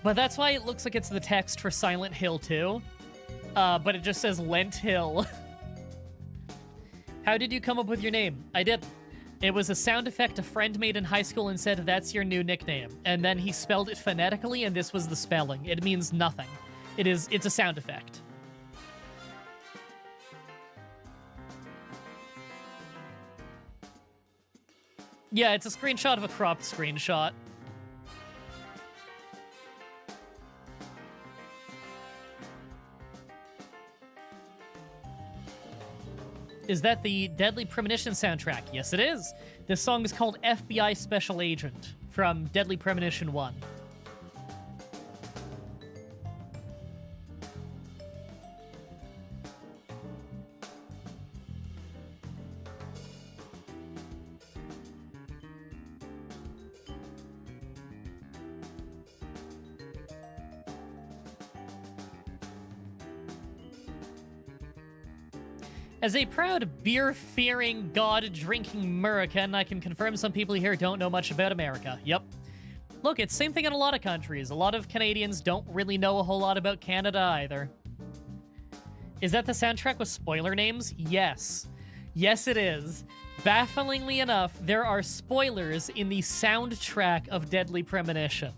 But that's why it looks like it's the text for Silent Hill 2. But it just says Lent Hill. How did you come up with your name? I did. It was a sound effect a friend made in high school and said, "That's your new nickname." And then he spelled it phonetically, and this was the spelling. It means nothing. It's a sound effect. Yeah, it's a screenshot of a cropped screenshot. Is that the Deadly Premonition soundtrack? Yes, it is. This song is called FBI Special Agent from Deadly Premonition 1. As a proud beer-fearing, God-drinking American, I can confirm some people here don't know much about America. Yep. Look, it's the same thing in a lot of countries. A lot of Canadians don't really know a whole lot about Canada either. Is that the soundtrack with spoiler names? Yes. Yes, it is. Bafflingly enough, there are spoilers in the soundtrack of Deadly Premonition,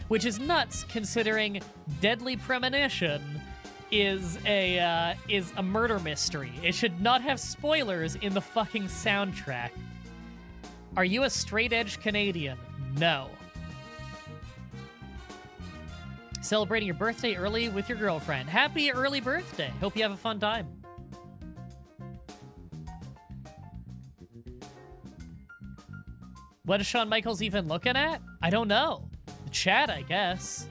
which is nuts considering Deadly Premonition is a murder mystery. It should not have spoilers in the fucking soundtrack. Are you a straight-edge Canadian? No. Celebrating your birthday early with your girlfriend. Happy early birthday. Hope you have a fun time. What is Shawn Michaels even looking at? I don't know. The chat, I guess.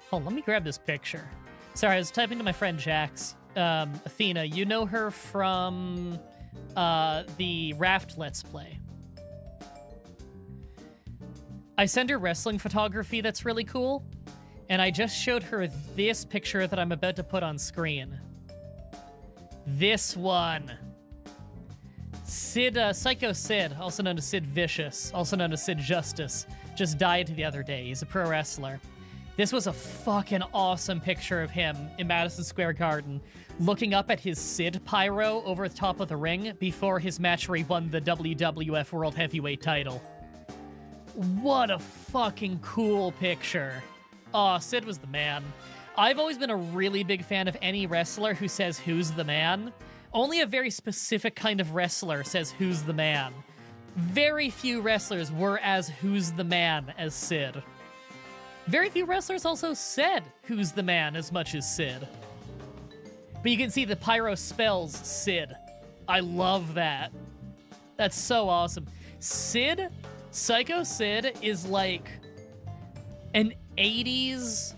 Hold on, let me grab this picture. Sorry, I was typing to my friend Jax. Athena, you know her from the Raft Let's Play. I send her wrestling photography that's really cool, and I just showed her this picture that I'm about to put on screen. This one. Psycho Sid, also known as Sid Vicious, also known as Sid Justice, just died the other day. He's a pro wrestler. This was a fucking awesome picture of him in Madison Square Garden, looking up at his Sid pyro over the top of the ring before his match where he won the WWF World Heavyweight title. What a fucking cool picture. Aw, Sid was the man. I've always been a really big fan of any wrestler who says, "Who's the man?" Only a very specific kind of wrestler says, "Who's the man?" Very few wrestlers were as "Who's the man" as Sid. Very few wrestlers also said, "Who's the man?" as much as Sid. But you can see the pyro spells Sid. I love that. That's so awesome. Sid, Psycho Sid, is like an 80s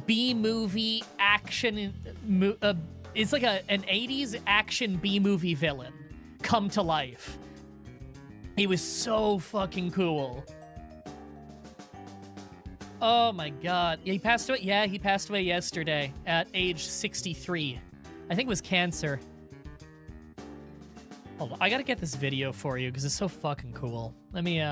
B-movie action... it's like an 80s action B-movie villain come to life. He was so fucking cool. Oh my god. He passed away? Yeah, he passed away yesterday at age 63. I think it was cancer. Hold on, I gotta get this video for you because it's so fucking cool. Let me,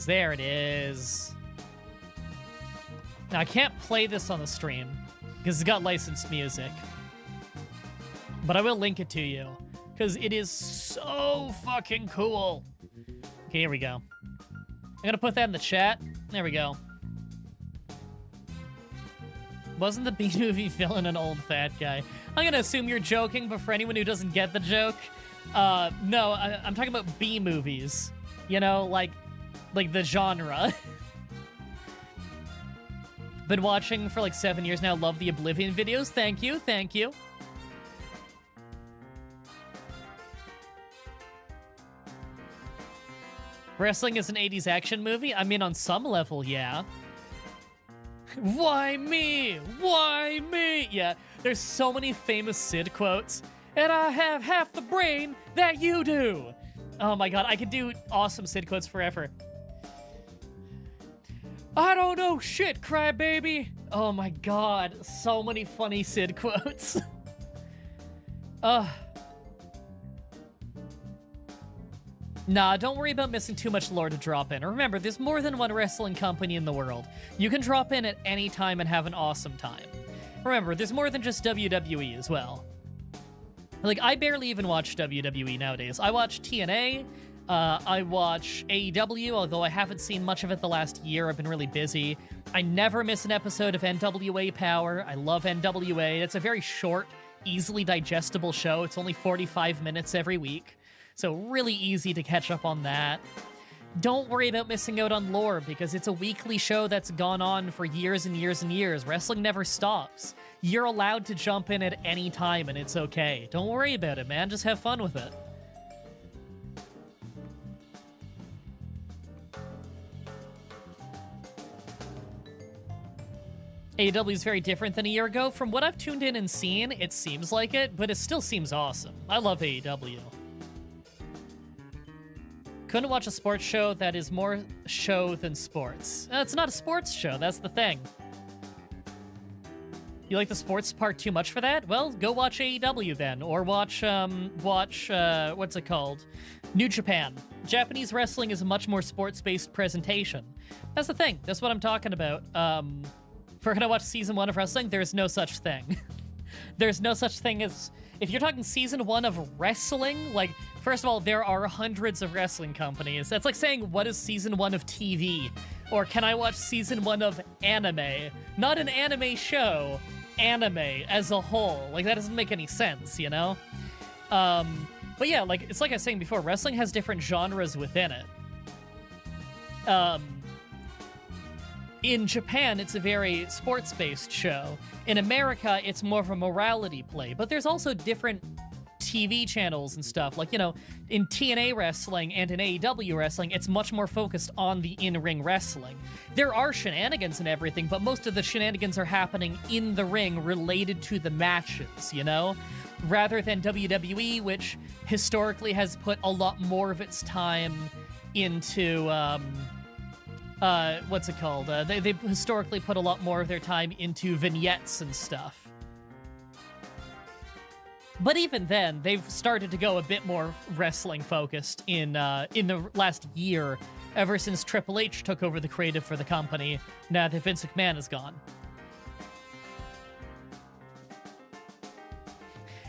there it is. Now, I can't play this on the stream because it's got licensed music. But I will link it to you because it is so fucking cool. Okay, here we go. I'm gonna put that in the chat. There we go. Wasn't the B-movie villain an old fat guy? I'm gonna assume you're joking, but for anyone who doesn't get the joke, no, I'm talking about B-movies. You know, like the genre. Been watching for like 7 years now. Love the Oblivion videos. Thank you, thank you. Wrestling is an 80s action movie? I mean, on some level, yeah. Why me? Why me? Yeah, there's so many famous Sid quotes. And I have half the brain that you do. Oh my god, I could do awesome Sid quotes forever. I don't know shit, crybaby. Oh my god, so many funny Sid quotes. Nah, don't worry about missing too much lore to drop in. Remember, there's more than one wrestling company in the world. You can drop in at any time and have an awesome time. Remember, there's more than just WWE as well. Like, I barely even watch WWE nowadays. I watch TNA, I watch AEW, although I haven't seen much of it the last year. I've been really busy. I never miss an episode of NWA Power. I love NWA. It's a very short, easily digestible show. It's only 45 minutes every week, so really easy to catch up on that. Don't worry about missing out on lore, because it's a weekly show that's gone on for years and years and years. Wrestling never stops. You're allowed to jump in at any time, and it's okay. Don't worry about it, man. Just have fun with it. AEW is very different than a year ago. From what I've tuned in and seen, it seems like it, but it still seems awesome. I love AEW. Couldn't watch a sports show that is more show than sports. It's not a sports show, that's the thing. You like the sports part too much for that? Well, go watch AEW then, or watch, what's it called? New Japan. Japanese wrestling is a much more sports-based presentation. That's the thing, that's what I'm talking about. If we're gonna watch season 1 of wrestling, there's no such thing. There's no such thing as... If you're talking season 1 of wrestling, like, first of all, there are hundreds of wrestling companies. That's like saying, what is season 1 of TV? Or can I watch season 1 of anime? Not an anime show, anime as a whole. Like, that doesn't make any sense, you know? But yeah, like, it's like I was saying before, wrestling has different genres within it. In Japan, it's a very sports-based show. In America, it's more of a morality play. But there's also different TV channels and stuff. Like, you know, in TNA wrestling and in AEW wrestling, it's much more focused on the in-ring wrestling. There are shenanigans and everything, but most of the shenanigans are happening in the ring related to the matches, you know? Rather than WWE, which historically has put a lot more of its time into, what's it called? They historically put a lot more of their time into vignettes and stuff. But even then, they've started to go a bit more wrestling-focused in the last year, ever since Triple H took over the creative for the company, now that Vince McMahon is gone.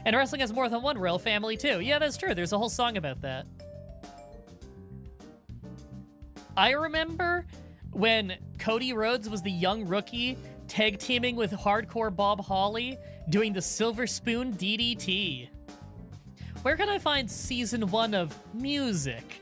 And wrestling has more than one royal family, too. Yeah, that's true. There's a whole song about that. I remember when Cody Rhodes was the young rookie tag teaming with Hardcore Bob Holly doing the Silver Spoon DDT. Where can I find season 1 of music?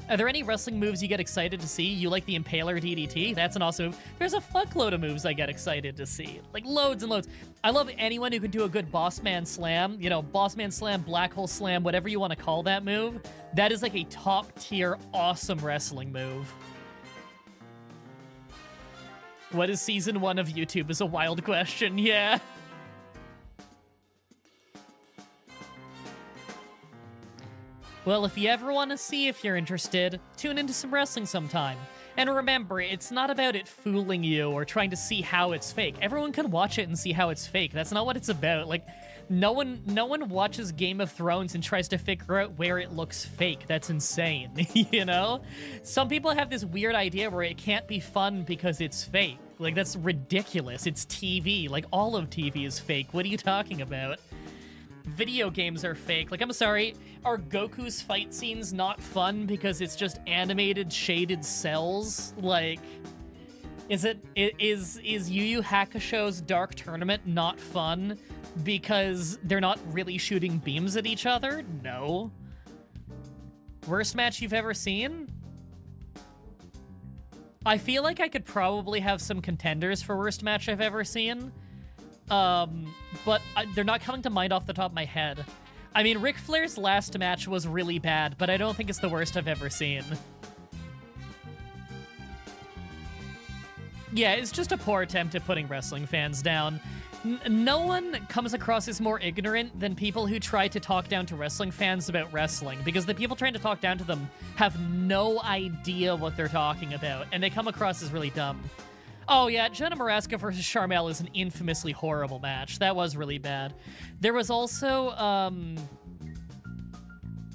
Are there any wrestling moves you get excited to see? You like the Impaler DDT? That's an awesome move. There's a fuckload of moves I get excited to see. Like, loads and loads. I love anyone who can do a good Boss Man Slam. You know, Boss Man Slam, Black Hole Slam, whatever you want to call that move. That is like a top-tier, awesome wrestling move. What is season 1 of YouTube is a wild question, yeah. Well, if you ever want to see if you're interested, tune into some wrestling sometime. And remember, it's not about it fooling you or trying to see how it's fake. Everyone can watch it and see how it's fake. That's not what it's about. Like, no one watches Game of Thrones and tries to figure out where it looks fake. That's insane, you know? Some people have this weird idea where it can't be fun because it's fake. Like, that's ridiculous. It's TV. Like, all of TV is fake. What are you talking about? Video games are fake. Like, I'm sorry, are Goku's fight scenes not fun because it's just animated, shaded cells? Like, is Yu Yu Hakusho's Dark Tournament not fun because they're not really shooting beams at each other? No. Worst match you've ever seen? I feel like I could probably have some contenders for worst match I've ever seen. But they're not coming to mind off the top of my head. I mean, Ric Flair's last match was really bad, but I don't think it's the worst I've ever seen. Yeah, it's just a poor attempt at putting wrestling fans down. No one comes across as more ignorant than people who try to talk down to wrestling fans about wrestling, because the people trying to talk down to them have no idea what they're talking about, and they come across as really dumb. Oh yeah, Jenna Maraska versus Sharmell is an infamously horrible match. That was really bad. There was also,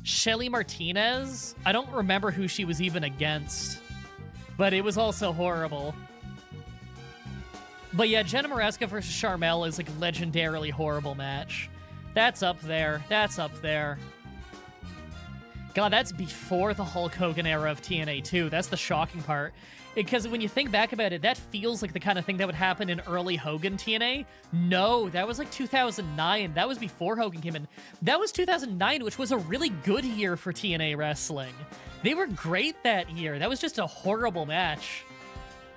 Shelly Martinez. I don't remember who she was even against, but it was also horrible. But yeah, Jenna Maraska versus Sharmell is like a legendarily horrible match. That's up there. That's up there. God, that's before the Hulk Hogan era of TNA too. That's the shocking part. Because when you think back about it, that feels like the kind of thing that would happen in early Hogan TNA. No, that was like 2009. That was before Hogan came in. That was 2009, which was a really good year for TNA wrestling. They were great that year. That was just a horrible match.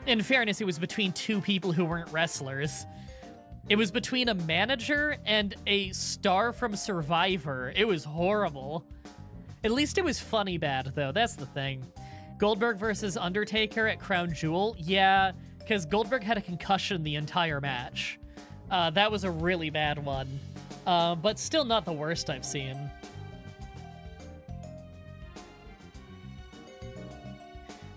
In fairness, it was between two people who weren't wrestlers. It was between a manager and a star from Survivor. It was horrible. At least it was funny bad, though. That's the thing. Goldberg versus Undertaker at Crown Jewel? Yeah, because Goldberg had a concussion the entire match. That was a really bad one. But still not the worst I've seen.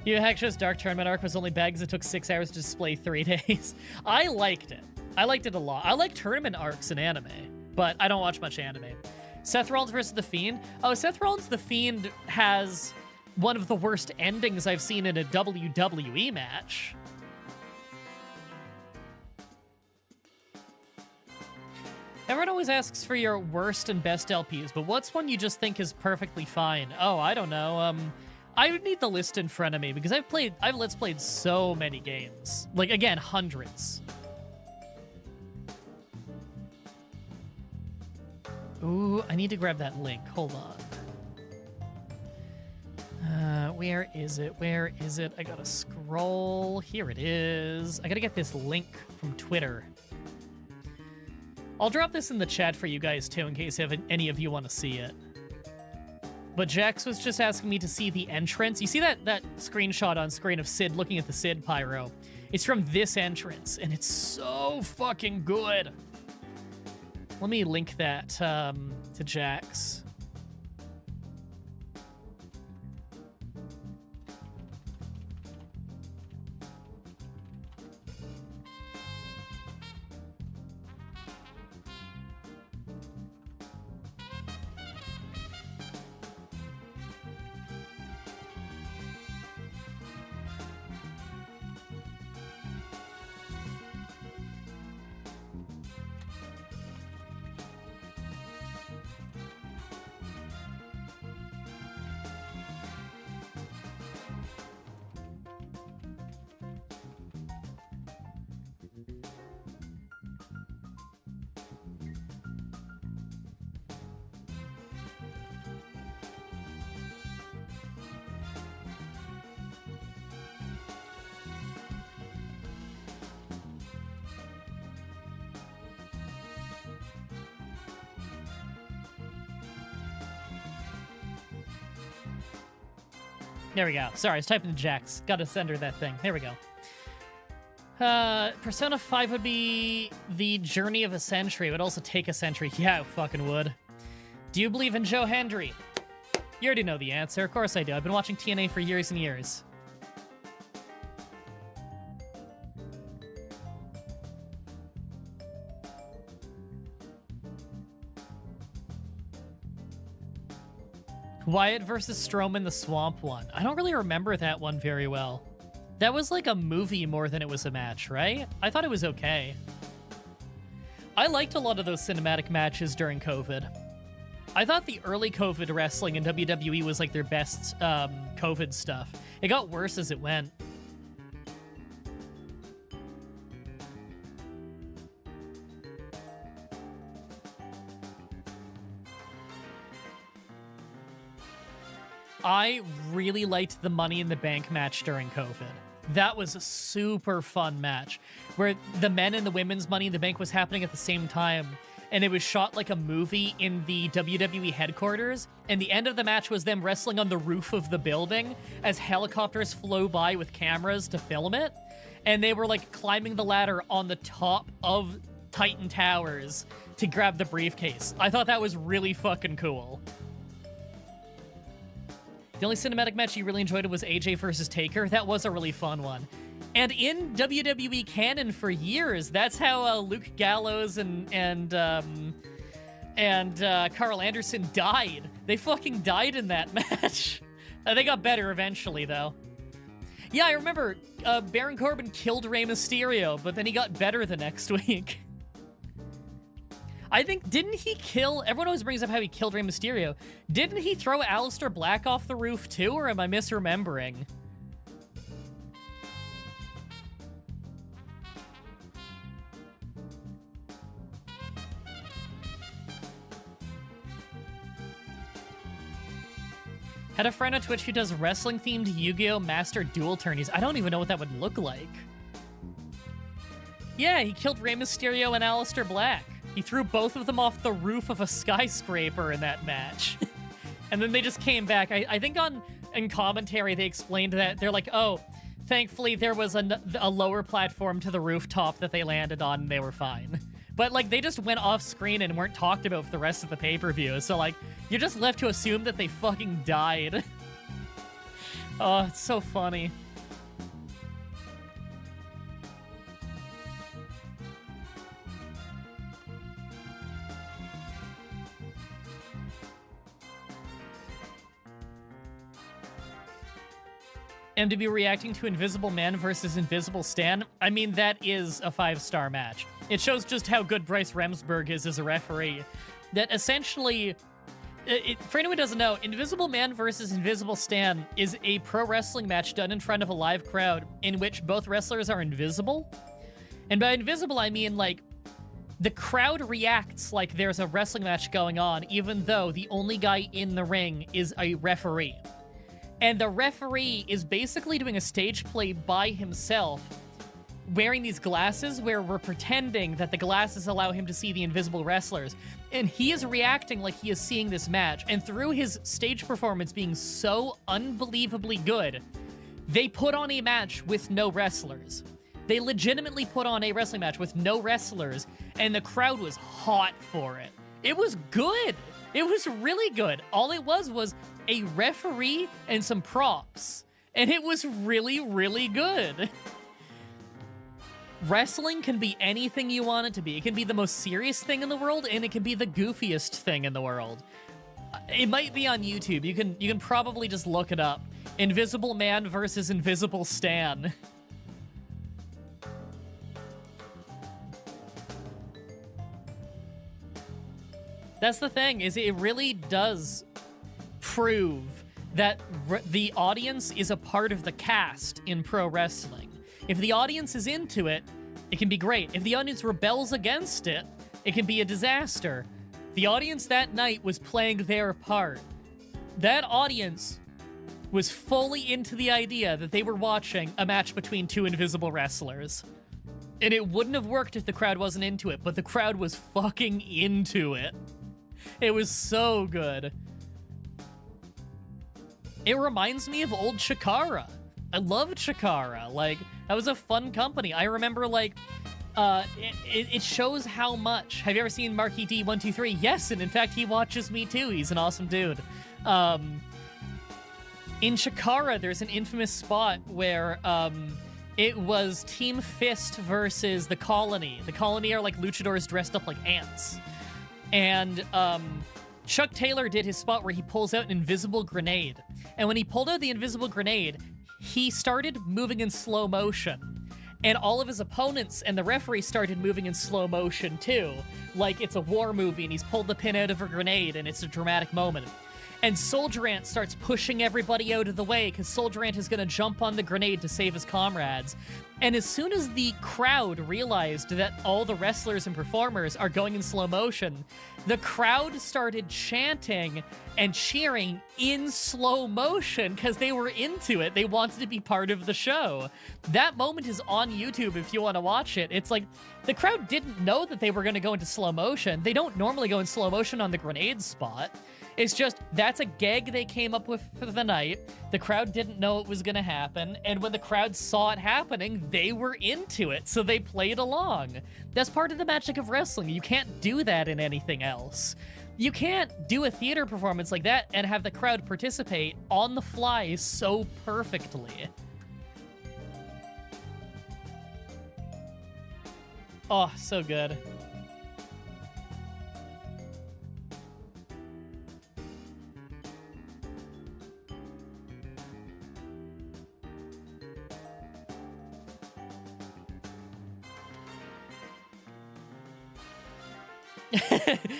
Yu Yu Hakusho's Dark Tournament arc was only bad because it took 6 hours to display 3 days. I liked it. I liked it a lot. I like tournament arcs in anime, but I don't watch much anime. Seth Rollins versus The Fiend? Oh, Seth Rollins The Fiend has one of the worst endings I've seen in a WWE match. Everyone always asks for your worst and best LPs, but what's one you just think is perfectly fine? Oh, I don't know. I would need the list in front of me because I've Let's Played so many games. Like, again, hundreds. Ooh, I need to grab that link. Hold on. Where is it? Where is it? I gotta scroll. Here it is. I gotta get this link from Twitter. I'll drop this in the chat for you guys, too, in case any of you want to see it. But Jax was just asking me to see the entrance. You see that screenshot on screen of Sid looking at the Sid pyro? It's from this entrance, and it's so fucking good. Let me link that to Jax. There we go. Sorry, I was typing to Jax. Gotta send her that thing. There we go. Persona 5 would be the journey of a century. It would also take a century. Yeah, it fucking would. Do you believe in Joe Hendry? You already know the answer. Of course I do. I've been watching TNA for years and years. Wyatt versus Strowman, the Swamp one. I don't really remember that one very well. That was like a movie more than it was a match, right? I thought it was okay. I liked a lot of those cinematic matches during COVID. I thought the early COVID wrestling in WWE was like their best COVID stuff. It got worse as it went. I really liked the Money in the Bank match during COVID. That was a super fun match, where the men and the women's Money in the Bank was happening at the same time, and it was shot like a movie in the WWE headquarters, and the end of the match was them wrestling on the roof of the building as helicopters flew by with cameras to film it, and they were like climbing the ladder on the top of Titan Towers to grab the briefcase. I thought that was really fucking cool. The only cinematic match you really enjoyed was AJ versus Taker. That was a really fun one. And in WWE canon for years, that's how Luke Gallows and Carl Anderson died. They fucking died in that match. They got better eventually, though. Yeah, I remember Baron Corbin killed Rey Mysterio, but then he got better the next week. I think, didn't he kill... Everyone always brings up how he killed Rey Mysterio. Didn't he throw Aleister Black off the roof too, or am I misremembering? Had a friend on Twitch who does wrestling-themed Yu-Gi-Oh! Master Duel tourneys. I don't even know what that would look like. Yeah, he killed Rey Mysterio and Aleister Black. He threw both of them off the roof of a skyscraper in that match. And then they just came back. I think in commentary they explained that. They're like, oh, thankfully there was a lower platform to the rooftop that they landed on and they were fine. But, like, they just went off screen and weren't talked about for the rest of the pay-per-view. So, like, you're just left to assume that they fucking died. Oh, it's so funny. MDB reacting to Invisible Man versus Invisible Stan. I mean, that is a 5-star match. It shows just how good Bryce Remsburg is as a referee. That essentially, for anyone who doesn't know, Invisible Man versus Invisible Stan is a pro wrestling match done in front of a live crowd in which both wrestlers are invisible. And by invisible, I mean, like, the crowd reacts like there's a wrestling match going on, even though the only guy in the ring is a referee. And the referee is basically doing a stage play by himself, wearing these glasses where we're pretending that the glasses allow him to see the invisible wrestlers. And he is reacting like he is seeing this match. And through his stage performance being so unbelievably good, they put on a match with no wrestlers. They legitimately put on a wrestling match with no wrestlers, and the crowd was hot for it. It was good. It was really good. All it was a referee and some props. And it was really, really good. Wrestling can be anything you want it to be. It can be the most serious thing in the world, and it can be the goofiest thing in the world. It might be on YouTube. You can probably just look it up. Invisible Man versus Invisible Stan. That's the thing, is it really does prove that the audience is a part of the cast in pro wrestling. If the audience is into it, it can be great. If the audience rebels against it, it can be a disaster. The audience that night was playing their part. That audience was fully into the idea that they were watching a match between two invisible wrestlers. And it wouldn't have worked if the crowd wasn't into it, but the crowd was fucking into it. It was so good. It reminds me of old Chikara. I loved Chikara. Like, that was a fun company. I remember, like, it shows how much. Have you ever seen Marky D123? Yes, and in fact, he watches me too. He's an awesome dude. In Chikara, there's an infamous spot where it was Team Fist versus the Colony. The Colony are like luchadors dressed up like ants. And Chuck Taylor did his spot where he pulls out an invisible grenade. And when he pulled out the invisible grenade, he started moving in slow motion. And all of his opponents and the referee started moving in slow motion too. Like it's a war movie and he's pulled the pin out of a grenade and it's a dramatic moment. And Soldier Ant starts pushing everybody out of the way because Soldier Ant is going to jump on the grenade to save his comrades. And as soon as the crowd realized that all the wrestlers and performers are going in slow motion, the crowd started chanting and cheering in slow motion because they were into it. They wanted to be part of the show. That moment is on YouTube if you want to watch it. It's like the crowd didn't know that they were going to go into slow motion. They don't normally go in slow motion on the grenade spot. It's just, that's a gag they came up with for the night. The crowd didn't know it was gonna happen, and when the crowd saw it happening, they were into it, so they played along. That's part of the magic of wrestling. You can't do that in anything else. You can't do a theater performance like that and have the crowd participate on the fly so perfectly. Oh, so good.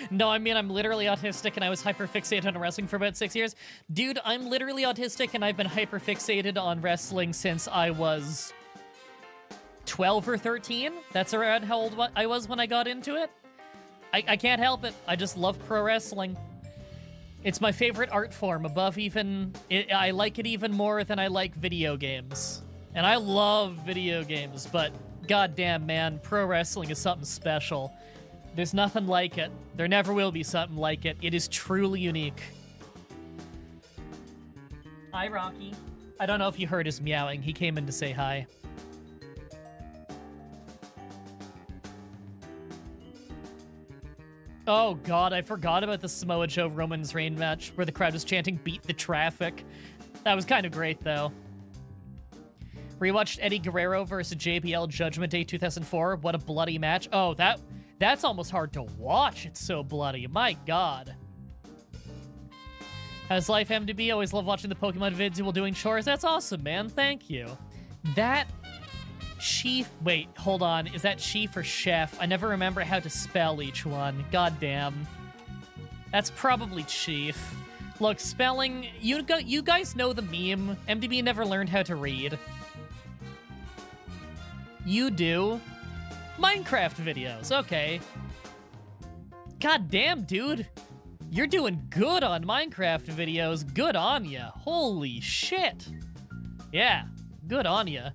No, I mean, I'm literally autistic and I was hyperfixated on wrestling for about 6 years. Dude, I'm literally autistic and I've been hyperfixated on wrestling since I was 12 or 13. That's around how old I was when I got into it. I can't help it. I just love pro wrestling. It's my favorite art form above even... I like it even more than I like video games. And I love video games, but goddamn, man, pro wrestling is something special. There's nothing like it. There never will be something like it. It is truly unique. Hi, Rocky. I don't know if you heard his meowing. He came in to say hi. Oh god, I forgot about the Samoa Joe Roman Reigns match where the crowd was chanting "Beat the Traffic." That was kind of great, though. Rewatched Eddie Guerrero versus JBL Judgment Day 2004. What a bloody match. Oh, that's almost hard to watch. It's so bloody. My god. How's life, MDB? Always love watching the Pokemon vids while doing chores. That's awesome, man. Thank you. That Chief... Wait, hold on. Is that Chief or Chef? I never remember how to spell each one. God damn. That's probably Chief. Look, spelling... You guys know the meme. MDB never learned how to read. You do. Minecraft videos, okay. God damn, dude. You're doing good on Minecraft videos. Good on ya. Holy shit. Yeah, good on ya.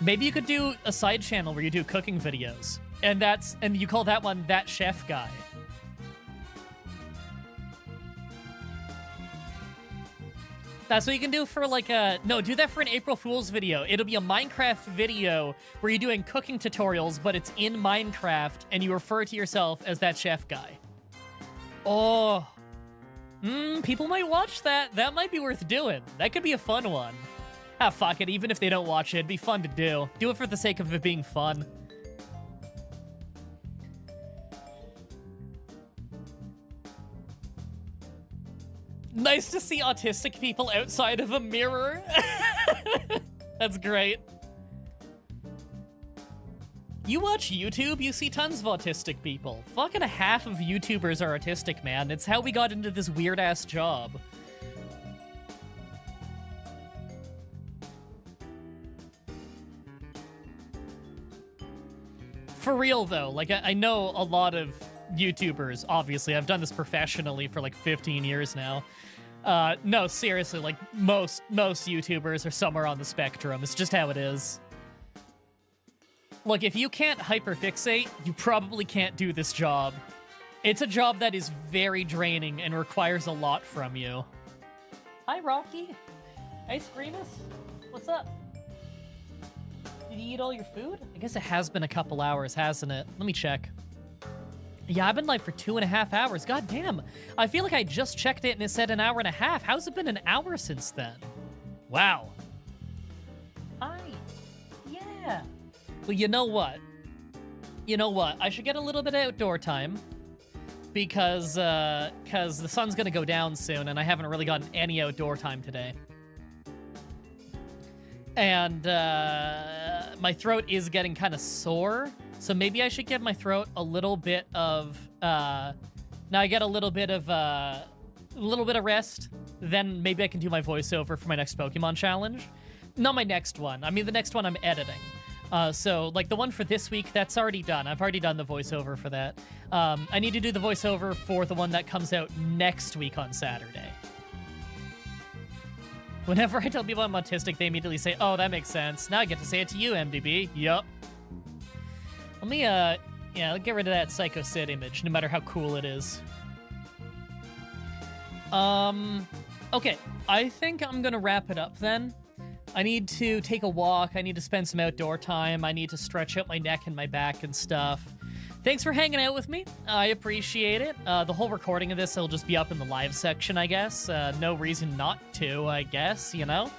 Maybe you could do a side channel where you do cooking videos. And you call that one That Chef Guy. That's what you can do for like no, do that for an April Fool's video. It'll be a Minecraft video where you're doing cooking tutorials, but it's in Minecraft and you refer to yourself as That Chef Guy. Oh, people might watch that. That might be worth doing. That could be a fun one. Ah, fuck it. Even if they don't watch it, it'd be fun to do. Do it for the sake of it being fun. Nice to see autistic people outside of a mirror. That's great. You watch YouTube, you see tons of autistic people. Fucking half of YouTubers are autistic, man. It's how we got into this weird-ass job. For real, though, like, I know a lot of YouTubers, obviously. I've done this professionally for, like, 15 years now. No, seriously, like, most YouTubers are somewhere on the spectrum. It's just how it is. Look, if you can't hyperfixate, you probably can't do this job. It's a job that is very draining and requires a lot from you. Hi, Rocky. Hey, Screamus. What's up? Did you eat all your food? I guess it has been a couple hours, hasn't it? Let me check. Yeah, I've been live for 2.5 hours. God damn. I feel like I just checked it and it said 1.5 hours. How's it been an hour since then? Wow. Hi. Yeah. Well, you know what? You know what? I should get a little bit of outdoor time because the sun's gonna go down soon and I haven't really gotten any outdoor time today. And my throat is getting kind of sore, so maybe I should give my throat a little bit of now I get a little bit of rest, then maybe I can do my voiceover for my next Pokemon challenge. Not my next one. I mean, the next one I'm editing. So like the one for this week, that's already done. I've already done the voiceover for that. I need to do the voiceover for the one that comes out next week on Saturday. Whenever I tell people I'm autistic, they immediately say, oh, that makes sense. Now I get to say it to you, MDB. Yup. Let me, yeah, get rid of that Psycho Sid image, no matter how cool it is. Okay. I think I'm gonna wrap it up then. I need to take a walk. I need to spend some outdoor time. I need to stretch out my neck and my back and stuff. Thanks for hanging out with me. I appreciate it. The whole recording of this will just be up in the live section, I guess. No reason not to, I guess, you know?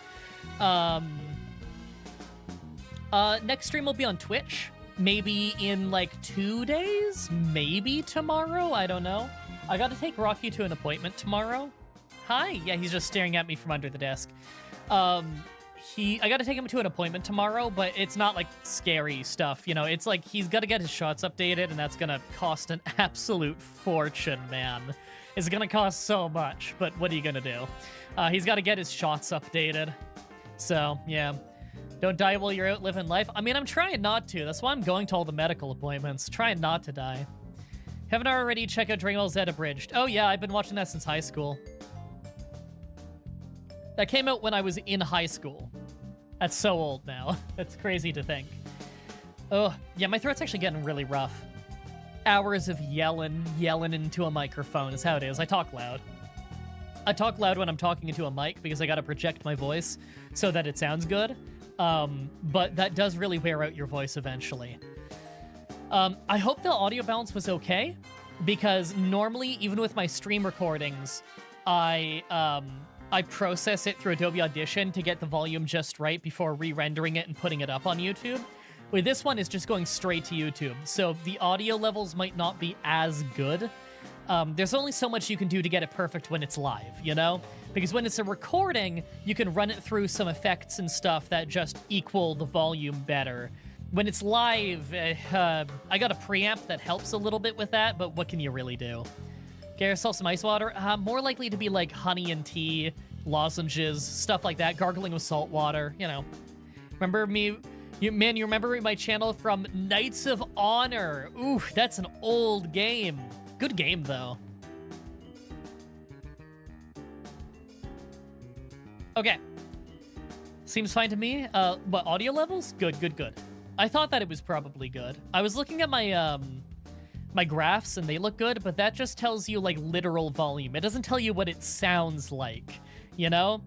Next stream will be on Twitch. Maybe in, like, 2 days? Maybe tomorrow? I don't know. I gotta take Rocky to an appointment tomorrow. Hi. Yeah, he's just staring at me from under the desk. I gotta take him to an appointment tomorrow, but it's not like scary stuff, you know? It's like he's gotta get his shots updated, and that's gonna cost an absolute fortune, man. It's gonna cost so much, but what are you gonna do? He's gotta get his shots updated. So, yeah. Don't die while you're out living life. I mean, I'm trying not to. That's why I'm going to all the medical appointments. Trying not to die. Haven't I already checked out Dragon Ball Z Abridged? Oh, yeah, I've been watching that since high school. That came out when I was in high school. That's so old now. That's crazy to think. Oh, yeah, my throat's actually getting really rough. Hours of yelling into a microphone is how it is. I talk loud. I talk loud when I'm talking into a mic because I gotta project my voice so that it sounds good. But that does really wear out your voice eventually. I hope the audio balance was okay because normally, even with my stream recordings, I process it through Adobe Audition to get the volume just right before re-rendering it and putting it up on YouTube. With this one, it's just going straight to YouTube, so the audio levels might not be as good. There's only so much you can do to get it perfect when it's live, you know? Because when it's a recording, you can run it through some effects and stuff that just equal the volume better. When it's live, I got a preamp that helps a little bit with that, but what can you really do? Get yourself some ice water. More likely to be like honey and tea, lozenges, stuff like that. Gargling with salt water, you know. Remember me? Man, you remember my channel from Knights of Honor. Ooh, that's an old game. Good game, though. Okay. Seems fine to me. What, audio levels? Good, good, good. I thought that it was probably good. I was looking at my, my graphs, and they look good, but that just tells you, like, literal volume. It doesn't tell you what it sounds like, you know?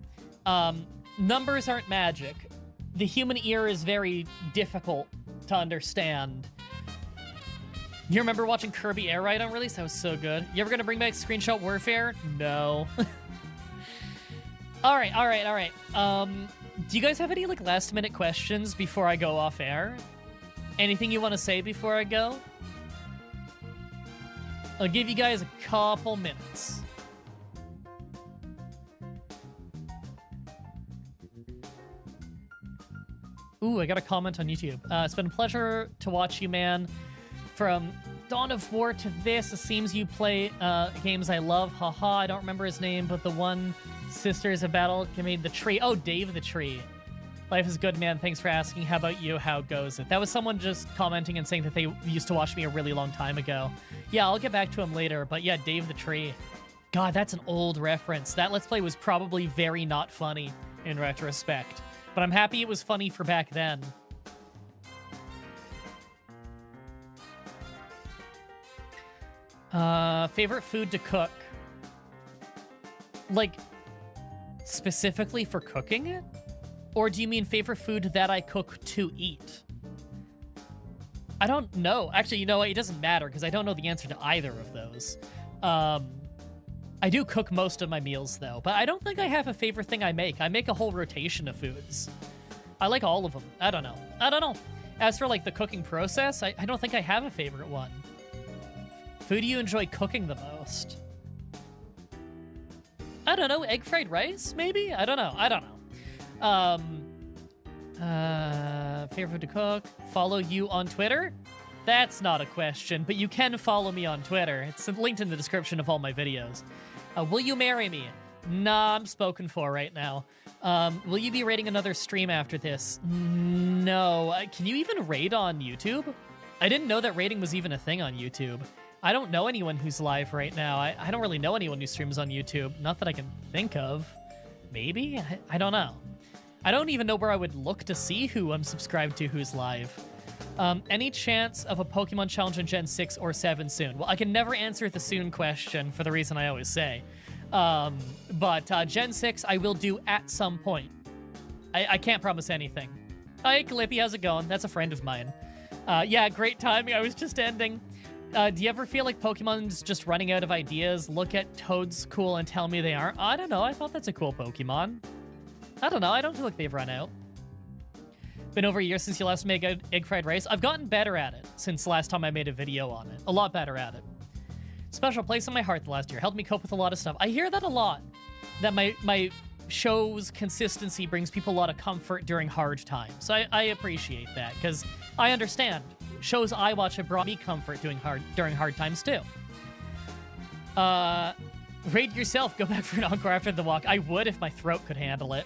Numbers aren't magic. The human ear is very difficult to understand. You remember watching Kirby Air Ride on release? That was so good. You ever gonna bring back Screenshot Warfare? No. All right. Do you guys have any, like, last-minute questions before I go off air? Anything you want to say before I go? I'll give you guys a couple minutes. Ooh, I got a comment on YouTube. It's been a pleasure to watch you, man. From Dawn of War to this, it seems you play games I love. Haha, I don't remember his name, but the one Sisters of Battle made the tree. Oh, Dave the Tree. Life is good, man. Thanks for asking. How about you? How goes it? That was someone just commenting and saying that they used to watch me a really long time ago. Yeah, I'll get back to him later, but yeah, Dave the Tree. God, that's an old reference. That Let's Play was probably very not funny in retrospect. But I'm happy it was funny for back then. Favorite food to cook? Like, specifically for cooking it? Or do you mean favorite food that I cook to eat? I don't know. Actually, you know what? It doesn't matter because I don't know the answer to either of those. I do cook most of my meals, though, but I don't think I have a favorite thing I make. I make a whole rotation of foods. I like all of them. I don't know. As for, like, the cooking process, I don't think I have a favorite one. Food do you enjoy cooking the most? I don't know. Egg fried rice, maybe? I don't know. Favorite food to cook? Follow you on Twitter? That's not a question, but you can follow me on Twitter. It's linked in the description of all my videos. Will you marry me? Nah, I'm spoken for right now. Will you be raiding another stream after this? No. Can you even raid on YouTube? I didn't know that raiding was even a thing on YouTube. I don't know anyone who's live right now. I don't really know anyone who streams on YouTube. Not that I can think of. Maybe? I don't know. I don't even know where I would look to see who I'm subscribed to who's live. Any chance of a Pokemon challenge in Gen 6 or 7 soon? Well, I can never answer the soon question for the reason I always say. But Gen 6 I will do at some point. I can't promise anything. Hi, Clippy, how's it going? That's a friend of mine. Yeah, great timing. I was just ending. Do you ever feel like Pokemon's just running out of ideas? Look at Toadstool and tell me they aren't? I don't know. I thought that's a cool Pokemon. I don't know. I don't feel like they've run out. Been over a year since you last made egg fried rice. I've gotten better at it since the last time I made a video on it. A lot better at it. Special place in my heart the last year. Helped me cope with a lot of stuff. I hear that a lot. That my show's consistency brings people a lot of comfort during hard times. So I appreciate that, because I understand. Shows I watch have brought me comfort during hard times too. Raid yourself. Go back for an encore after the walk. I would if my throat could handle it.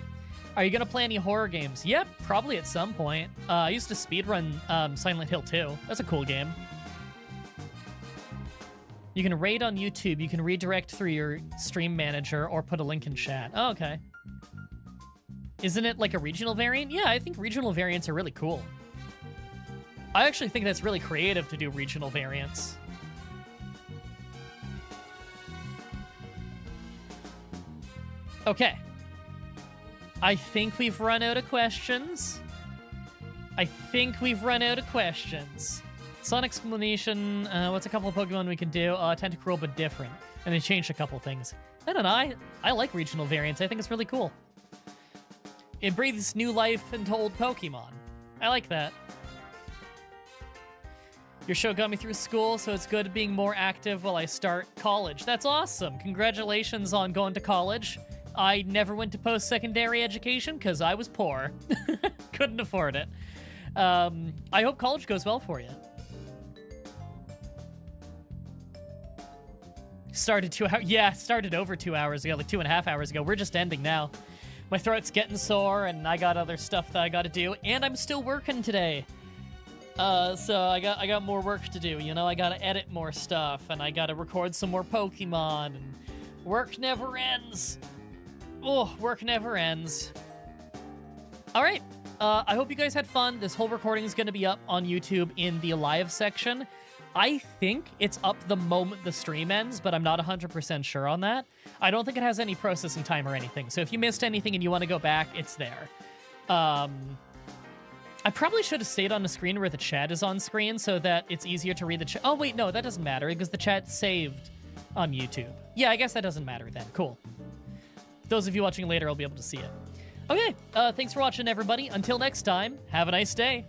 Are you gonna play any horror games? Yep, probably at some point. I used to speedrun Silent Hill 2. That's a cool game. You can raid on YouTube. You can redirect through your stream manager or put a link in chat. Oh, okay. Isn't it like a regional variant? Yeah, I think regional variants are really cool. I actually think that's really creative to do regional variants. Okay. I think we've run out of questions. Son explanation. What's a couple of Pokemon we can do? Tentacruel, but different. And they changed a couple things. I don't know. I like regional variants. I think it's really cool. It breathes new life into old Pokemon. I like that. Your show got me through school, so it's good being more active while I start college. That's awesome. Congratulations on going to college. I never went to post-secondary education because I was poor. Couldn't afford it. I hope college goes well for you. Started 2 hours. Yeah, started over 2 hours ago, like 2.5 hours ago. We're just ending now. my throat's getting sore, and I got other stuff that I got to do, and I'm still working today. So I got more work to do. You know, I gotta edit more stuff, and I gotta record some more Pokemon, and work never ends. Oh, work never ends. All right. I hope you guys had fun. This whole recording is going to be up on YouTube in the live section. I think it's up the moment the stream ends, but I'm not 100% sure on that. I don't think it has any processing time or anything. So if you missed anything and you want to go back, it's there. I probably should have stayed on the screen where the chat is on screen so that it's easier to read the chat. Oh, wait, no, that doesn't matter because the chat's saved on YouTube. Yeah, I guess that doesn't matter then. Cool. Those of you watching later will be able to see it. Okay, thanks for watching, everybody. Until next time, have a nice day.